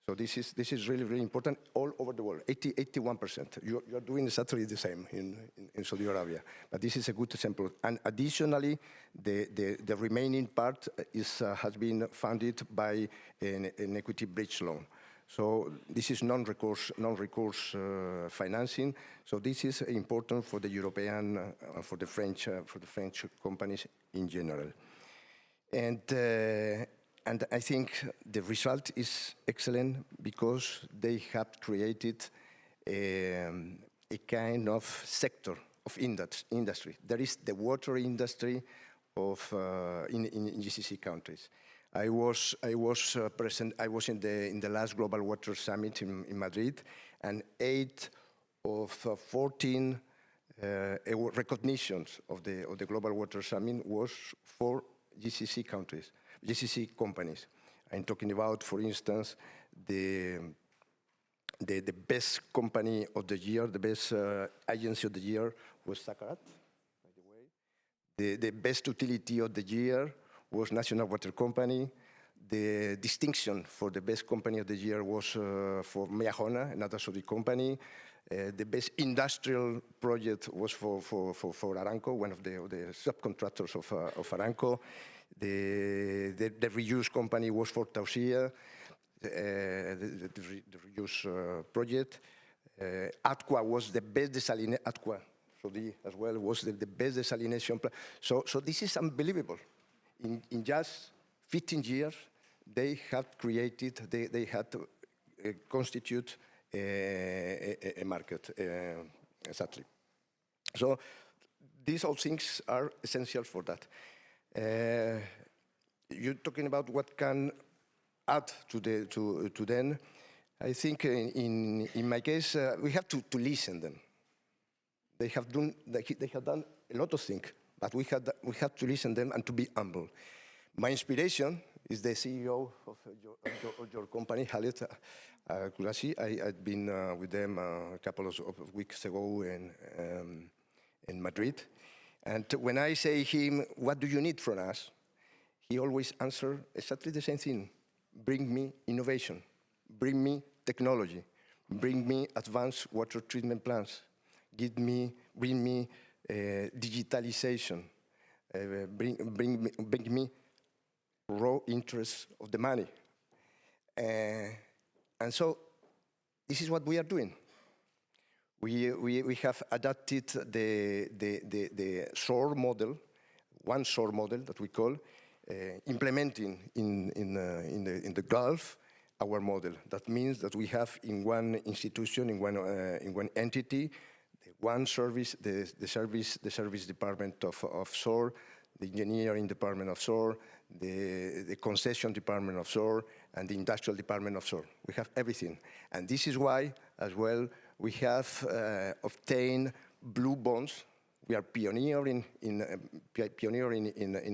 So this is really, really important all over the world, 81%. You are doing exactly the same in Saudi Arabia, but this is a good example. And additionally, the remaining part has been funded by an equity bridge loan. So this is non-recourse financing. So this is important for the European, for the French companies in general. And I think the result is excellent because they have created a kind of sector of industry. There is the water industry of in GCC countries. I was present. I was in the last Global Water Summit in Madrid, and 8 of 14 recognitions of the Global Water Summit was for GCC countries, GCC companies. I'm talking about, for instance, the best company of the year, the best agency of the year was Sakarat, by the way. The best utility of the year was National Water Company. The distinction for the best company of the year was for Mayajona, another Saudi company. The best industrial project was for Aramco, one of the subcontractors of Aramco. The reuse company was for Tausia, the reuse project. Atqua was the best desalination. Atqua, Saudi as well, was the best desalination plant. So this is unbelievable. In just 15 years, they had created, they had to constitute a market, exactly. So these all things are essential for that. You're talking about what can add to them. I think in my case, we have to listen them. They have done a lot of things, but we have to listen them and to be humble. My inspiration is the CEO of your company, Khalid Qurashi. I've been with them a couple of weeks ago in Madrid. And when I say him, what do you need from us? He always answers exactly the same thing. Bring me innovation. Bring me technology. Bring me advanced water treatment plants. Bring me digitalization. Bring me raw interest of the money. And so this is what we are doing. We have adapted the SOAR model, one SOAR model that we call, implementing in the Gulf our model. That means that we have in one institution, in one entity, one service, the service department of SOAR, the engineering department of SOAR, the concession department of SOAR, and the industrial department of SOAR. We have everything. And this is why, as well, we have obtained blue bonds. We are pioneering in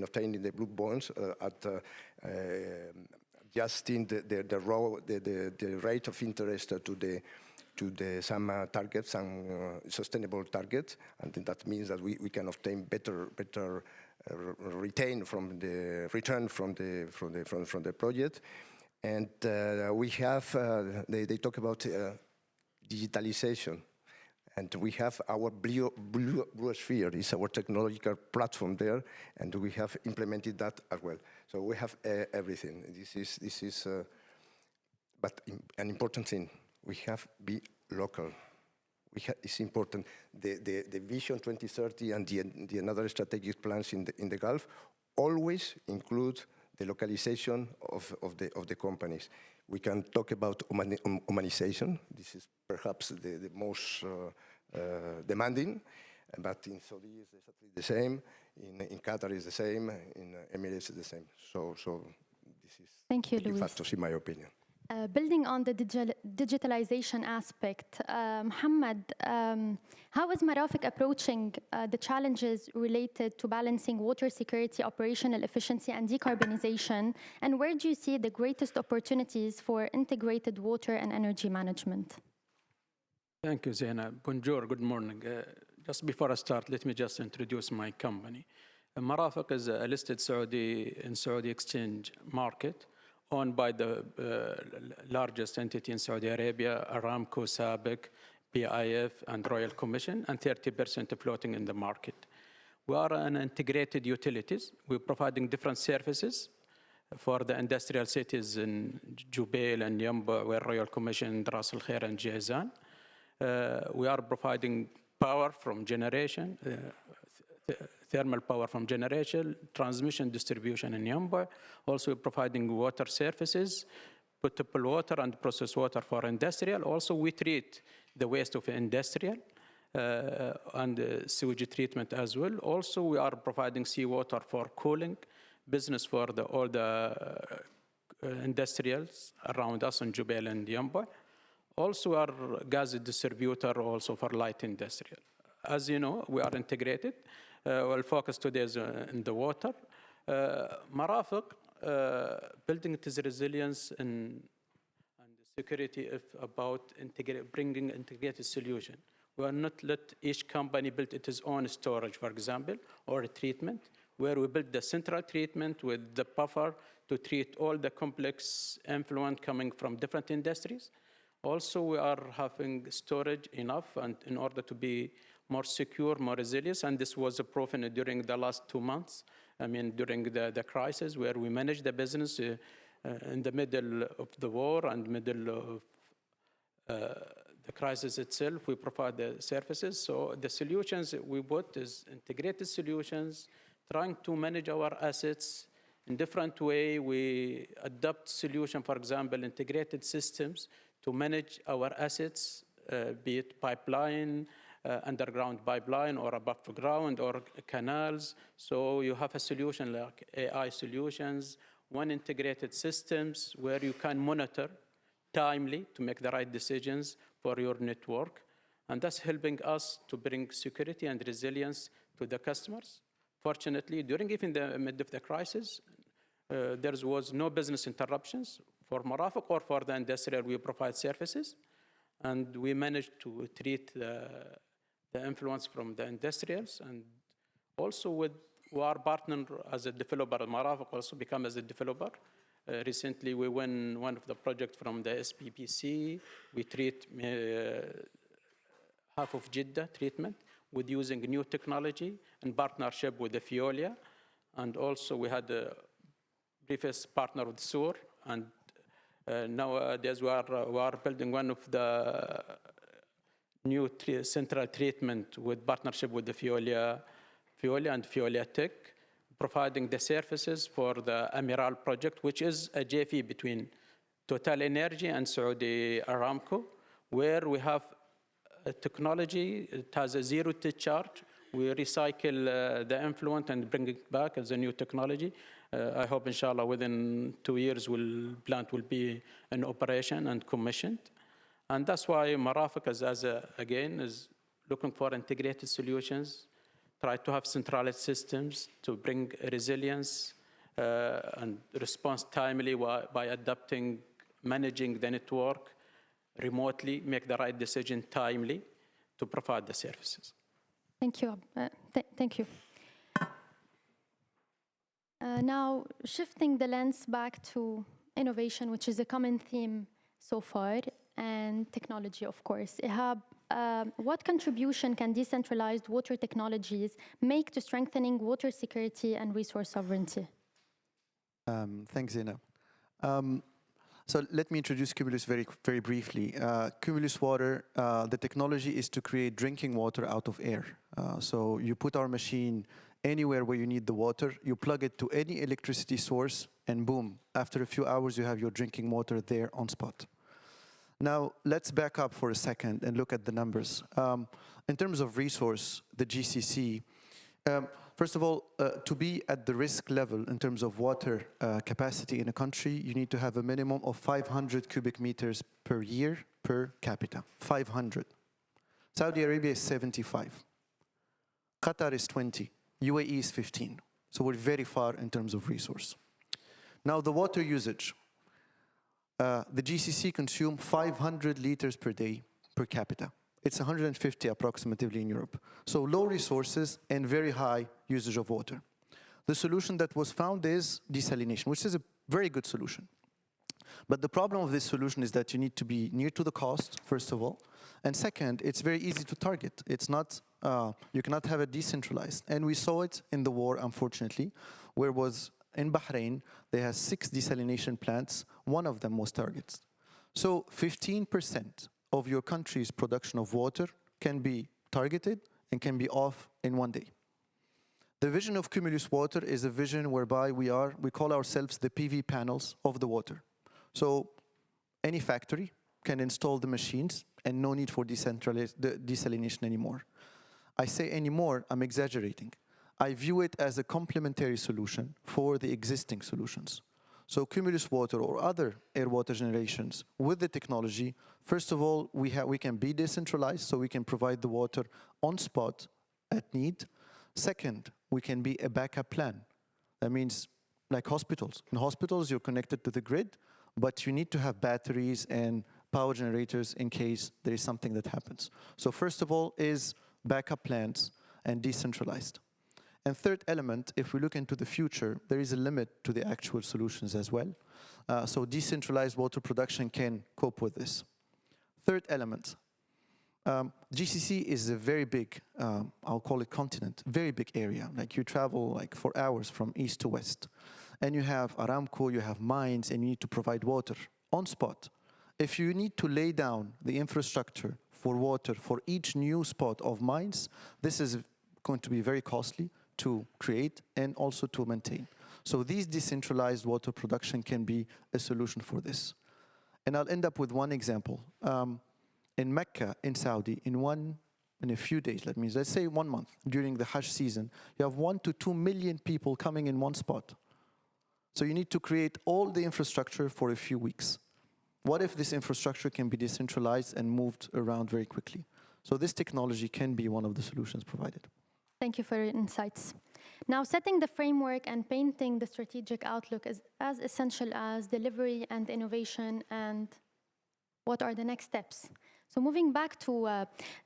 obtaining the blue bonds at adjusting the rate of interest to some targets, some sustainable targets, and that means that we can obtain better return from the project. And we have they talk about digitalization, and we have our Blue Sphere is our technological platform there, and we have implemented that as well. So we have everything. This is but an important thing. We have to be local. It's important. The Vision 2030 and the another strategic plans in the Gulf always include the localization of the companies. We can talk about humanization. This is perhaps the most demanding, but in Saudi is exactly the same. In Qatar is the same. In Emirates is the same. So this is Thank you, Luis. factors in my opinion. Building on the digitalization aspect, Mohammed, how is Marafiq approaching the challenges related to balancing water security, operational efficiency, and decarbonization? And where do you see the greatest opportunities for integrated water and energy management? Thank you, Zaina. Bonjour, good morning. Just before I start, let me just introduce my company. Marafiq is a listed Saudi exchange market, owned by the largest entity in Saudi Arabia, Aramco, SABIC, PIF, and Royal Commission, and 30% floating in the market. We are an integrated utilities. We're providing different services for the industrial cities in Jubail and Yanbu, where Royal Commission, Ras Al Khair, and Jizan. We are providing power from generation, thermal power from generation, transmission, distribution in Yanbu. Also providing water services, potable water and processed water for industrial. Also we treat the waste of industrial and sewage treatment as well. Also, we are providing seawater for cooling business for all the industrials around us in Jubail and Yamba. Also, our gas distributor also for light industrial. As you know, we are integrated. We'll focus today in the water. Marafiq, building its resilience and security about bringing integrated solution. We will not let each company build its own storage, for example, or treatment, where we build the central treatment with the buffer to treat all the complex effluent coming from different industries. Also, we are having storage enough and in order to be more secure, more resilient, and this was proven during the last 2 months. I mean, during the crisis where we managed the business in the middle of the war and middle of the crisis itself, we provide the services. So the solutions we put is integrated solutions, trying to manage our assets in different way. We adopt solution, for example, integrated systems to manage our assets, be it pipeline, underground pipeline, or above ground, or canals. So you have a solution like AI solutions, one integrated systems where you can monitor timely to make the right decisions for your network. And that's helping us to bring security and resilience to the customers. Fortunately, during even the mid of the crisis, there was no business interruptions for Marafiq or for the industrial. We provide services, and we managed to treat the influence from the industrials. And also with our partner as a developer, Marafiq also become as a developer. Recently, we won one of the projects from the SPPC. We treat half of Jeddah treatment with using new technology in partnership with the Veolia. And also we had a previous partner with SUR. And nowadays we are building one of the new central treatment with partnership with the Veolia and Veolia Tech, providing the services for the Amiral project, which is a JV between Total Energy and Saudi Aramco, where we have a technology. It has a zero charge. We recycle the effluent and bring it back as a new technology. I hope, inshallah, within 2 years, plant will be in operation and commissioned. And that's why Marafiq, again, is looking for integrated solutions, try to have centralized systems to bring resilience and response timely by adapting, managing the network remotely, make the right decision timely to provide the services. Thank you. Thank you. Now, shifting the lens back to innovation, which is a common theme so far, and technology, of course. Ihab, what contribution can decentralized water technologies make to strengthening water security and resource sovereignty? Thanks, Zainab. So let me introduce Cumulus very briefly. Cumulus Water, the technology is to create drinking water out of air. So you put our machine anywhere where you need the water, you plug it to any electricity source, and boom, after a few hours, you have your drinking water there on spot. Now, let's back up for a second and look at the numbers. In terms of resource, the GCC, first of all, to be at the risk level in terms of water capacity in a country, you need to have a minimum of 500 cubic meters per year per capita. 500. Saudi Arabia is 75. Qatar is 20. UAE is 15. So we're very far in terms of resource. Now, the water usage. The GCC consume 500 liters per day per capita. It's 150 approximately in Europe. So low resources and very high usage of water. The solution that was found is desalination, which is a very good solution. But the problem of this solution is that you need to be near to the cost, first of all. And second, it's very easy to target. It's not, you cannot have it decentralized. And we saw it in the war, unfortunately, where it was in Bahrain, they have 6 desalination plants. One of them was targeted. So 15% of your country's production of water can be targeted and can be off in 1 day. The vision of Cumulus Water is a vision whereby we call ourselves the PV panels of the water. So any factory, can install the machines and no need for desalination anymore. I say anymore, I'm exaggerating. I view it as a complementary solution for the existing solutions. So cumulus water or other air water generations with the technology, first of all, we can be decentralized, so we can provide the water on spot at need. Second, we can be a backup plan. That means like hospitals. In hospitals, you're connected to the grid, but you need to have batteries and power generators in case there is something that happens. So first of all is backup plans and decentralized. And third element, if we look into the future, there is a limit to the actual solutions as well. So decentralized water production can cope with this. Third element, GCC is a very big, I'll call it continent, very big area. Like you travel like for hours from east to west. And you have Aramco, you have mines, and you need to provide water on spot. If you need to lay down the infrastructure for water for each new spot of mines, this is going to be very costly to create and also to maintain. So these decentralized water production can be a solution for this. And I'll end up with one example. In Mecca, in Saudi, in a few days, let's say 1 month, during the Hajj season, you have 1 to 2 million people coming in one spot. So you need to create all the infrastructure for a few weeks. What if this infrastructure can be decentralized and moved around very quickly? So this technology can be one of the solutions provided. Thank you for your insights. Now, setting the framework and painting the strategic outlook is as essential as delivery and innovation, and what are the next steps? So moving back to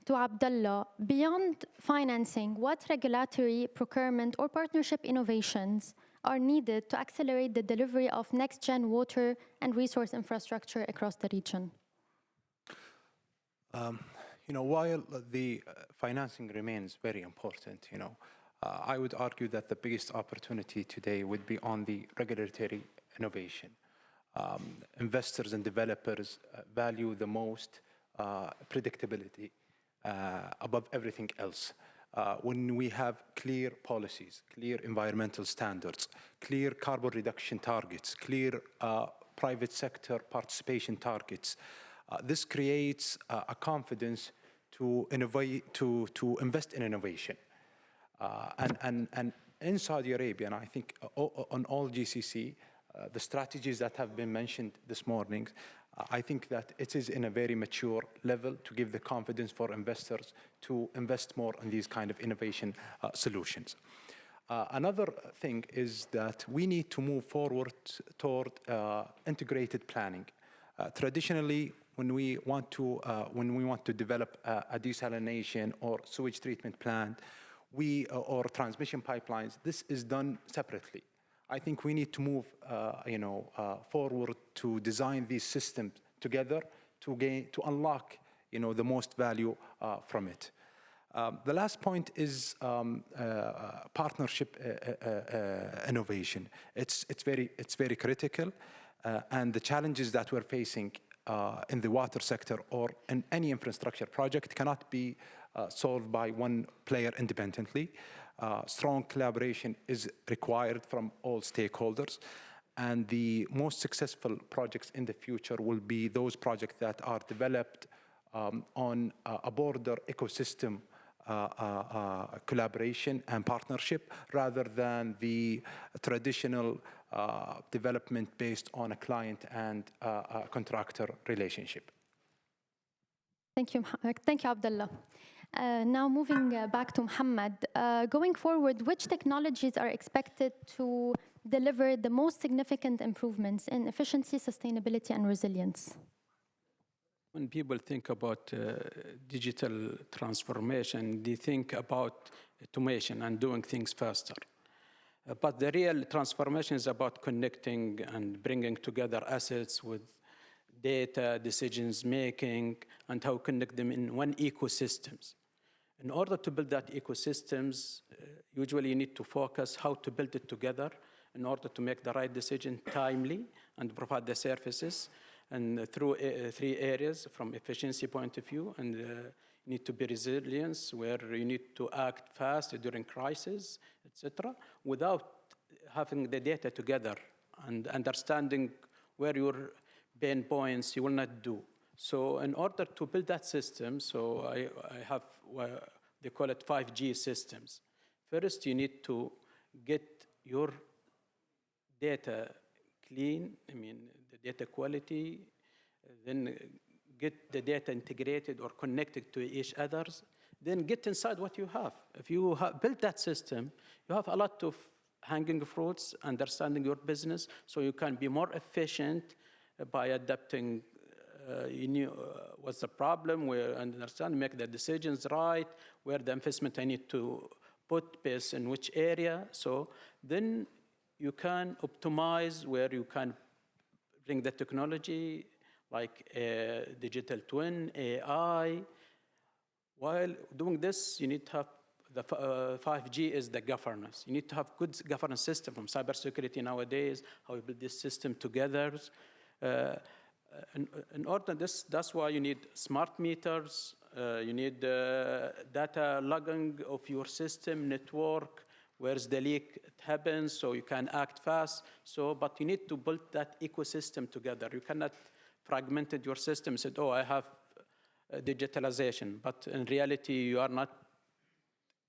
Abdullah, beyond financing, what regulatory, procurement, or partnership innovations are needed to accelerate the delivery of next-gen water and resource infrastructure across the region? While the financing remains very important, I would argue that the biggest opportunity today would be on the regulatory innovation. Investors and developers value the most predictability above everything else. When we have clear policies, clear environmental standards, clear carbon reduction targets, clear private sector participation targets, this creates a confidence to innovate, to invest in innovation. And in Saudi Arabia, and I think on all GCC, the strategies that have been mentioned this morning, I think that it is in a very mature level to give the confidence for investors to invest more in these kind of innovation solutions. Another thing is that we need to move forward toward integrated planning. Traditionally, when we want to develop a desalination or sewage treatment plant, or transmission pipelines, this is done separately. I think we need to move, forward to design these systems together to unlock, the most value from it. The last point is partnership innovation. It's very critical, and the challenges that we're facing in the water sector or in any infrastructure project cannot be solved by one player independently. Strong collaboration is required from all stakeholders, and the most successful projects in the future will be those projects that are developed on a broader ecosystem collaboration and partnership rather than the traditional development based on a client and a contractor relationship. Thank you, Abdullah. Now moving back to Muhammad, going forward, which technologies are expected to deliver the most significant improvements in efficiency, sustainability, and resilience? When people think about digital transformation, they think about automation and doing things faster. But the real transformation is about connecting and bringing together assets with data, decisions making, and how to connect them in one ecosystems. In order to build that ecosystems, usually you need to focus how to build it together in order to make the right decision timely and provide the services. And through 3 areas from efficiency point of view, and you need to be resilience, where you need to act fast during crisis, etc., without having the data together and understanding where your pain points you will not do. So in order to build that system, so I have, they call it 5G systems. First, you need to get your data clean, the data quality, then get the data integrated or connected to each other, then get inside what you have. If you build that system, you have a lot of hanging fruits, understanding your business, so you can be more efficient by adapting what's the problem, make the decisions right, where the investment I need to put based in which area. So then you can optimize where you can bring the technology like digital twin, AI. While doing this, you need to have the 5G is the governance. You need to have good governance system from cybersecurity nowadays, how you build this system together. In order that's why you need smart meters, you need data logging of your system, network, where's the leak it happens, so you can act fast. But you need to build that ecosystem together. You cannot fragment your system and say, oh, I have digitalization, but in reality, you are not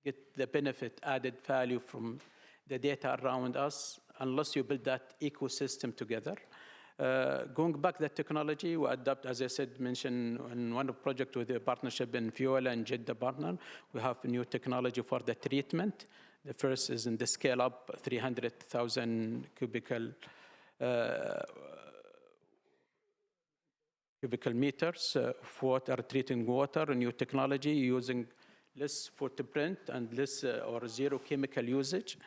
get the benefit, added value from the data around us unless you build that ecosystem together. Going back the technology, we adapt, as I said, mentioned in one project with a partnership in Fiola and Jeddah partner, we have a new technology for the treatment. The first is in the scale up 300,000 cubical meters of water, treating water, a new technology using less footprint and less or zero chemical usage.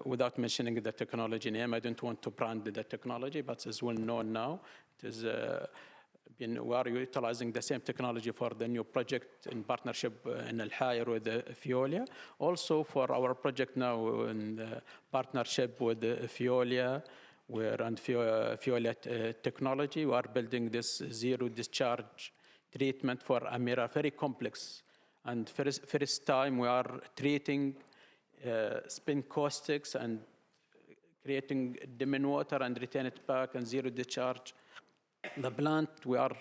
Without mentioning the technology name, I don't want to brand the technology, but it's well known now. It is we are utilizing the same technology for the new project in partnership in Al-Hayr with Fiolia. Also for our project now in the partnership with Fiolia, and Fiolia technology, we are building this zero discharge treatment for Amira, very complex. And first time we are treating spin caustics and creating dim water and retain it back and zero discharge. The plant, we are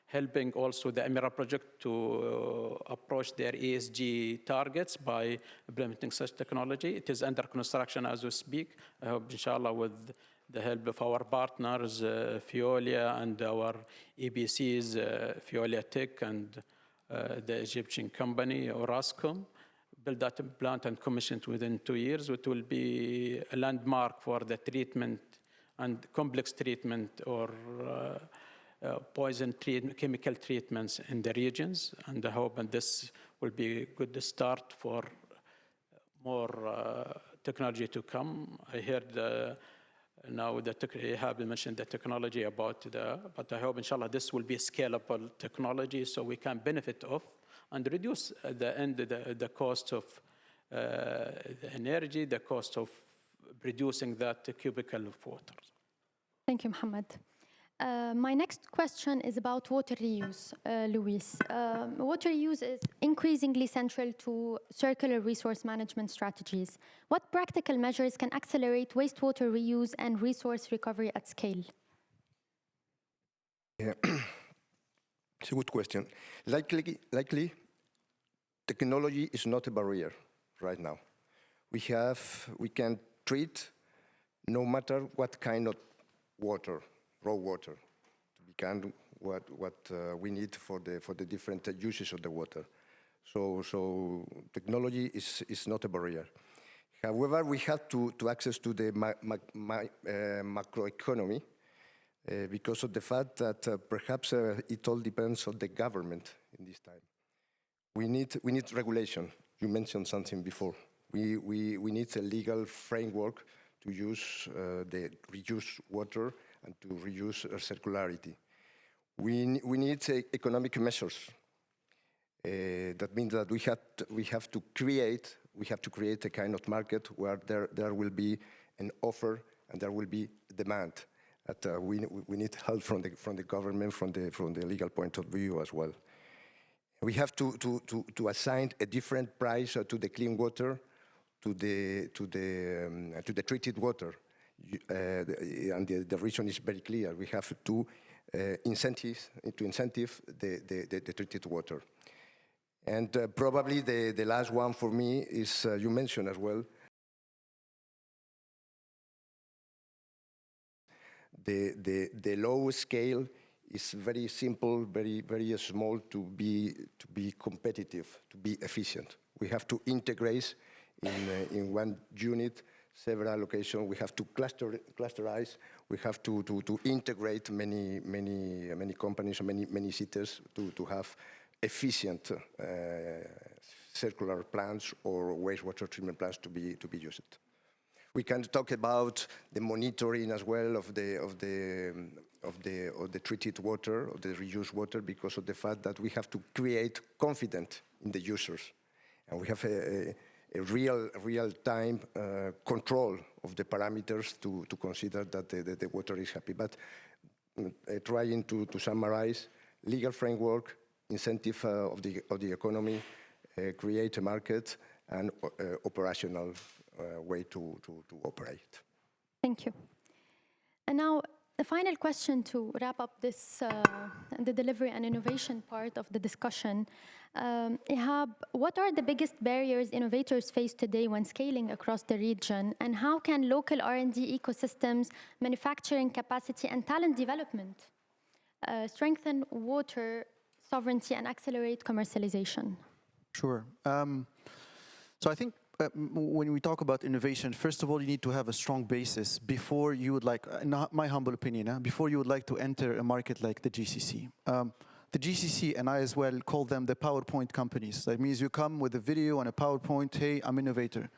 helping also the Amira project to approach their ESG targets by implementing such technology. It is under construction as we speak. I hope, inshallah, with the help of our partners, Fiolia, and our EBCs, Fiolia Tech, and the Egyptian company, Orascom, build that plant and commission it within 2 years. It will be a landmark for the treatment and complex treatment or poison chemical treatments in the regions. And I hope that this will be a good start for more technology to come. I heard now that you have mentioned the technology about but I hope, inshallah, this will be a scalable technology so we can benefit of and reduce the cost of the energy, the cost of producing that cubicle of water. Thank you, Mohammed. My next question is about water reuse, Luis. Water reuse is increasingly central to circular resource management strategies. What practical measures can accelerate wastewater reuse and resource recovery at scale? Yeah. It's a good question. Likely, technology is not a barrier right now. We can treat no matter what kind of water, raw water, to become what we need for the different uses of the water. So technology is not a barrier. However, we have to access to the macroeconomy because of the fact that perhaps it all depends on the government in this time. We need regulation. You mentioned something before. We need a legal framework to use the reuse water and to reuse circularity. We need economic measures. That means that we have to create a kind of market where there will be an offer and there will be demand. That we need help from the government, from the legal point of view as well. We have to assign a different price to the clean water, to the treated water, and the reason is very clear. We have to incentives to incentive the treated water. And probably the last one for me is, you mentioned as well, the low scale is very simple, very small to be competitive, to be efficient. We have to integrate in one unit several locations. We have to clusterize. We have to integrate many companies, many cities to have efficient circular plants or wastewater treatment plants to be used. We can talk about the monitoring as well of the treated water, of the reused water, because of the fact that we have to create confidence in the users, and we have a real-time control of the parameters to consider that the water is happy. But trying to summarize, legal framework, incentive of the economy, create a market, and operational way to operate. Thank you. And now, the final question to wrap up this, the delivery and innovation part of the discussion. Ihab, what are the biggest barriers innovators face today when scaling across the region, and how can local R&D ecosystems, manufacturing capacity, and talent development strengthen water sovereignty and accelerate commercialization? Sure. So I think when we talk about innovation, first of all, you need to have a strong basis before you would like, in my humble opinion, before you would like to enter a market like the GCC. The GCC, and I as well, call them the PowerPoint companies. That means you come with a video and a PowerPoint, hey, I'm innovator.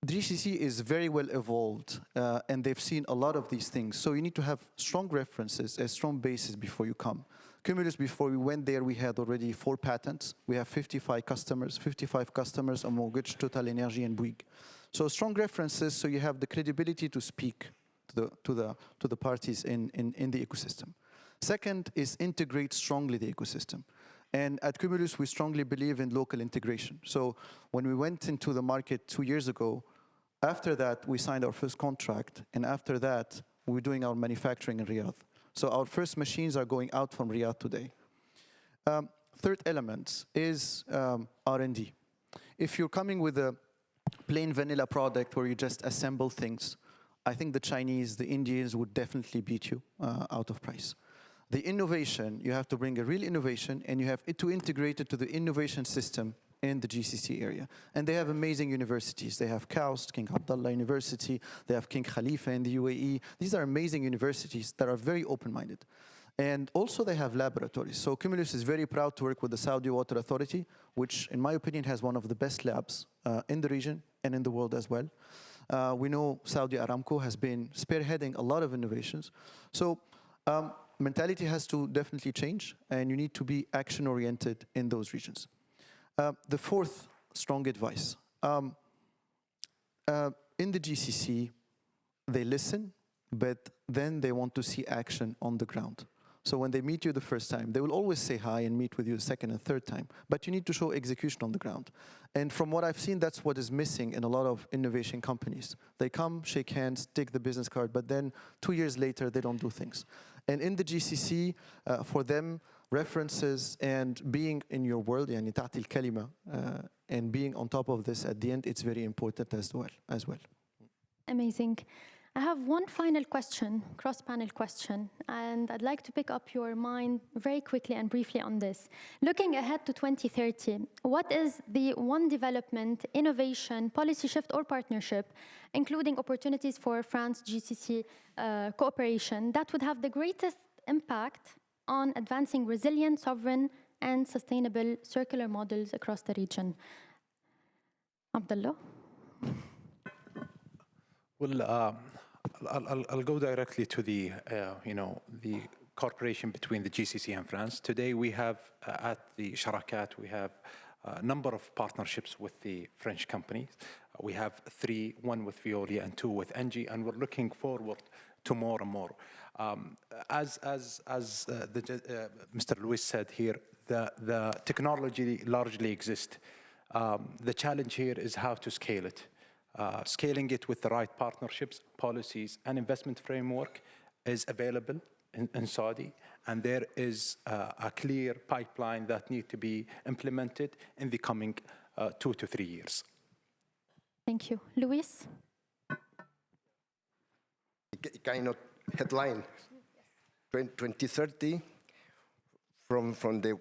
The GCC is very well evolved, and they've seen a lot of these things. So you need to have strong references, a strong basis before you come. Cumulus, before we went there, we had already 4 patents. We have 55 customers, among which Total Energy and Bouygues. So strong references, so you have the credibility to speak to the parties in the ecosystem. Second is integrate strongly the ecosystem. And at Cumulus, we strongly believe in local integration. So when we went into the market 2 years ago, after that, we signed our first contract, and after that, we're doing our manufacturing in Riyadh. So our first machines are going out from Riyadh today. Third element is R&D. If you're coming with a plain vanilla product where you just assemble things, I think the Chinese, the Indians would definitely beat you out of price. The innovation, you have to bring a real innovation, and you have to integrate it to the innovation system in the GCC area. And they have amazing universities. They have KAUST, King Abdullah University. They have King Khalifa in the UAE. These are amazing universities that are very open-minded. And also they have laboratories. So Cumulus is very proud to work with the Saudi Water Authority, which in my opinion has one of the best labs in the region and in the world as well. We know Saudi Aramco has been spearheading a lot of innovations. So mentality has to definitely change, and you need to be action-oriented in those regions. The fourth strong advice. In the GCC, they listen, but then they want to see action on the ground. So when they meet you the first time, they will always say hi and meet with you the second and third time, but you need to show execution on the ground. And from what I've seen, that's what is missing in a lot of innovation companies. They come, shake hands, take the business card, but then 2 years later, they don't do things. And in the GCC, for them, references and being in your world, يعني تعطي الكلمة, and being on top of this at the end, it's very important as well. Amazing. I have one final question, cross-panel question, and I'd like to pick up your mind very quickly and briefly on this. Looking ahead to 2030, what is the one development, innovation, policy shift, or partnership, including opportunities for France-GCC cooperation, that would have the greatest impact on advancing resilient, sovereign, and sustainable circular models across the region? Abdullah? Well, I'll go directly to the cooperation between the GCC and France. Today we have at the Sharakat, we have a number of partnerships with the French companies. We have 3, 1 with Veolia and 2 with Engie, and we're looking forward to more and more. As Mr. Luis said here, the technology largely exists. The challenge here is how to scale it. Scaling it with the right partnerships, policies, and investment framework is available. in Saudi, and there is a clear pipeline that needs to be implemented in the coming 2 to 3 years. Thank you. Luis? Kind of headline, 2030, from the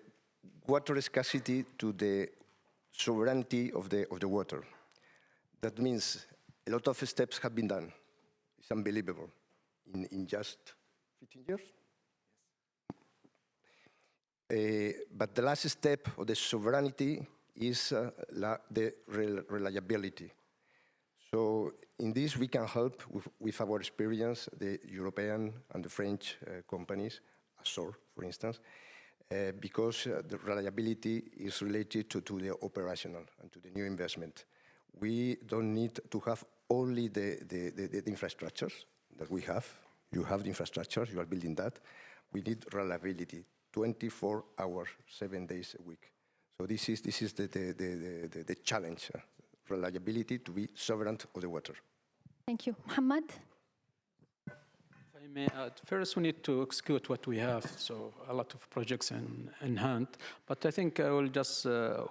water scarcity to the sovereignty of the water. That means a lot of steps have been done. It's unbelievable in just 15 years. But the last step of the sovereignty is the reliability. So in this, we can help with our experience, the European and the French companies, Azor, for instance, because the reliability is related to the operational and to the new investment. We don't need to have only the infrastructures that we have. You have the infrastructure, you are building that. We need reliability, 24 hours, 7 days a week. So this is the challenge, reliability to be sovereign of the water. Thank you. Mohammed? If I may add, first we need to execute what we have, so a lot of projects in hand. But I think I will just,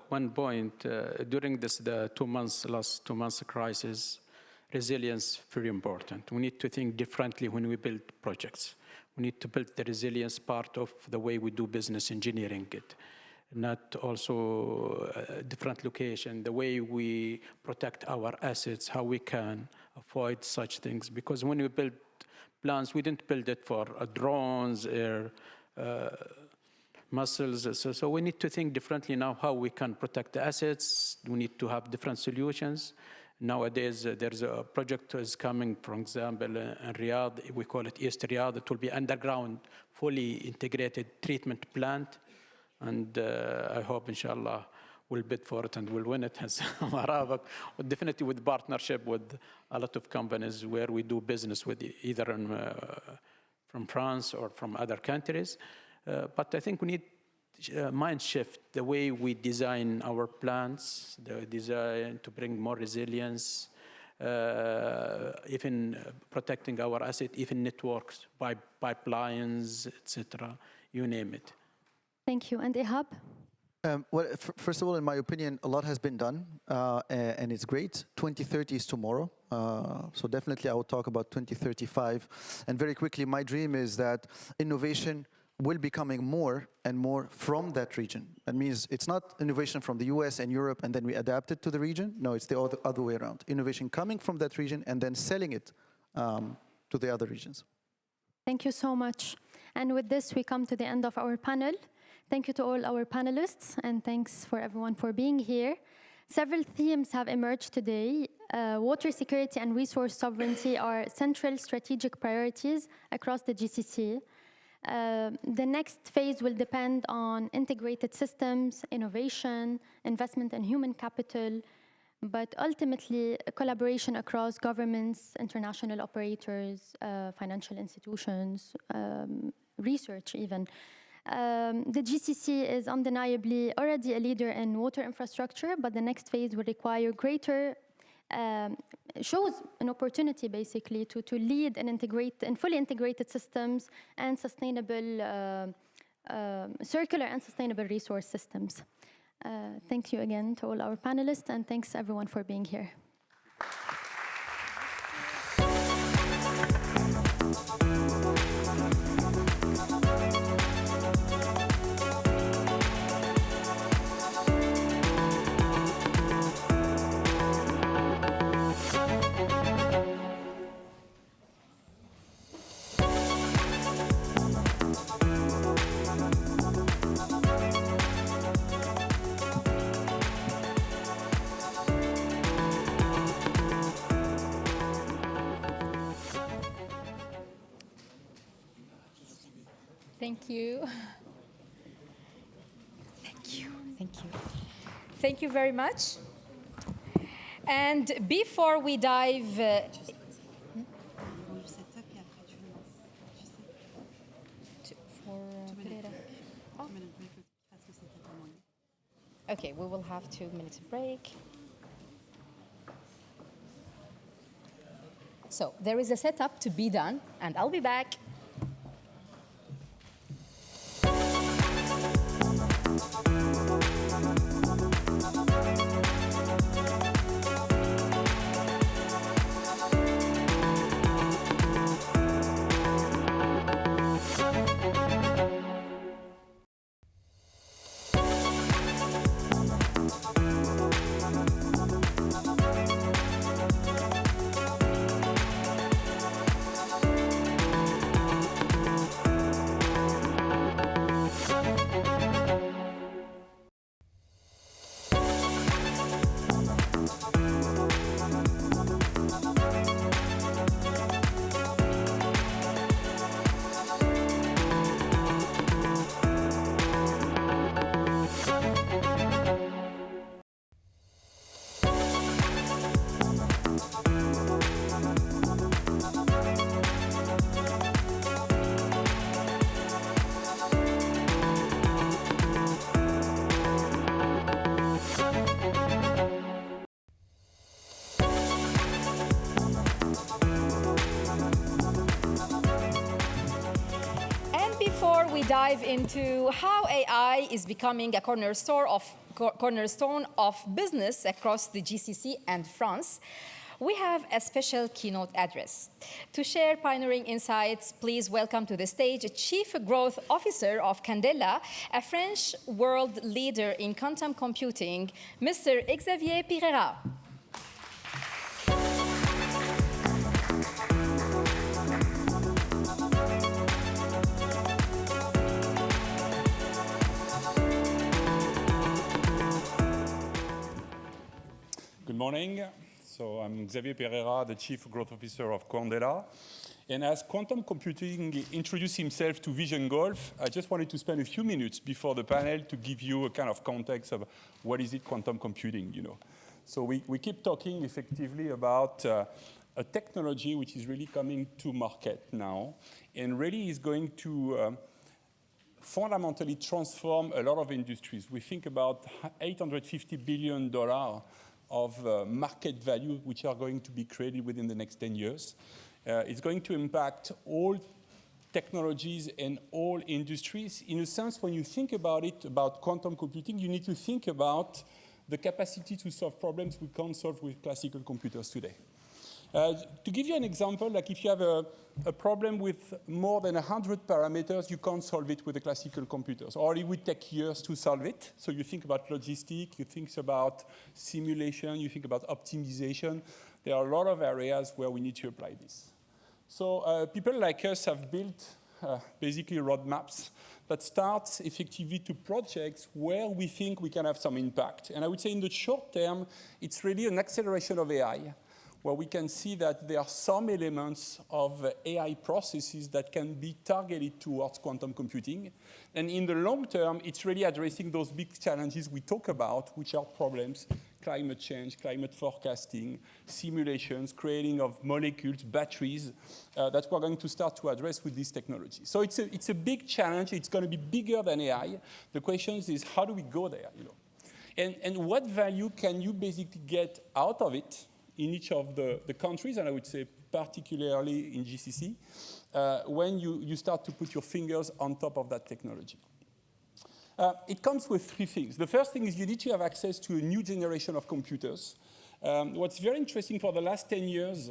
one point, during the last 2 months crisis, resilience very important. We need to think differently when we build projects. We need to build the resilience part of the way we do business engineering it. Not also a different location, the way we protect our assets, how we can avoid such things. Because when we build plants, we didn't build it for drones or missiles. So we need to think differently now how we can protect the assets. We need to have different solutions. Nowadays, there's a project that is coming, for example, in Riyadh. We call it East Riyadh. It will be underground, fully integrated treatment plant. And I hope, inshallah, we'll bid for it and we'll win it as Marabak. Definitely with partnership with a lot of companies where we do business with, either from France or from other countries. But I think we need mind shift, the way we design our plants, the design to bring more resilience, even protecting our asset, even networks, pipelines, etc., you name it. Thank you. And Ihab? Well, first of all, in my opinion, a lot has been done, and it's great. 2030 is tomorrow, so definitely I will talk about 2035. And very quickly, my dream is that innovation will be coming more and more from that region. That means it's not innovation from the US and Europe and then we adapt it to the region. No, it's the other way around. Innovation coming from that region and then selling it to the other regions. Thank you so much. And with this, we come to the end of our panel. Thank you to all our panelists, and thanks for everyone for being here. Several themes have emerged today. Water security and resource sovereignty are central strategic priorities across the GCC. The next phase will depend on integrated systems, innovation, investment in human capital, but ultimately collaboration across governments, international operators, financial institutions, research even. The GCC is undeniably already a leader in water infrastructure, but the next phase will require greater, shows an opportunity basically to lead and integrate in fully integrated systems and sustainable, circular and sustainable resource systems. Thank you again to all our panelists, and thanks everyone for being here. Thank you. Thank you. Thank you. Thank you very much. And before we dive... Okay, we will have 2 minutes break. So there is a setup to be done, and I'll be back. we dive into how AI is becoming a cornerstone of business across the GCC and France, we have a special keynote address. To share pioneering insights, please welcome to the stage Chief Growth Officer of Candela, a French world leader in quantum computing, Mr. Xavier Pirera. Good morning. So I'm Xavier Pirera, the Chief Growth Officer of Candela. And as quantum computing introduced himself to Vision Golfe, I just wanted to spend a few minutes before the panel to give you a kind of context of what is it quantum computing, you know. So we keep talking effectively about a technology which is really coming to market now and really is going to fundamentally transform a lot of industries. We think about $850 billion of market value which are going to be created within the next 10 years. It's going to impact all technologies and all industries. In a sense, when you think about it, about quantum computing, you need to think about the capacity to solve problems we can't solve with classical computers today. To give you an example, like if you have a problem with more than 100 parameters, you can't solve it with the classical computers, or it would take years to solve it. So you think about logistics, you think about simulation, you think about optimization. There are a lot of areas where we need to apply this. So people like us have built basically roadmaps that start effectively to projects where we think we can have some impact. And I would say in the short term, it's really an acceleration of AI, where we can see that there are some elements of AI processes that can be targeted towards quantum computing. And in the long term, it's really addressing those big challenges we talk about, which are problems, climate change, climate forecasting, simulations, creating of molecules, batteries, that we're going to start to address with this technology. So it's a big challenge. It's going to be bigger than AI. The question is how do we go there, you know? And what value can you basically get out of it in each of the countries, and I would say particularly in GCC, when you start to put your fingers on top of that technology. It comes with three things. The first thing is you need to have access to a new generation of computers. What's very interesting for the last 10 years,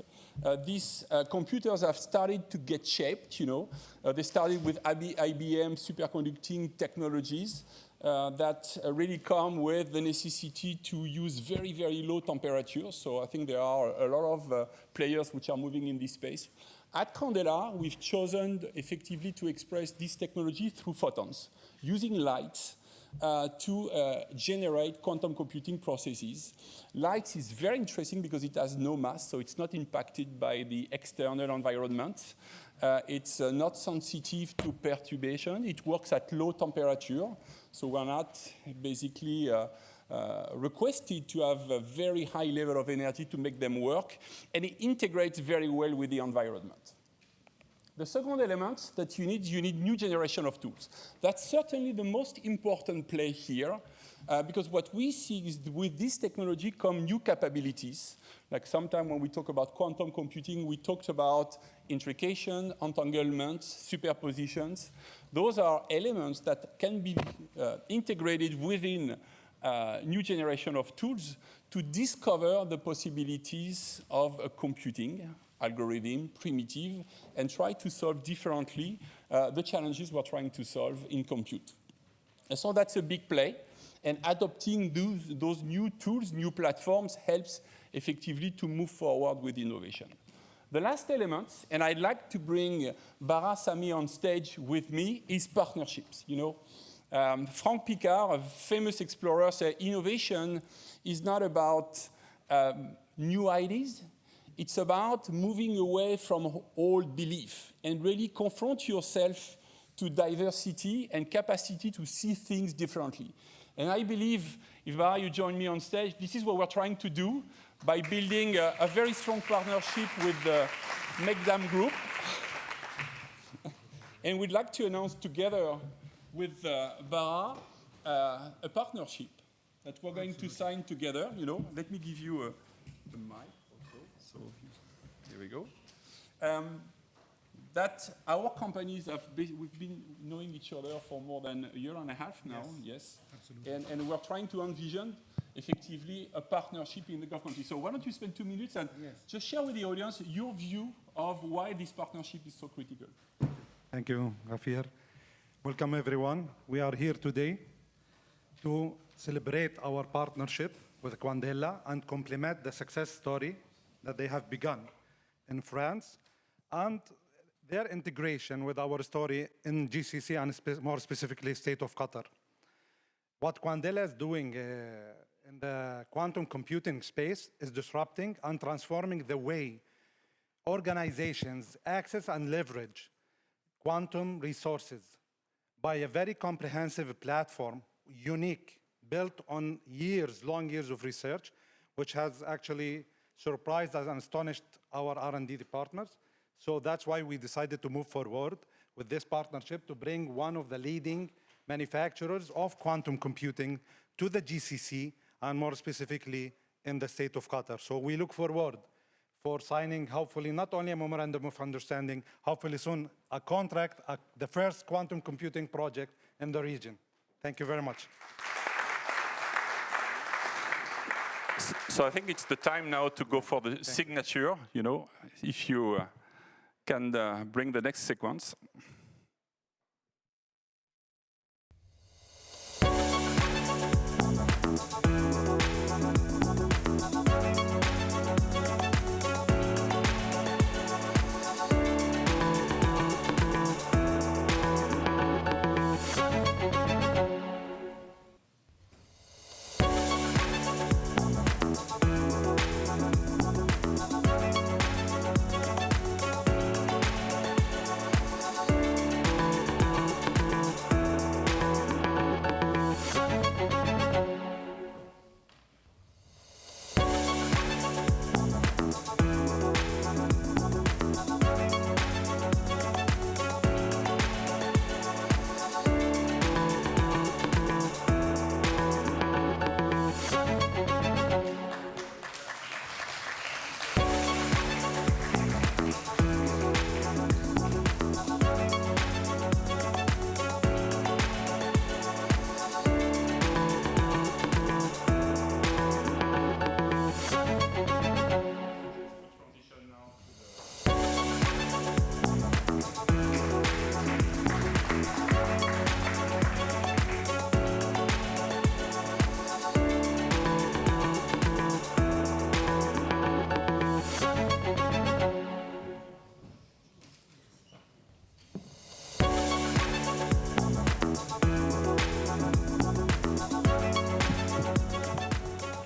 these computers have started to get shaped, you know. They started with IBM superconducting technologies that really come with the necessity to use very, very low temperatures. So I think there are a lot of players which are moving in this space. At Candela, we've chosen effectively to express this technology through photons, using light to generate quantum computing processes. Light is very interesting because it has no mass, so it's not impacted by the external environment. It's not sensitive to perturbation. It works at low temperature, so we're not basically requested to have a very high level of energy to make them work, and it integrates very well with the environment. The second element that you need new generation of tools. That's certainly the most important play here, because what we see is with this technology come new capabilities. Like sometime when we talk about quantum computing, we talked about intrication, entanglements, superpositions. Those are elements that can be integrated within new generation of tools to discover the possibilities of a computing algorithm, primitive, and try to solve differently the challenges we're trying to solve in compute. And so that's a big play, and adopting those new tools, new platforms helps effectively to move forward with innovation. The last element, and I'd like to bring Bara Sami on stage with me, is partnerships. You know, Frank Picard, a famous explorer, said innovation is not about new ideas. It's about moving away from old belief and really confront yourself to diversity and capacity to see things differently. And I believe, if Bara, you join me on stage, this is what we're trying to do by building a very strong partnership with the Megdam Group. And we'd like to announce together with Bara a partnership that we're going to sign together. You know, let me give you the mic also. So here we go. that our companies we've been knowing each other for more than a year and a half now, yes. Absolutely. And we're trying to envision, effectively, a partnership in the Gulf countries. So why don't you spend 2 minutes and just share with the audience your view of why this partnership is so critical. Thank you, Ghafir. Welcome, everyone. We are here today to celebrate our partnership with Quandela and complement the success story that they have begun in France and their integration with our story in GCC and more specifically State of Qatar. What Quandela is doing in the quantum computing space is disrupting and transforming the way organizations access and leverage quantum resources by a very comprehensive platform, unique, built on long years of research, which has actually surprised us and astonished our R&D departments. So that's why we decided to move forward with this partnership to bring one of the leading manufacturers of quantum computing to the GCC and more specifically in the State of Qatar. So we look forward for signing, hopefully, not only a memorandum of understanding, hopefully soon a contract, the first quantum computing project in the region. Thank you very much. So I think it's the time now to go for the signature, you know, if you can bring the next sequence.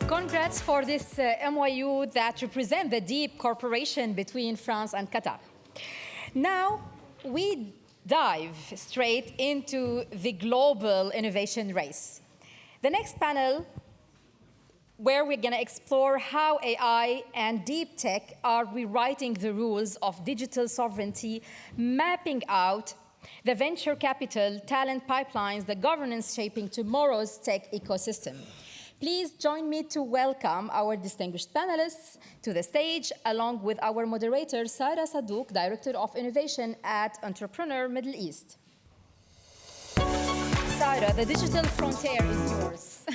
Congrats for this MOU that represent the deep cooperation between France and Qatar. Now, we dive straight into the global innovation race. The next panel, where we're going to explore how AI and deep tech are rewriting the rules of digital sovereignty, mapping out the venture capital, talent pipelines, the governance shaping tomorrow's tech ecosystem. Please join me to welcome our distinguished panelists to the stage, along with our moderator, Sarah Sadouk, Director of Innovation at Entrepreneur Middle East. Sarah, the digital frontier is yours.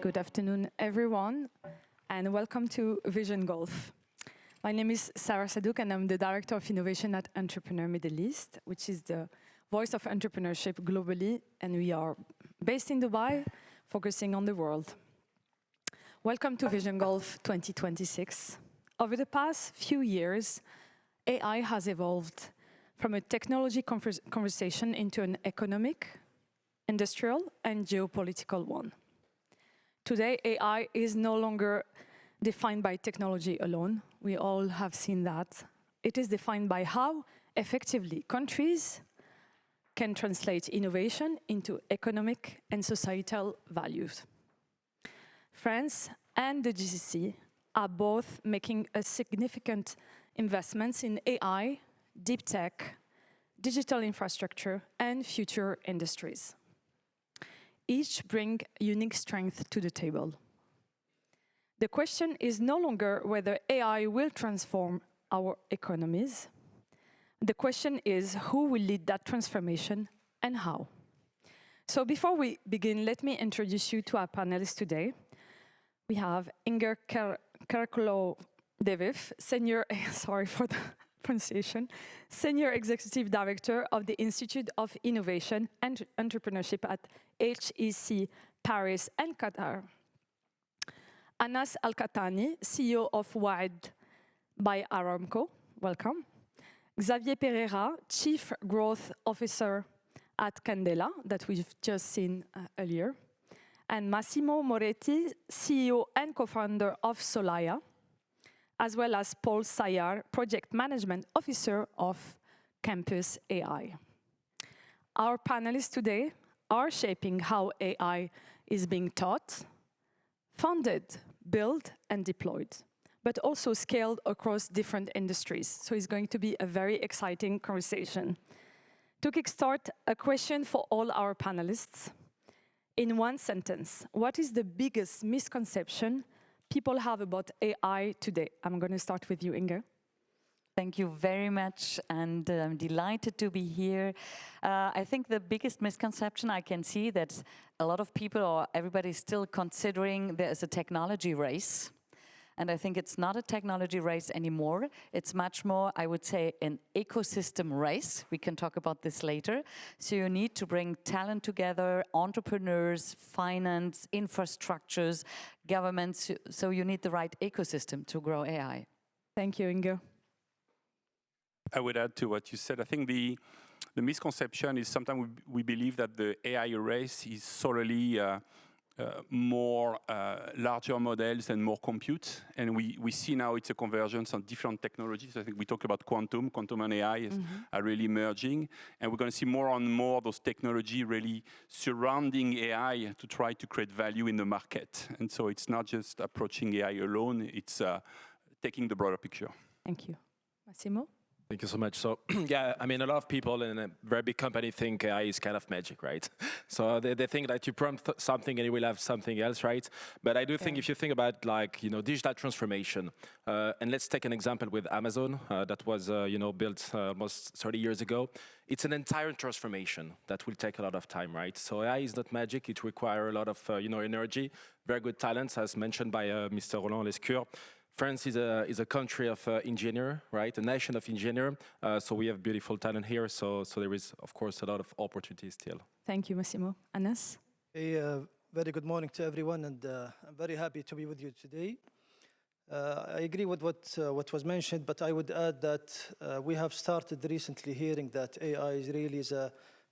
Good afternoon, everyone, and welcome to Vision Golfe. My name is Sarah Sadouk, and I'm the Director of Innovation at Entrepreneur Middle East, which is the voice of entrepreneurship globally, and we are based in Dubai, focusing on the world. Welcome to Vision Golfe 2026. Over the past few years, AI has evolved from a technology conversation into an economic, industrial, and geopolitical one. Today, AI is no longer defined by technology alone. We all have seen that. It is defined by how effectively countries can translate innovation into economic and societal values. France and the GCC are both making a significant investments in AI, deep tech, digital infrastructure, and future industries. Each bring unique strength to the table. The question is no longer whether AI will transform our economies. The question is who will lead that transformation and how. So before we begin, let me introduce you to our panelists today. We have Inger Karakulo-Deviv, sorry for the pronunciation, Senior Executive Director of the Institute of Innovation and Entrepreneurship at HEC Paris and Qatar. Anas Al-Qahtani, CEO of Wa'ad by Aramco, welcome. Xavier Pereira, Chief Growth Officer at Candela, that we've just seen earlier. And Massimo Moretti, CEO and co-founder of Solaya, as well as Paul Sayar, Project Management Officer of Campus AI. Our panelists today are shaping how AI is being taught, funded, built, and deployed, but also scaled across different industries. So it's going to be a very exciting conversation. To kickstart, a question for all our panelists. In one sentence, what is the biggest misconception people have about AI today? I'm going to start with you, Inger. Thank you very much, and I'm delighted to be here. I think the biggest misconception I can see that a lot of people or everybody is still considering there is a technology race. And I think it's not a technology race anymore. It's much more, I would say, an ecosystem race. We can talk about this later. So you need to bring talent together, entrepreneurs, finance, infrastructures, governments. So you need the right ecosystem to grow AI. Thank you, Inge. I would add to what you said. I think the misconception is sometimes we believe that the AI race is solely more larger models and more compute. And we see now it's a convergence on different technologies. I think we talked about quantum and AI are really merging. And we're going to see more and more those technology really surrounding AI to try to create value in the market. And so it's not just approaching AI alone, it's taking the broader picture. Thank you. Massimo? Thank you so much. So, yeah, I mean, a lot of people in a very big company think AI is kind of magic, right? So they think that you prompt something and you will have something else, right? But I do think if you think about like, digital transformation, and let's take an example with Amazon that was, built almost 30 years ago. It's an entire transformation that will take a lot of time, right? So AI is not magic. It requires a lot of, energy, very good talents, as mentioned by Mr. Roland Lescure. France is a country of engineer, right? A nation of engineer. So we have beautiful talent here. So there is, of course, a lot of opportunities still. Thank you, Massimo. Anas? Very good morning to everyone, and I'm very happy to be with you today. I agree with what was mentioned, but I would add that we have started recently hearing that AI is really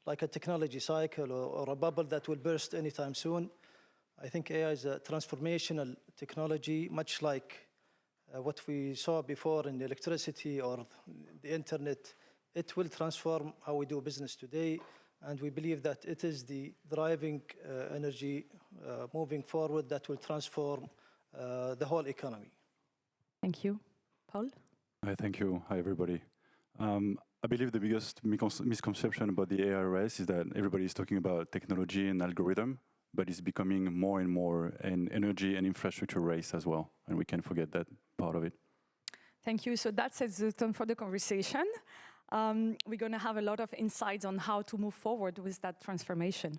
like a technology cycle or a bubble that will burst anytime soon. I think AI is a transformational technology, much like what we saw before in the electricity or the internet. It will transform how we do business today, and we believe that it is the driving energy moving forward that will transform the whole economy. Thank you. Paul? Hi, thank you. Hi, everybody. I believe the biggest misconception about the AI race is that everybody is talking about technology and algorithm, but it's becoming more and more an energy and infrastructure race as well, and we can't forget that part of it. Thank you. So that sets the tone for the conversation. We're going to have a lot of insights on how to move forward with that transformation.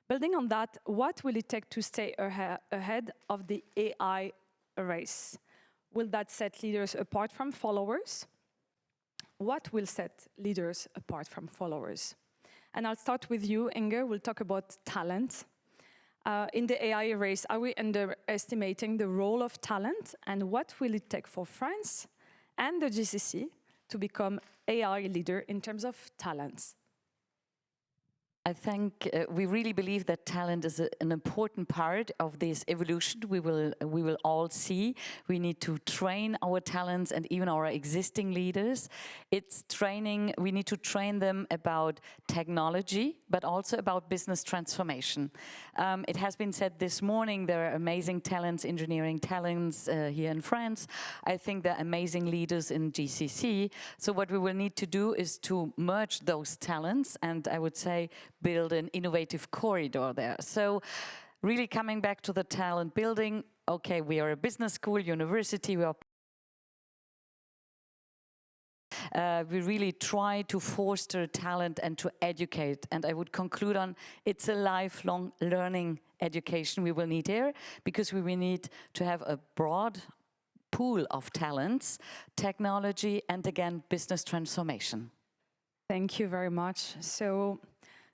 Building on that, what will it take to stay ahead of the AI race? will that set leaders apart from followers? What will set leaders apart from followers? And I'll start with you, Inge. We'll talk about talent. In the AI race, are we underestimating the role of talent? And what will it take for France and the GCC to become AI leader in terms of talents? I think we really believe that talent is an important part of this evolution we will all see. We need to train our talents and even our existing leaders. It's training, we need to train them about technology, but also about business transformation. It has been said this morning, there are amazing talents, engineering talents here in France. I think there are amazing leaders in GCC. So what we will need to do is to merge those talents, and I would say build an innovative corridor there. So really coming back to the talent building, okay, we are a business school, university, we really try to foster talent and to educate. And I would conclude on, it's a lifelong learning education we will need here, because we will need to have a broad pool of talents, technology, and again, business transformation. Thank you very much. So,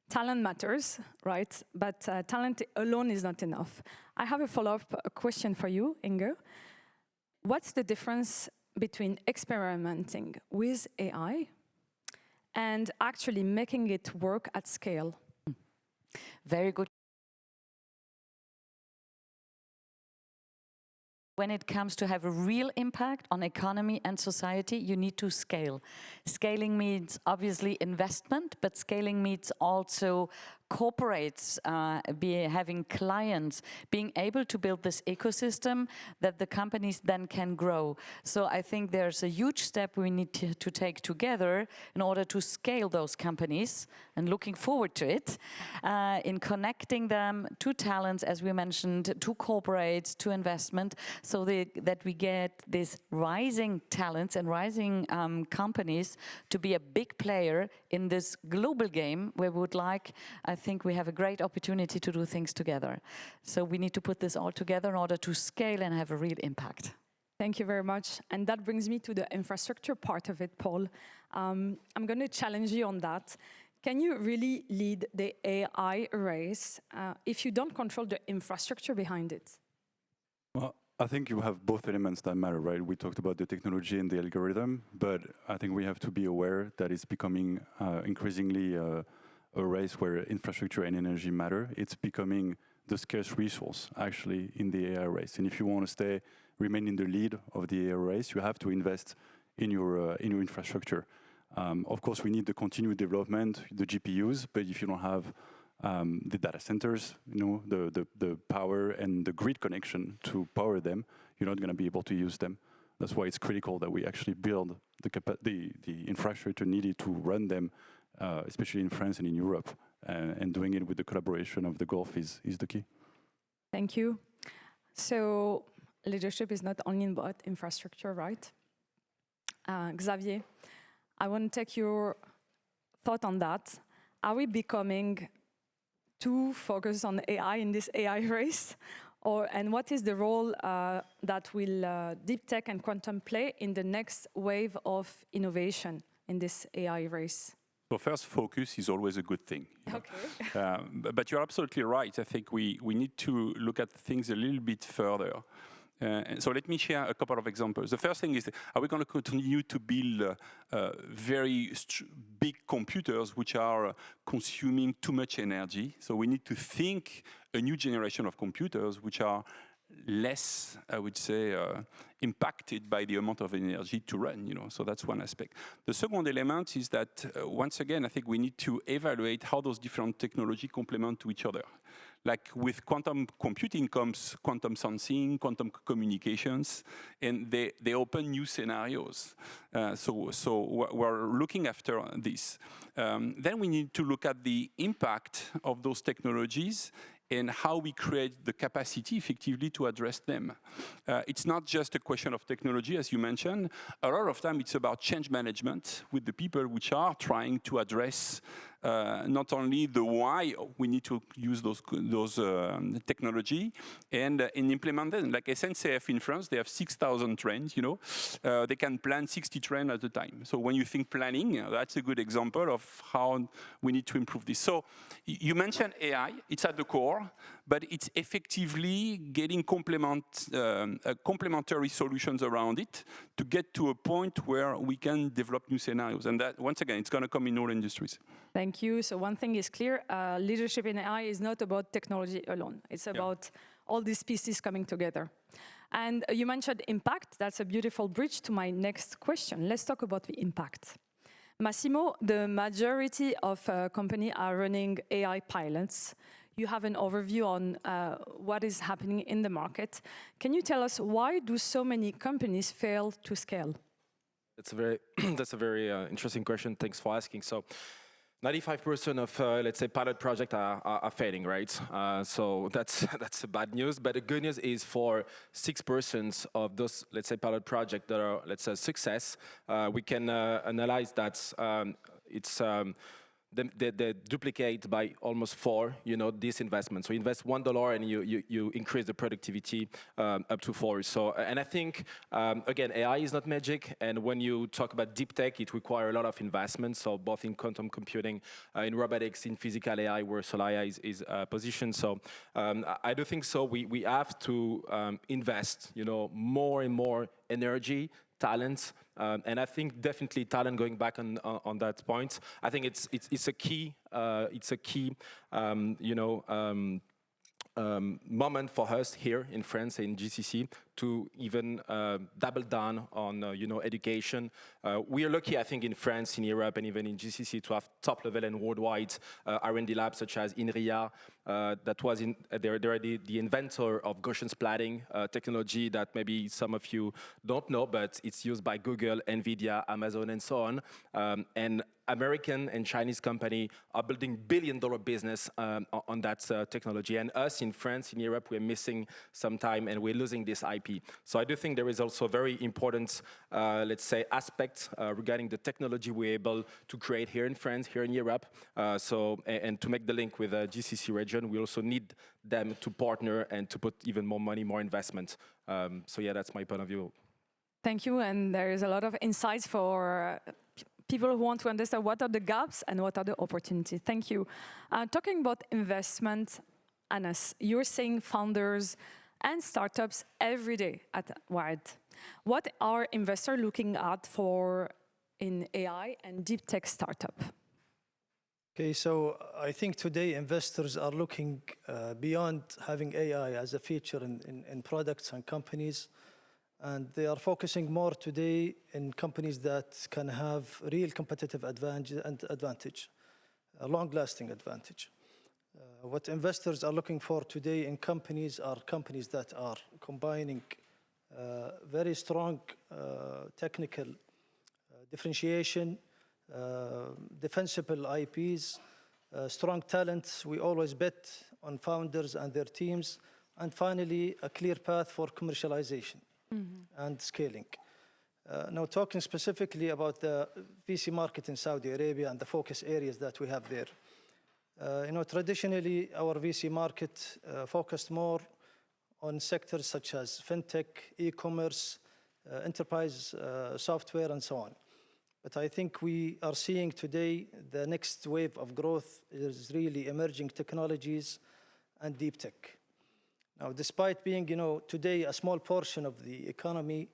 talent matters, right? But talent alone is not enough. I have a follow-up question for you, Inge. What's the difference between experimenting with AI and actually making it work at scale? Very good. When it comes to have a real impact on economy and society, you need to scale. Scaling means obviously investment, but scaling means also corporates having clients, being able to build this ecosystem that the companies then can grow. So I think there's a huge step we need to take together in order to scale those companies, and looking forward to it, in connecting them to talents, as we mentioned, to corporates, to investment, so that we get these rising talents and rising companies to be a big player in this global game where we would like, I think we have a great opportunity to do things together. So we need to put this all together in order to scale and have a real impact. Thank you very much. And that brings me to the infrastructure part of it, Paul. I'm going to challenge you on that. Can you really lead the AI race if you don't control the infrastructure behind it? Well, I think you have both elements that matter, right? We talked about the technology and the algorithm, but I think we have to be aware that it's becoming increasingly a race where infrastructure and energy matter. It's becoming the scarce resource, actually, in the AI race. And if you want to remain in the lead of the AI race, you have to invest in your infrastructure. Of course, we need the continued development, the GPUs, but if you don't have the data centers, the power and the grid connection to power them, you're not going to be able to use them. That's why it's critical that we actually build the infrastructure needed to run them, especially in France and in Europe, and doing it with the collaboration of the Gulf is the key. Thank you. So leadership is not only about infrastructure, right? Xavier, I want to take your thought on that. Are we becoming too focused on AI in this AI race? And what is the role that will deep tech and quantum play in the next wave of innovation in this AI race? So first, focus is always a good thing. Okay. But you're absolutely right. I think we need to look at things a little bit further. So let me share a couple of examples. The first thing is, are we going to continue to build very big computers which are consuming too much energy? So we need to think a new generation of computers which are less, I would say, impacted by the amount of energy to run, so that's one aspect. The second element is that, once again, I think we need to evaluate how those different technologies complement to each other. Like with quantum computing comes quantum sensing, quantum communications, and they open new scenarios. So we're looking after this. Then we need to look at the impact of those technologies and how we create the capacity effectively to address them. It's not just a question of technology, as you mentioned. A lot of time it's about change management with the people which are trying to address not only the why we need to use those technology and implement them. Like SNCF in France, they have 6,000 trains, you know. They can plan 60 trains at a time. So when you think planning, that's a good example of how we need to improve this. So you mentioned AI, it's at the core, but it's effectively getting complementary solutions around it to get to a point where we can develop new scenarios. And that, once again, it's going to come in all industries. Thank you. So one thing is clear, leadership in AI is not about technology alone. It's about all these pieces coming together. And you mentioned impact. That's a beautiful bridge to my next question. Let's talk about the impact. Massimo, the majority of companies are running AI pilots. You have an overview on what is happening in the market. Can you tell us why do so many companies fail to scale? That's a very interesting question. Thanks for asking. So 95% of, let's say, pilot projects are failing, right? So that's bad news. But the good news is for 6% of those, let's say, pilot projects that are, let's say, success, we can analyze that it's they duplicate by almost 4, you know, this investment. So you invest $1 and you increase the productivity up to 4. So, and I think, again, AI is not magic. And when you talk about deep tech, it requires a lot of investment. So both in quantum computing, in robotics, in physical AI, where Solaya is positioned. So I do think so. We have to invest, you know, more and more energy, talent, and I think definitely talent. Going back on that point, I think it's a key you know, moment for us here in France in GCC to even double down on you know, education. We are lucky, I think, in France, in Europe, and even in GCC to have top level and worldwide R&D labs such as INRIA. That was they're the inventor of Gaussian splatting technology that maybe some of you don't know, but it's used by Google, NVIDIA, Amazon, and so on. And American and Chinese company are building billion-dollar business on that technology. And us in France, in Europe, we're missing some time and we're losing this IP. So I do think there is also a very important, let's say, aspect regarding the technology we're able to create here in France, here in Europe. And to make the link with the GCC region, we also need them to partner and to put even more money, more investment. So yeah, that's my point of view. Thank you. And there is a lot of insights for people who want to understand what are the gaps and what are the opportunities. Thank you. Talking about investment, Anas, you're seeing founders and startups every day at Wired. What are investors looking at for in AI and deep tech startup? Okay, so I think today investors are looking beyond having AI as a feature in products and companies. And they are focusing more today in companies that can have real competitive advantage, a long-lasting advantage. What investors are looking for today in companies are companies that are combining very strong technical differentiation, defensible IPs, strong talents. We always bet on founders and their teams, and finally, a clear path for commercialization. And scaling. Now, talking specifically about the VC market in Saudi Arabia and the focus areas that we have there. You know, traditionally, our VC market focused more on sectors such as fintech, e-commerce, enterprise software, and so on. But I think we are seeing today the next wave of growth is really emerging technologies and deep tech. Now, despite being, you know, today a small portion of the economy,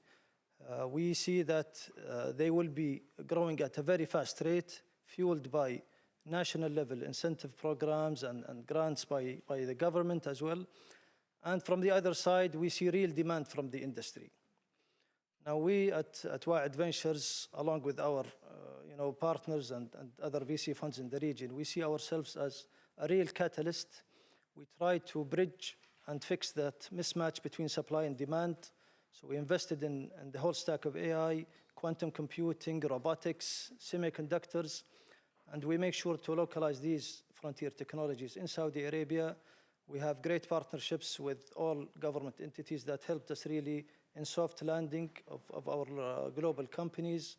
we see that they will be growing at a very fast rate, fueled by national level incentive programs and grants by the government as well. And from the other side, we see real demand from the industry. Now, we at Wired Ventures, along with our you know, partners and other VC funds in the region, we see ourselves as a real catalyst. We try to bridge and fix that mismatch between supply and demand. So we invested in the whole stack of AI, quantum computing, robotics, semiconductors, and we make sure to localize these frontier technologies in Saudi Arabia. We have great partnerships with all government entities that helped us really in soft landing of our global companies.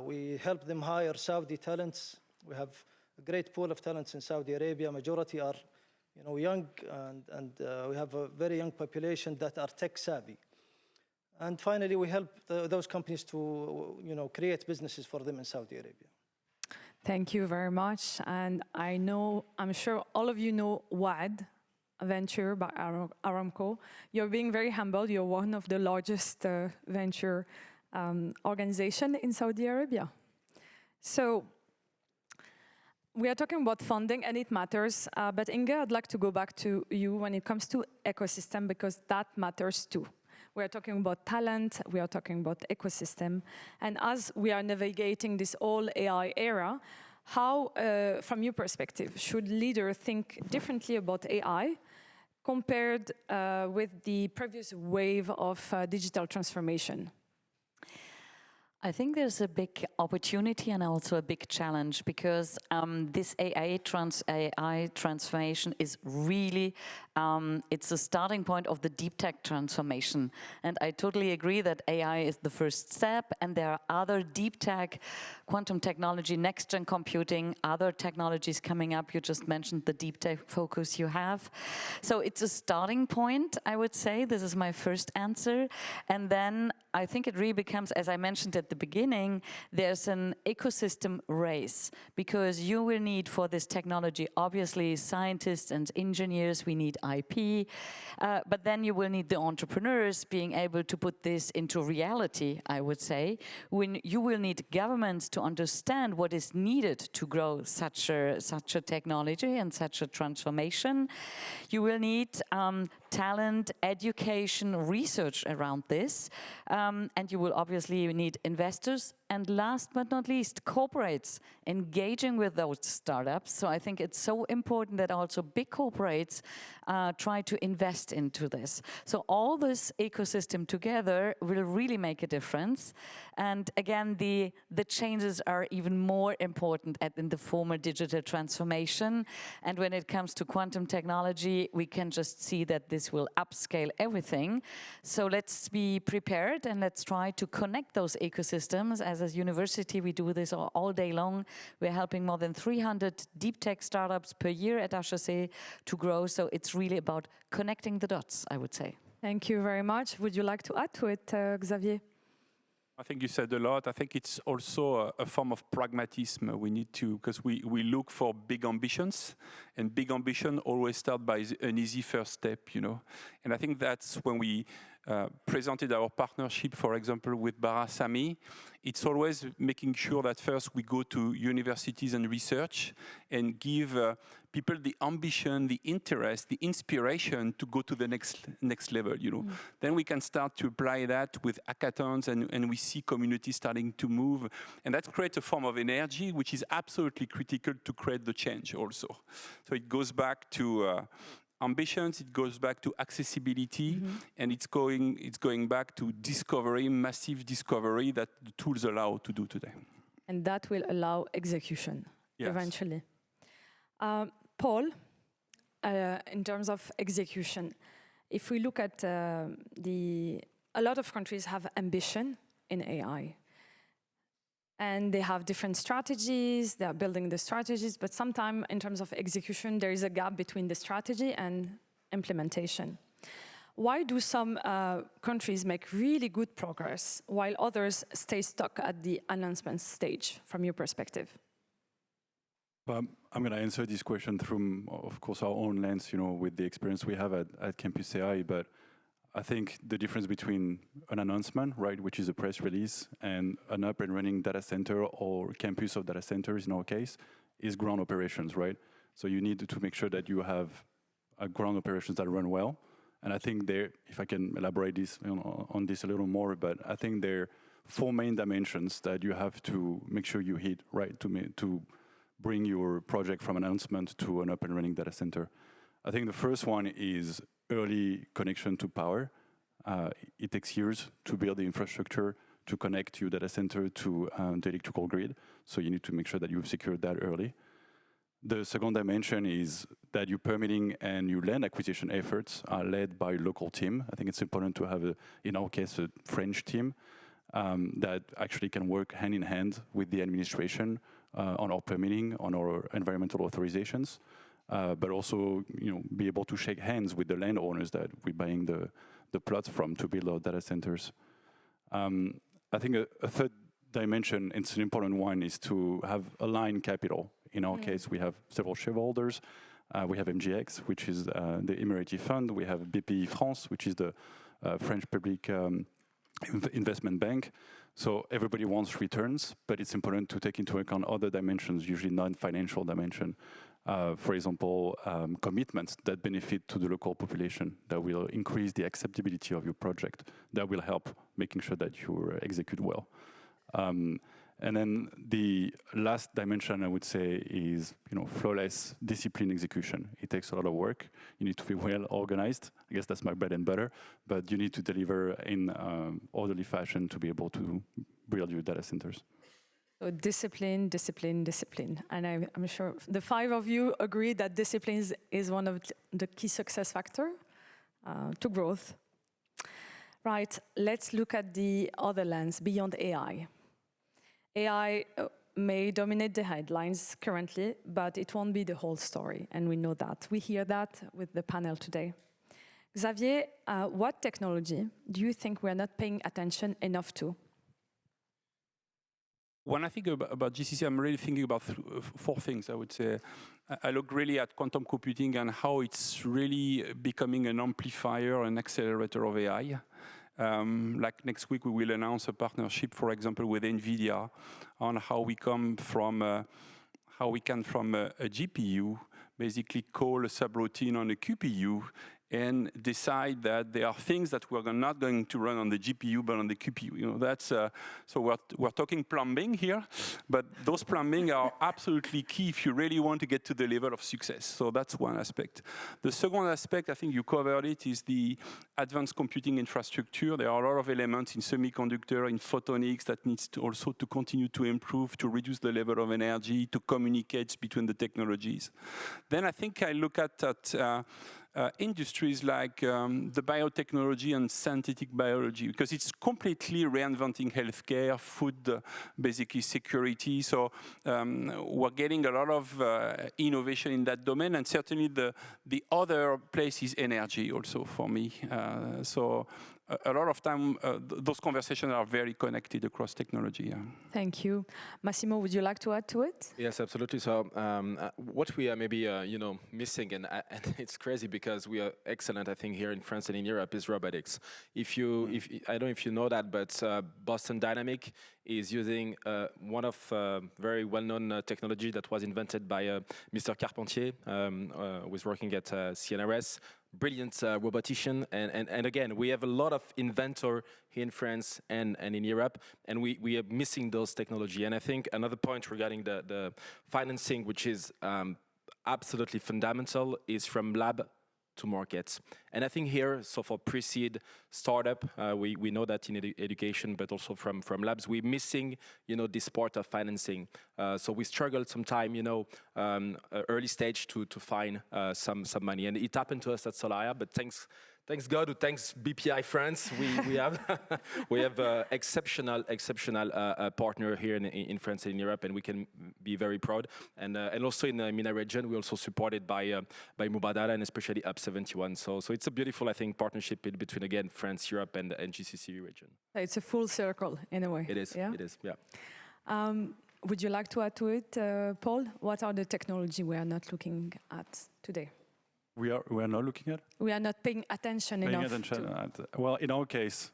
We help them hire Saudi talents. We have a great pool of talents in Saudi Arabia. Majority are, young, and we have a very young population that are tech savvy. And finally, we help those companies to, create businesses for them in Saudi Arabia. Thank you very much. And I'm sure all of you know WAD venture by Aramco. You're being very humble. You're one of the largest venture organization in Saudi Arabia. So we are talking about funding, and it matters. But Inge, I'd like to go back to you when it comes to ecosystem, because that matters too. We are talking about talent, we are talking about ecosystem. And as we are navigating this all AI era, how, from your perspective, should leaders think differently about AI compared with the previous wave of digital transformation? I think there's a big opportunity and also a big challenge, because this AI transformation is really, it's a starting point of the deep tech transformation. And I totally agree that AI is the first step, and there are other deep tech, quantum technology, next-gen computing, other technologies coming up. You just mentioned the deep tech focus you have. So it's a starting point, I would say. This is my first answer. And then I think it really becomes, as I mentioned at the beginning, there's an ecosystem race, because you will need for this technology, obviously, scientists and engineers. We need IP, but then you will need the entrepreneurs being able to put this into reality, I would say. When you will need governments to understand what is needed to grow such a technology and such a transformation. You will need talent, education, research around this, and you will obviously need investors, and last but not least, corporates engaging with those startups. So I think it's so important that also big corporates try to invest into this. So all this ecosystem together will really make a difference. And again, the changes are even more important in the former digital transformation. And when it comes to quantum technology, we can just see that this will upscale everything. So let's be prepared, and let's try to connect those ecosystems. As a university, we do this all day long. We're helping more than 300 deep tech startups per year at HEC to grow. So it's really about connecting the dots, I would say. Thank you very much. Would you like to add to it, Xavier? I think you said a lot. I think it's also a form of pragmatism. We need to, because we look for big ambitions, and big ambition always start by an easy first step, And I think that's when we presented our partnership, for example, with Barasami. It's always making sure that first we go to universities and research and give people the ambition, the interest, the inspiration to go to the next level, Then we can start to apply that with hackathons, and we see communities starting to move. And that creates a form of energy, which is absolutely critical to create the change also. So it goes back to ambitions, it goes back to accessibility, and it's going back to discovery, massive discovery that the tools allow to do today. And that will allow execution, eventually. Paul, in terms of execution, if we look at a lot of countries have ambition in AI. And they have different strategies, they are building the strategies, but sometimes in terms of execution, there is a gap between the strategy and implementation. Why do some countries make really good progress while others stay stuck at the announcement stage, from your perspective? I'm going to answer this question through, of course, our own lens, with the experience we have at Campus AI, but I think the difference between an announcement, right, which is a press release, and an up and running data center or campus of data centers in our case, is ground operations, right? So you need to make sure that you have ground operations that run well. And I think if I can elaborate this on this a little more, but I think there are 4 main dimensions that you have to make sure you hit, right, to bring your project from announcement to an up and running data center. I think the first one is early connection to power. It takes years to build the infrastructure to connect your data center to the electrical grid. So you need to make sure that you've secured that early. The second dimension is that your permitting and your land acquisition efforts are led by a local team. I think it's important to have, in our case, a French team that actually can work hand in hand with the administration, on our permitting, on our environmental authorizations, but also be able to shake hands with the landowners that we're buying the plots from to build our data centers. I think a third dimension, it's an important one, is to have aligned capital. In our case, we have several shareholders. We have MGX, which is the Emirati fund. We have BPI France, which is the French public investment bank. So everybody wants returns, but it's important to take into account other dimensions, usually non-financial dimension. For example, commitments that benefit to the local population, that will increase the acceptability of your project, that will help making sure that you execute well. And then the last dimension, I would say, is flawless discipline execution. It takes a lot of work. You need to be well organized. I guess that's my bread and butter. But you need to deliver in orderly fashion to be able to build your data centers. So discipline, discipline, discipline. And I'm sure the five of you agree that discipline is one of the key success factors to growth. Right, let's look at the other lens beyond AI. AI may dominate the headlines currently, but it won't be the whole story, and we know that. We hear that with the panel today. Xavier, what technology do you think we're not paying attention enough to? When I think about GCC, I'm really thinking about four things, I would say. I look really at quantum computing and how it's really becoming an amplifier, an accelerator of AI. Like next week, we will announce a partnership, for example, with NVIDIA on how we can from a GPU basically call a subroutine on a QPU and decide that there are things that we're not going to run on the GPU, but on the QPU. That's so we're talking plumbing here, but those plumbing are absolutely key if you really want to get to the level of success. So that's one aspect. The second aspect, I think you covered it, is the advanced computing infrastructure. There are a lot of elements in semiconductor, in photonics that needs to also to continue to improve, to reduce the level of energy, to communicate between the technologies. Then I think I look at industries like the biotechnology and synthetic biology, because it's completely reinventing healthcare, food, basically security. So we're getting a lot of innovation in that domain, and certainly the other place is energy also for me. So a lot of time, those conversations are very connected across technology. Yeah. Thank you. Massimo, would you like to add to it? Yes, absolutely. So what we are maybe missing, and it's crazy because we are excellent, I think, here in France and in Europe, is robotics. I don't know if you know that, but Boston Dynamics is using one of very well-known technology that was invented by Mr. Carpentier, who was working at CNRS. Brilliant robotician, and again, we have a lot of inventor here in France and in Europe, and we are missing those technology. And I think another point regarding the financing, which is absolutely fundamental, is from lab to market. And I think here, so for pre-seed startup, we know that in education, but also from labs, we're missing, this part of financing. So we struggle sometime, early stage to find some money. And it happened to us at Solaya, but thanks God, or thanks BPI France, we have exceptional partner here in France and in Europe, and we can be very proud. And also in the MENA region, we're also supported by Mubadala and especially Up 71. So it's a beautiful, I think, partnership between, again, France, Europe, and GCC region. It's a full circle in a way. It is. Yeah? It is. Yeah. Would you like to add to it, Paul? What are the technology we are not looking at today? We are not looking at? We are not paying attention enough. Well, in our case,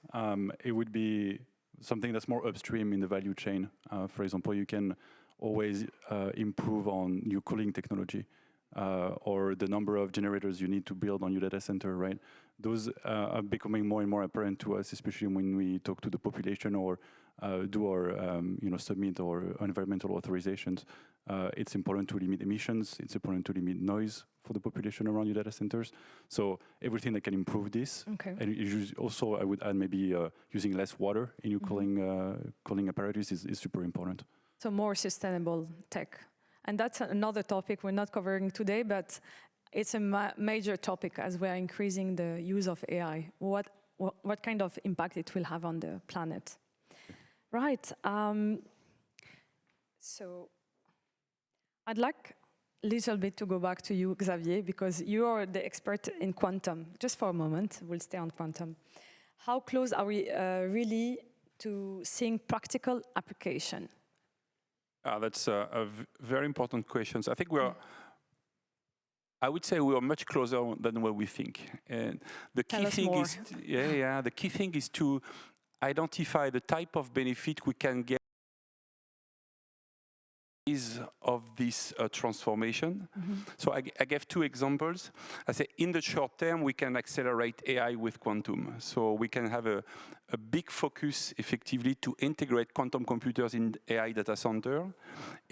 it would be something that's more upstream in the value chain. For example, you can always improve on your cooling technology or the number of generators you need to build on your data center, right? Those are becoming more and more apparent to us, especially when we talk to the population or do our submit our environmental authorizations. It's important to limit emissions. It's important to limit noise for the population around your data centers. So everything that can improve this. Okay. And also, I would add maybe using less water in your cooling apparatus is super important. So more sustainable tech. And that's another topic we're not covering today, but it's a major topic as we're increasing the use of AI. What kind of impact it will have on the planet? Right. So I'd like a little bit to go back to you, Xavier, because you are the expert in quantum. Just for a moment, we'll stay on quantum. How close are we really to seeing practical application? That's a very important question. I think I would say we are much closer than what we think. And the key thing is, the key thing is to identify the type of benefit we can get of this transformation. So I gave two examples. I say in the short term, we can accelerate AI with quantum. So we can have a big focus effectively to integrate quantum computers in AI data center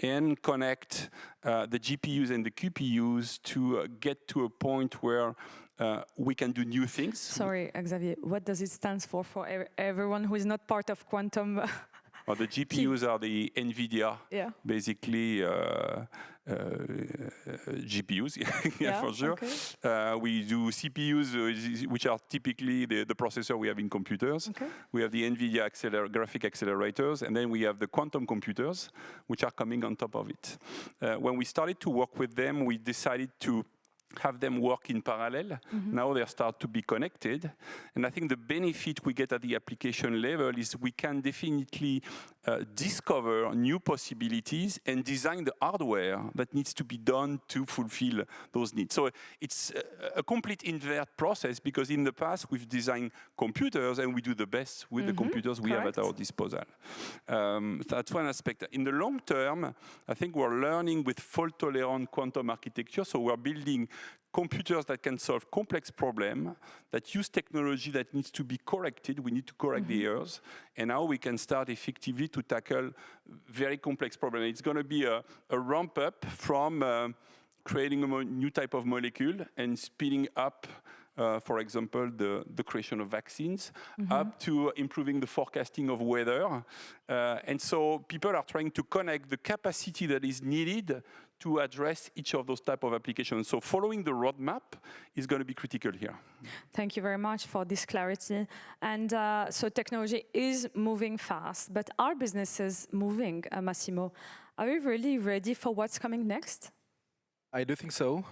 and connect the GPUs and the QPUs to get to a point where we can do new things. Sorry, Xavier, what does it stand for everyone who is not part of quantum? Well, the GPUs are the NVIDIA, basically GPUs, for sure. Okay. We do CPUs, which are typically the processor we have in computers. Okay. We have the NVIDIA graphic accelerators, and then we have the quantum computers, which are coming on top of it. When we started to work with them, we decided to have them work in parallel. Now they start to be connected. And I think the benefit we get at the application level is we can definitely discover new possibilities and design the hardware that needs to be done to fulfill those needs. So it's a complete invert process, because in the past we've designed computers and we do the best with the computers we have at our disposal. That's one aspect. In the long term, I think we're learning with fault-tolerant quantum architecture. So we're building computers that can solve complex problems, that use technology that needs to be corrected. We need to correct the errors. And now we can start effectively to tackle very complex problems. It's going to be a ramp up from creating a new type of molecule and speeding up, for example, the creation of vaccines, up to improving the forecasting of weather. And so people are trying to connect the capacity that is needed to address each of those type of applications. So following the roadmap is going to be critical here. Thank you very much for this clarity. And so technology is moving fast, but are businesses moving, Massimo? Are we really ready for what's coming next? I do think so,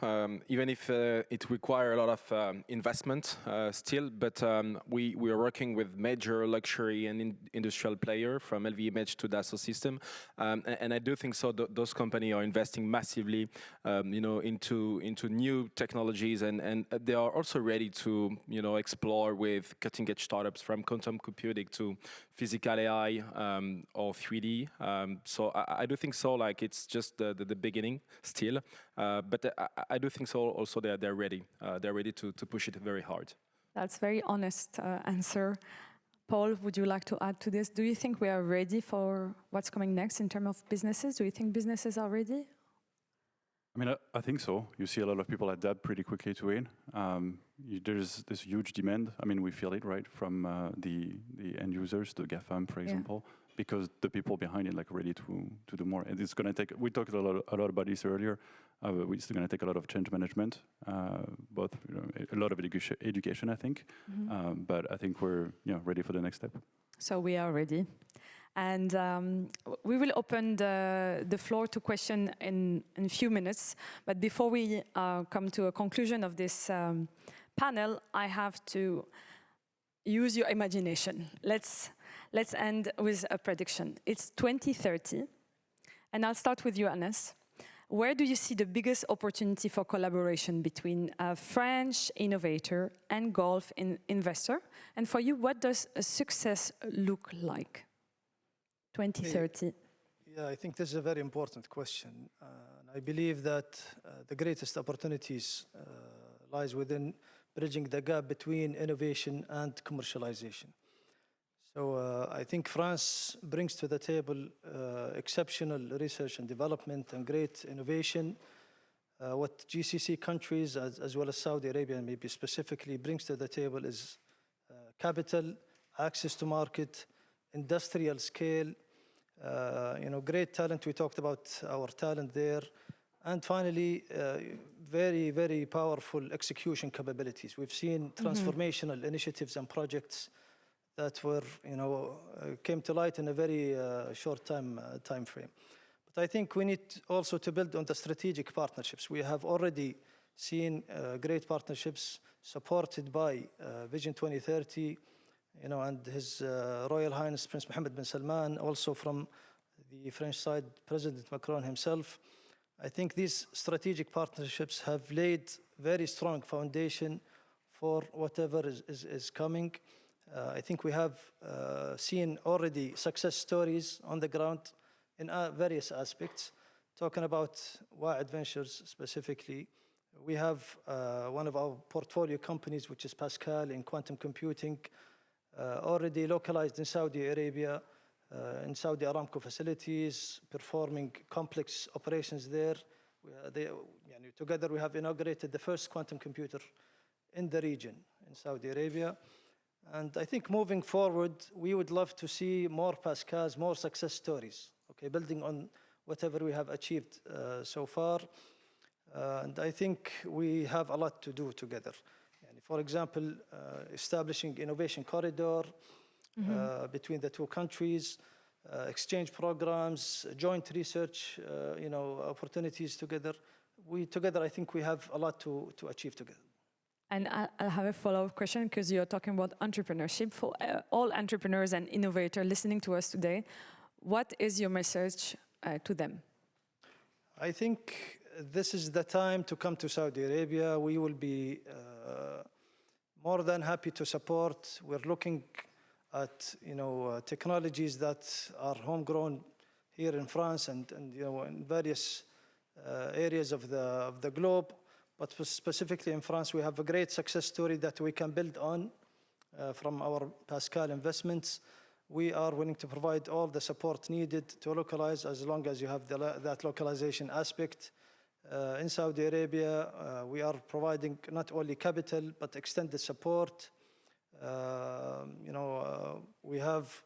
even if it requires a lot of investment still, but we are working with major luxury and industrial players from LVMH to Dassault System, and I do think so. Those companies are investing massively, into new technologies, and they are also ready to, explore with cutting-edge startups from quantum computing to physical AI or 3D. So I do think so. Like it's just the beginning still. But I do think so also they're ready. They're ready to push it very hard. That's a very honest answer. Paul, would you like to add to this? Do you think we are ready for what's coming next in terms of businesses? Do you think businesses are ready? I mean, I think so. You see a lot of people adapt pretty quickly to it. There's this huge demand. I mean, we feel it, right, from the end users, the GAFAM, for example, because the people behind it like ready to do more. And it's going to take. We talked a lot about this earlier. It's going to take a lot of change management, both a lot of education, I think. But I think we're ready for the next step. So we are ready. And we will open the floor to question in a few minutes. But before we come to a conclusion of this panel, I have to use your imagination. Let's end with a prediction. It's 2030. And I'll start with you, Anas. Where do you see the biggest opportunity for collaboration between a French innovator and Golfe investor? And for you, what does a success look like? 2030. Yeah, I think this is a very important question. I believe that the greatest opportunities lies within bridging the gap between innovation and commercialization. So I think France brings to the table exceptional research and development and great innovation. What GCC countries, as well as Saudi Arabia, maybe specifically, brings to the table is capital, access to market, industrial scale, great talent. We talked about our talent there. And finally, very, very powerful execution capabilities. We've seen transformational initiatives and projects that were, came to light in a very short time frame. But I think we need also to build on the strategic partnerships. We have already seen great partnerships supported by Vision 2030, and His Royal Highness Prince Mohammed bin Salman, also from the French side, President Macron himself. I think these strategic partnerships have laid very strong foundation for whatever is coming. I think we have seen already success stories on the ground in various aspects. Talking about Wa'ad Ventures specifically, we have one of our portfolio companies, which is Pascal in quantum computing, already localized in Saudi Arabia, in Saudi Aramco facilities, performing complex operations there. Together we have inaugurated the first quantum computer in the region, in Saudi Arabia. And I think moving forward, we would love to see more Pascals, more success stories, building on whatever we have achieved so far. And I think we have a lot to do together. For example, establishing innovation corridor between the two countries, exchange programs, joint research, opportunities together. Together, I think we have a lot to achieve together. And I'll have a follow-up question, because you're talking about entrepreneurship. For all entrepreneurs and innovators listening to us today, what is your message to them? I think this is the time to come to Saudi Arabia. We will be more than happy to support. We're looking at technologies that are homegrown here in France and in various areas of the globe. But specifically in France, we have a great success story that we can build on from our Pascal investments. We are willing to provide all the support needed to localize, as long as you have that localization aspect. In Saudi Arabia, we are providing not only capital, but extended support. We have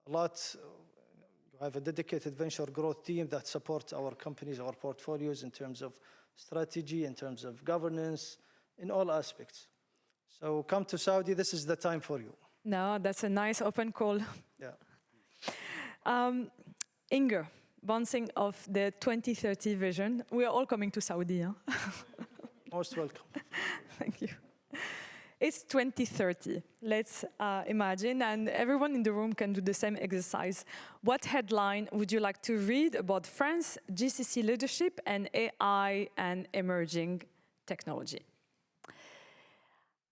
we have a dedicated venture growth team that supports our companies, our portfolios in terms of strategy, in terms of governance, in all aspects. So come to Saudi, this is the time for you. No, that's a nice open call. Yeah. Inge, bouncing off the 2030 vision. We are all coming to Saudi, huh? Most welcome. Thank you. It's 2030. Let's imagine, and everyone in the room can do the same exercise. What headline would you like to read about France, GCC leadership, and AI and emerging technology?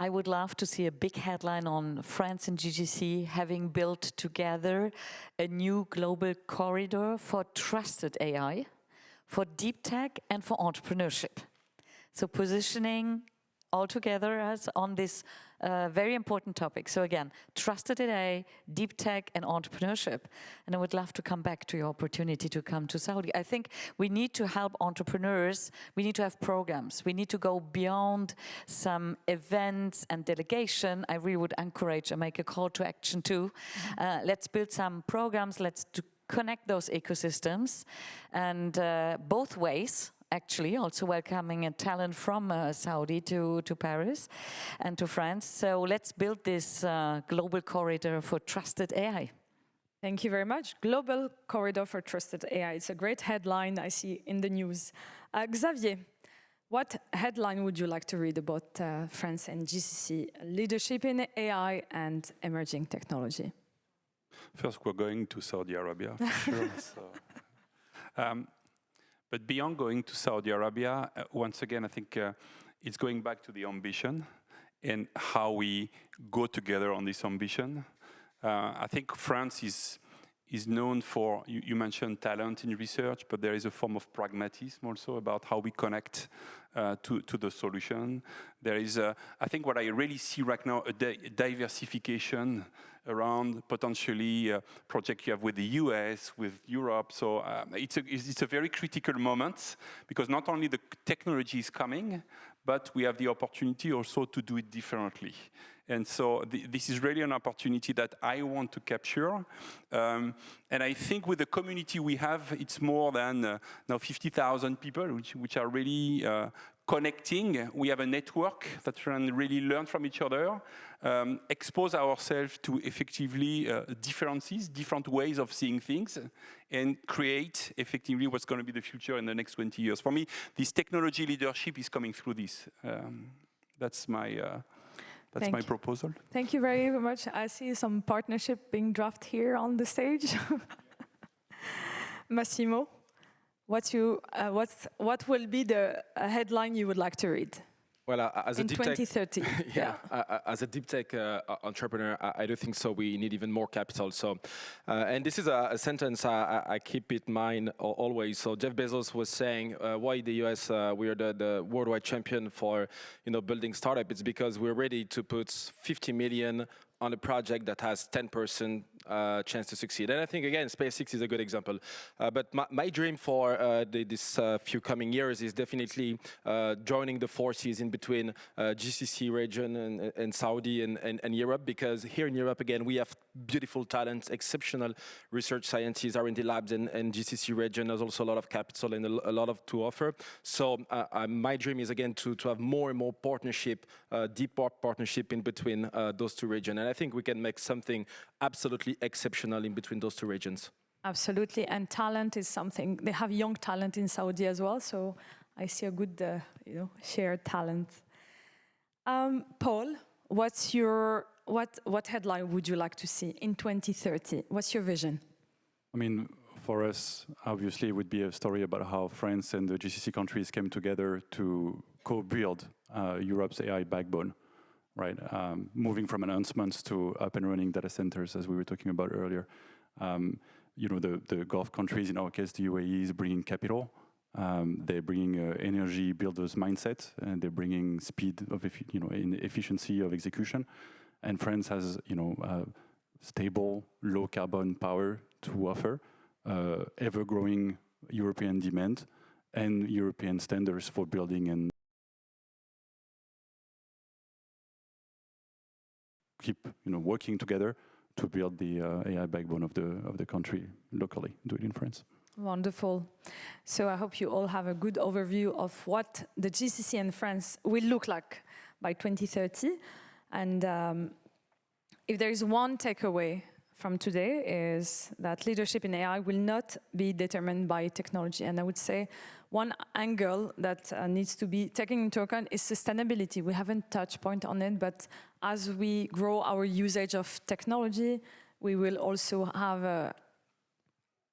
I would love to see a big headline on France and GCC having built together a new global corridor for trusted AI, for deep tech, and for entrepreneurship. So positioning all together as on this very important topic. So again, trusted AI, deep tech, and entrepreneurship. And I would love to come back to your opportunity to come to Saudi. I think we need to help entrepreneurs. We need to have programs. We need to go beyond some events and delegation. I really would encourage and make a call to action too. Let's build some programs. Let's connect those ecosystems. And both ways, actually, also welcoming a talent from Saudi to Paris and to France. So let's build this global corridor for trusted AI. Thank you very much. Global corridor for trusted AI. It's a great headline I see in the news. Xavier, what headline would you like to read about France and GCC leadership in AI and emerging technology? First, we're going to Saudi Arabia, for sure. But beyond going to Saudi Arabia, once again, I think it's going back to the ambition and how we go together on this ambition. I think France is known for, you mentioned talent in research, but there is a form of pragmatism also about how we connect to the solution. There is, I think what I really see right now, a diversification around potentially project you have with the US, with Europe. So it's a very critical moment, because not only the technology is coming, but we have the opportunity also to do it differently. And so this is really an opportunity that I want to capture. And I think with the community we have, it's more than now 50,000 people, which are really connecting. We have a network that can really learn from each other, expose ourselves to effectively differences, different ways of seeing things, and create effectively what's going to be the future in the next 20 years. For me, this technology leadership is coming through this. That's my proposal. Thank you very much. I see some partnership being drafted here on the stage. Massimo, what will be the headline you would like to read? Well, as a in deep 2030. Tech, as a deep tech entrepreneur, I do think so. We need even more capital. So, and this is a sentence I keep in mind always. So Jeff Bezos was saying, why the US we are the worldwide champion for building startup. It's because we're ready to put 50 million on a project that has 10% chance to succeed. And I think, again, SpaceX is a good example. But my dream for this few coming years is definitely joining the forces in between GCC region and Saudi and Europe, because here in Europe, again, we have beautiful talents, exceptional research scientists, R&D labs, and GCC region has also a lot of capital and a lot of to offer. So my dream is, again, to have more and more partnership, deep partnership in between those two regions. And I think we can make something absolutely exceptional in between those two regions. Absolutely, and talent is something. They have young talent in Saudi as well, so I see a good, shared talent. Paul, what headline would you like to see in 2030? What's your vision? I mean, for us, obviously, it would be a story about how France and the GCC countries came together to co-build Europe's AI backbone. Right, moving from announcements to up and running data centers, as we were talking about earlier. The Gulf countries, in our case, the UAE, is bringing capital. They're bringing energy builders mindset, and they're bringing speed of efficiency of execution. And France has stable, low carbon power to offer, ever growing European demand, and European standards for building and keep working together to build the AI backbone of the country locally, do it in France. Wonderful. So I hope you all have a good overview of what the GCC and France will look like by 2030. And if there is one takeaway from today is that leadership in AI will not be determined by technology. And I would say one angle that needs to be taken into account is sustainability. We haven't touched point on it, but as we grow our usage of technology, we will also have an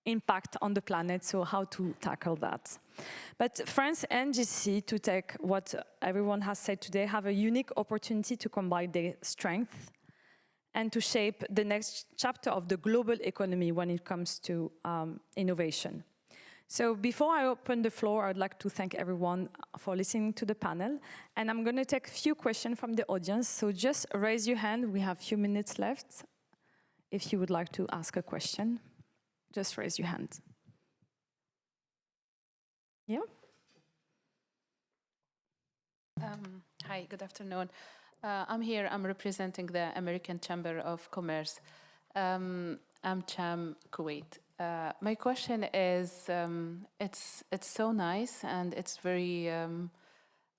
impact on the planet, so how to tackle that. But France and GCC, to take what everyone has said today, have a unique opportunity to combine their strength and to shape the next chapter of the global economy when it comes to innovation. So before I open the floor, I'd like to thank everyone for listening to the panel. And I'm going to take a few questions from the audience. So just raise your hand. We have a few minutes left. If you would like to ask a question, just raise your hand. Yeah? Hi, good afternoon. I'm here. I'm representing the American Chamber of Commerce. I'm Cham, Kuwait. My question is, it's so nice and it's very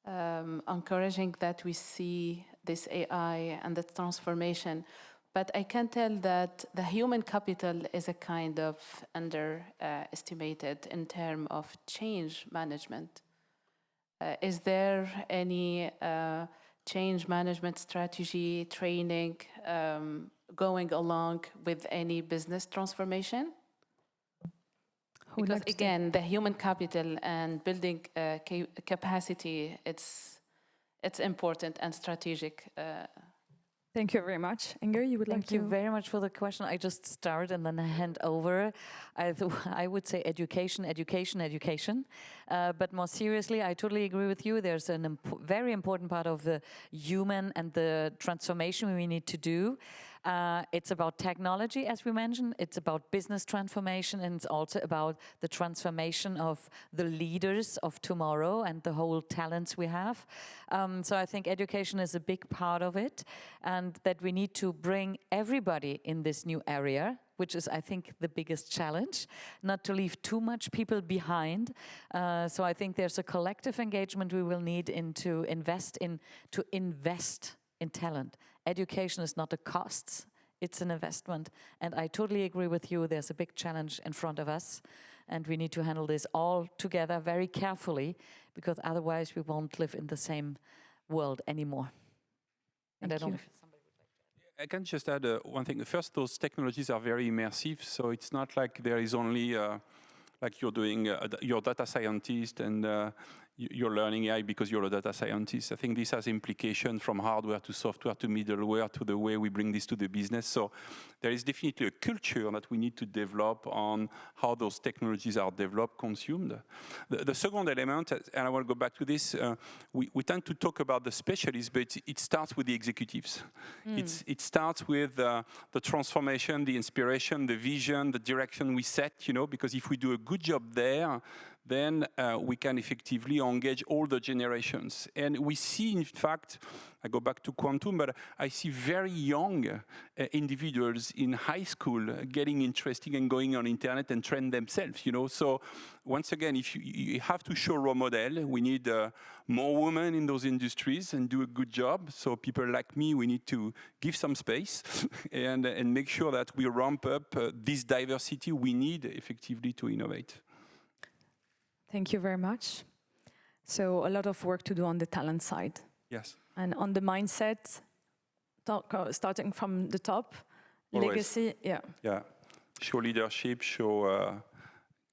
encouraging that we see this AI and the transformation, but I can tell that the human capital is a kind of underestimated in terms of change management. Is there any change management strategy, training, going along with any business transformation? Because again, the human capital and building capacity, it's important and strategic. Thank you very much. Inger, you would like to? Thank you very much for the question. I just start and then I hand over. I would say education, education, education. But more seriously, I totally agree with you. There's a very important part of the human and the transformation we need to do. It's about technology, as we mentioned. It's about business transformation, and it's also about the transformation of the leaders of tomorrow and the whole talents we have. So I think education is a big part of it, and that we need to bring everybody in this new area, which is, I think, the biggest challenge, not to leave too much people behind. So I think there's a collective engagement we will need to invest in talent. Education is not a cost, it's an investment. And I totally agree with you, there's a big challenge in front of us, and we need to handle this all together very carefully, because otherwise we won't live in the same world anymore. And I don't know if somebody would like to add. I can just add one thing. First, those technologies are very immersive, so it's not like there is only like you're doing, you're a data scientist and you're learning AI because you're a data scientist. I think this has implications from hardware to software to middleware to the way we bring this to the business. So there is definitely a culture that we need to develop on how those technologies are developed, consumed. The second element, and I want to go back to this, we tend to talk about the specialists, but it starts with the executives. It starts with the transformation, the inspiration, the vision, the direction we set, because if we do a good job there, then we can effectively engage all the generations. And we see, in fact, I go back to quantum, but I see very young individuals in high school getting interested and going on internet and train themselves, So once again, if you have to show role model, we need more women in those industries and do a good job. So people like me, we need to give some space and make sure that we ramp up this diversity we need effectively to innovate. Thank you very much. So a lot of work to do on the talent side. Yes. And on the mindset, starting from the top, Always. Legacy, yeah. Yeah, show leadership, show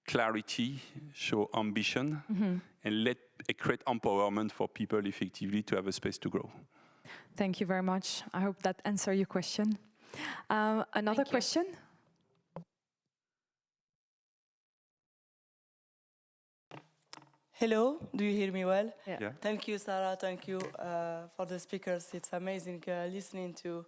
clarity, show ambition, and create empowerment for people effectively to have a space to grow. Thank you very much. I hope that answers your question. Another question? Hello, do you hear me well? Yeah. Thank you, Sarah. Thank you for the speakers. It's amazing listening to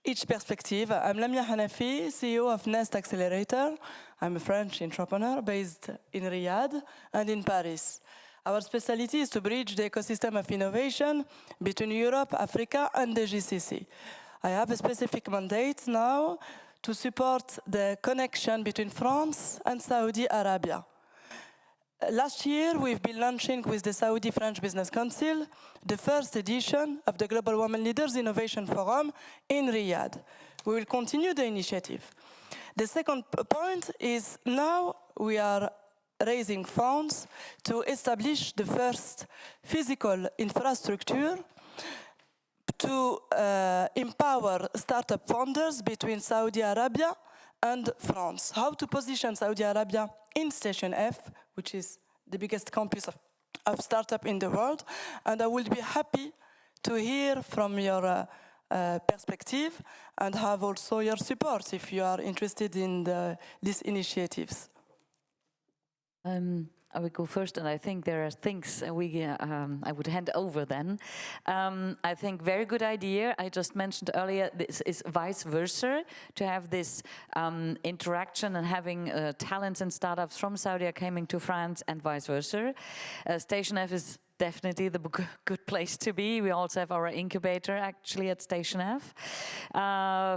each perspective. I'm Lamia Hanafi, CEO of Nest Accelerator. I'm a French entrepreneur based in Riyadh and in Paris. Our specialty is to bridge the ecosystem of innovation between Europe, Africa, and the GCC. I have a specific mandate now to support the connection between France and Saudi Arabia. Last year, we've been launching with the Saudi-French Business Council the first edition of the Global Women Leaders Innovation Forum in Riyadh. We will continue the initiative. The second point is now we are raising funds to establish the first physical infrastructure to empower startup founders between Saudi Arabia and France. How to position Saudi Arabia in Station F, which is the biggest campus of startup in the world. And I will be happy to hear from your perspective and have also your support if you are interested in these initiatives. I will go first, and I think there are things I would hand over then. I think very good idea. I just mentioned earlier, this is vice versa, to have this interaction and having talents and startups from Saudi coming to France and vice versa. Station F is definitely the good place to be. We also have our incubator actually at Station F.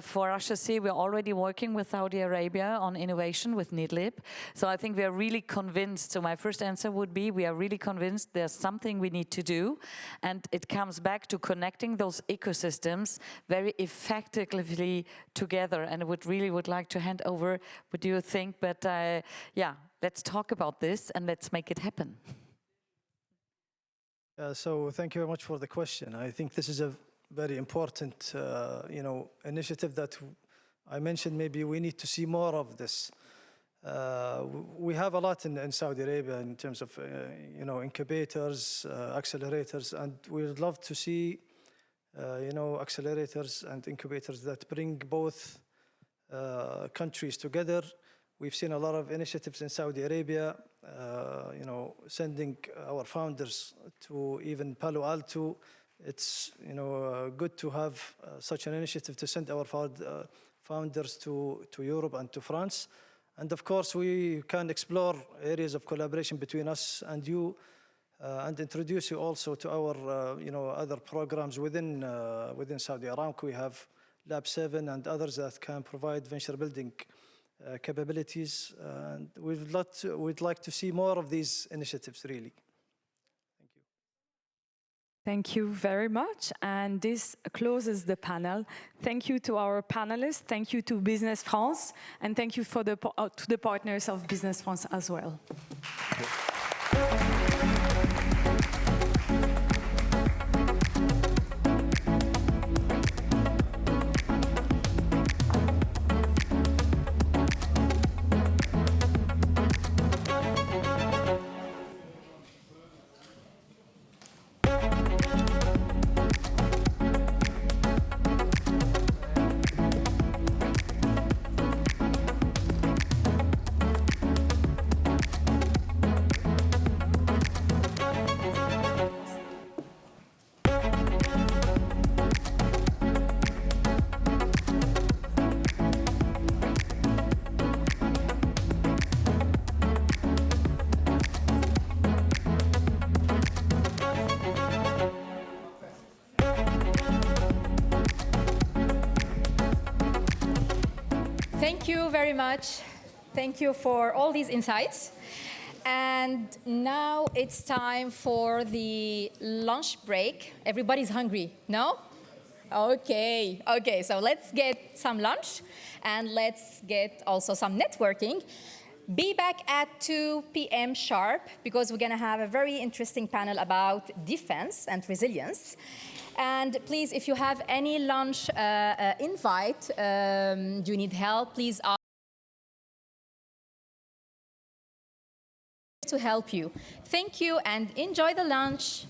For HSC, we're already working with Saudi Arabia on innovation with NIDLib. So I think we are really convinced. So my first answer would be, we are really convinced there's something we need to do. And it comes back to connecting those ecosystems very effectively together. And I would like to hand over, what do you think? But yeah, let's talk about this and let's make it happen. So thank you very much for the question. I think this is a very important, initiative that I mentioned. Maybe we need to see more of this. We have a lot in Saudi Arabia in terms of, incubators, accelerators, and we would love to see, accelerators and incubators that bring both countries together. We've seen a lot of initiatives in Saudi Arabia, sending our founders to even Palo Alto it's good to have such an initiative to send our founders to Europe and to France. And of course, we can explore areas of collaboration between us and you, and introduce you also to our other programs within Saudi Aramco. We have Lab 7 and others that can provide venture building capabilities. And we'd like to see more of these initiatives, really. Thank you very much. And this closes the panel. Thank you to our panelists. Thank you to Business France. And thank you to the partners of Business France as well. Thank you very much. Thank you for all these insights. And now it's time for the lunch break. Everybody's hungry, no? Okay, so let's get some lunch and let's get also some networking. Be back at 2 p.m. sharp because we're gonna have a very interesting panel about defense and resilience. And please, if you have any lunch invite, do you need help, please ask to help you. Thank you and enjoy the lunch.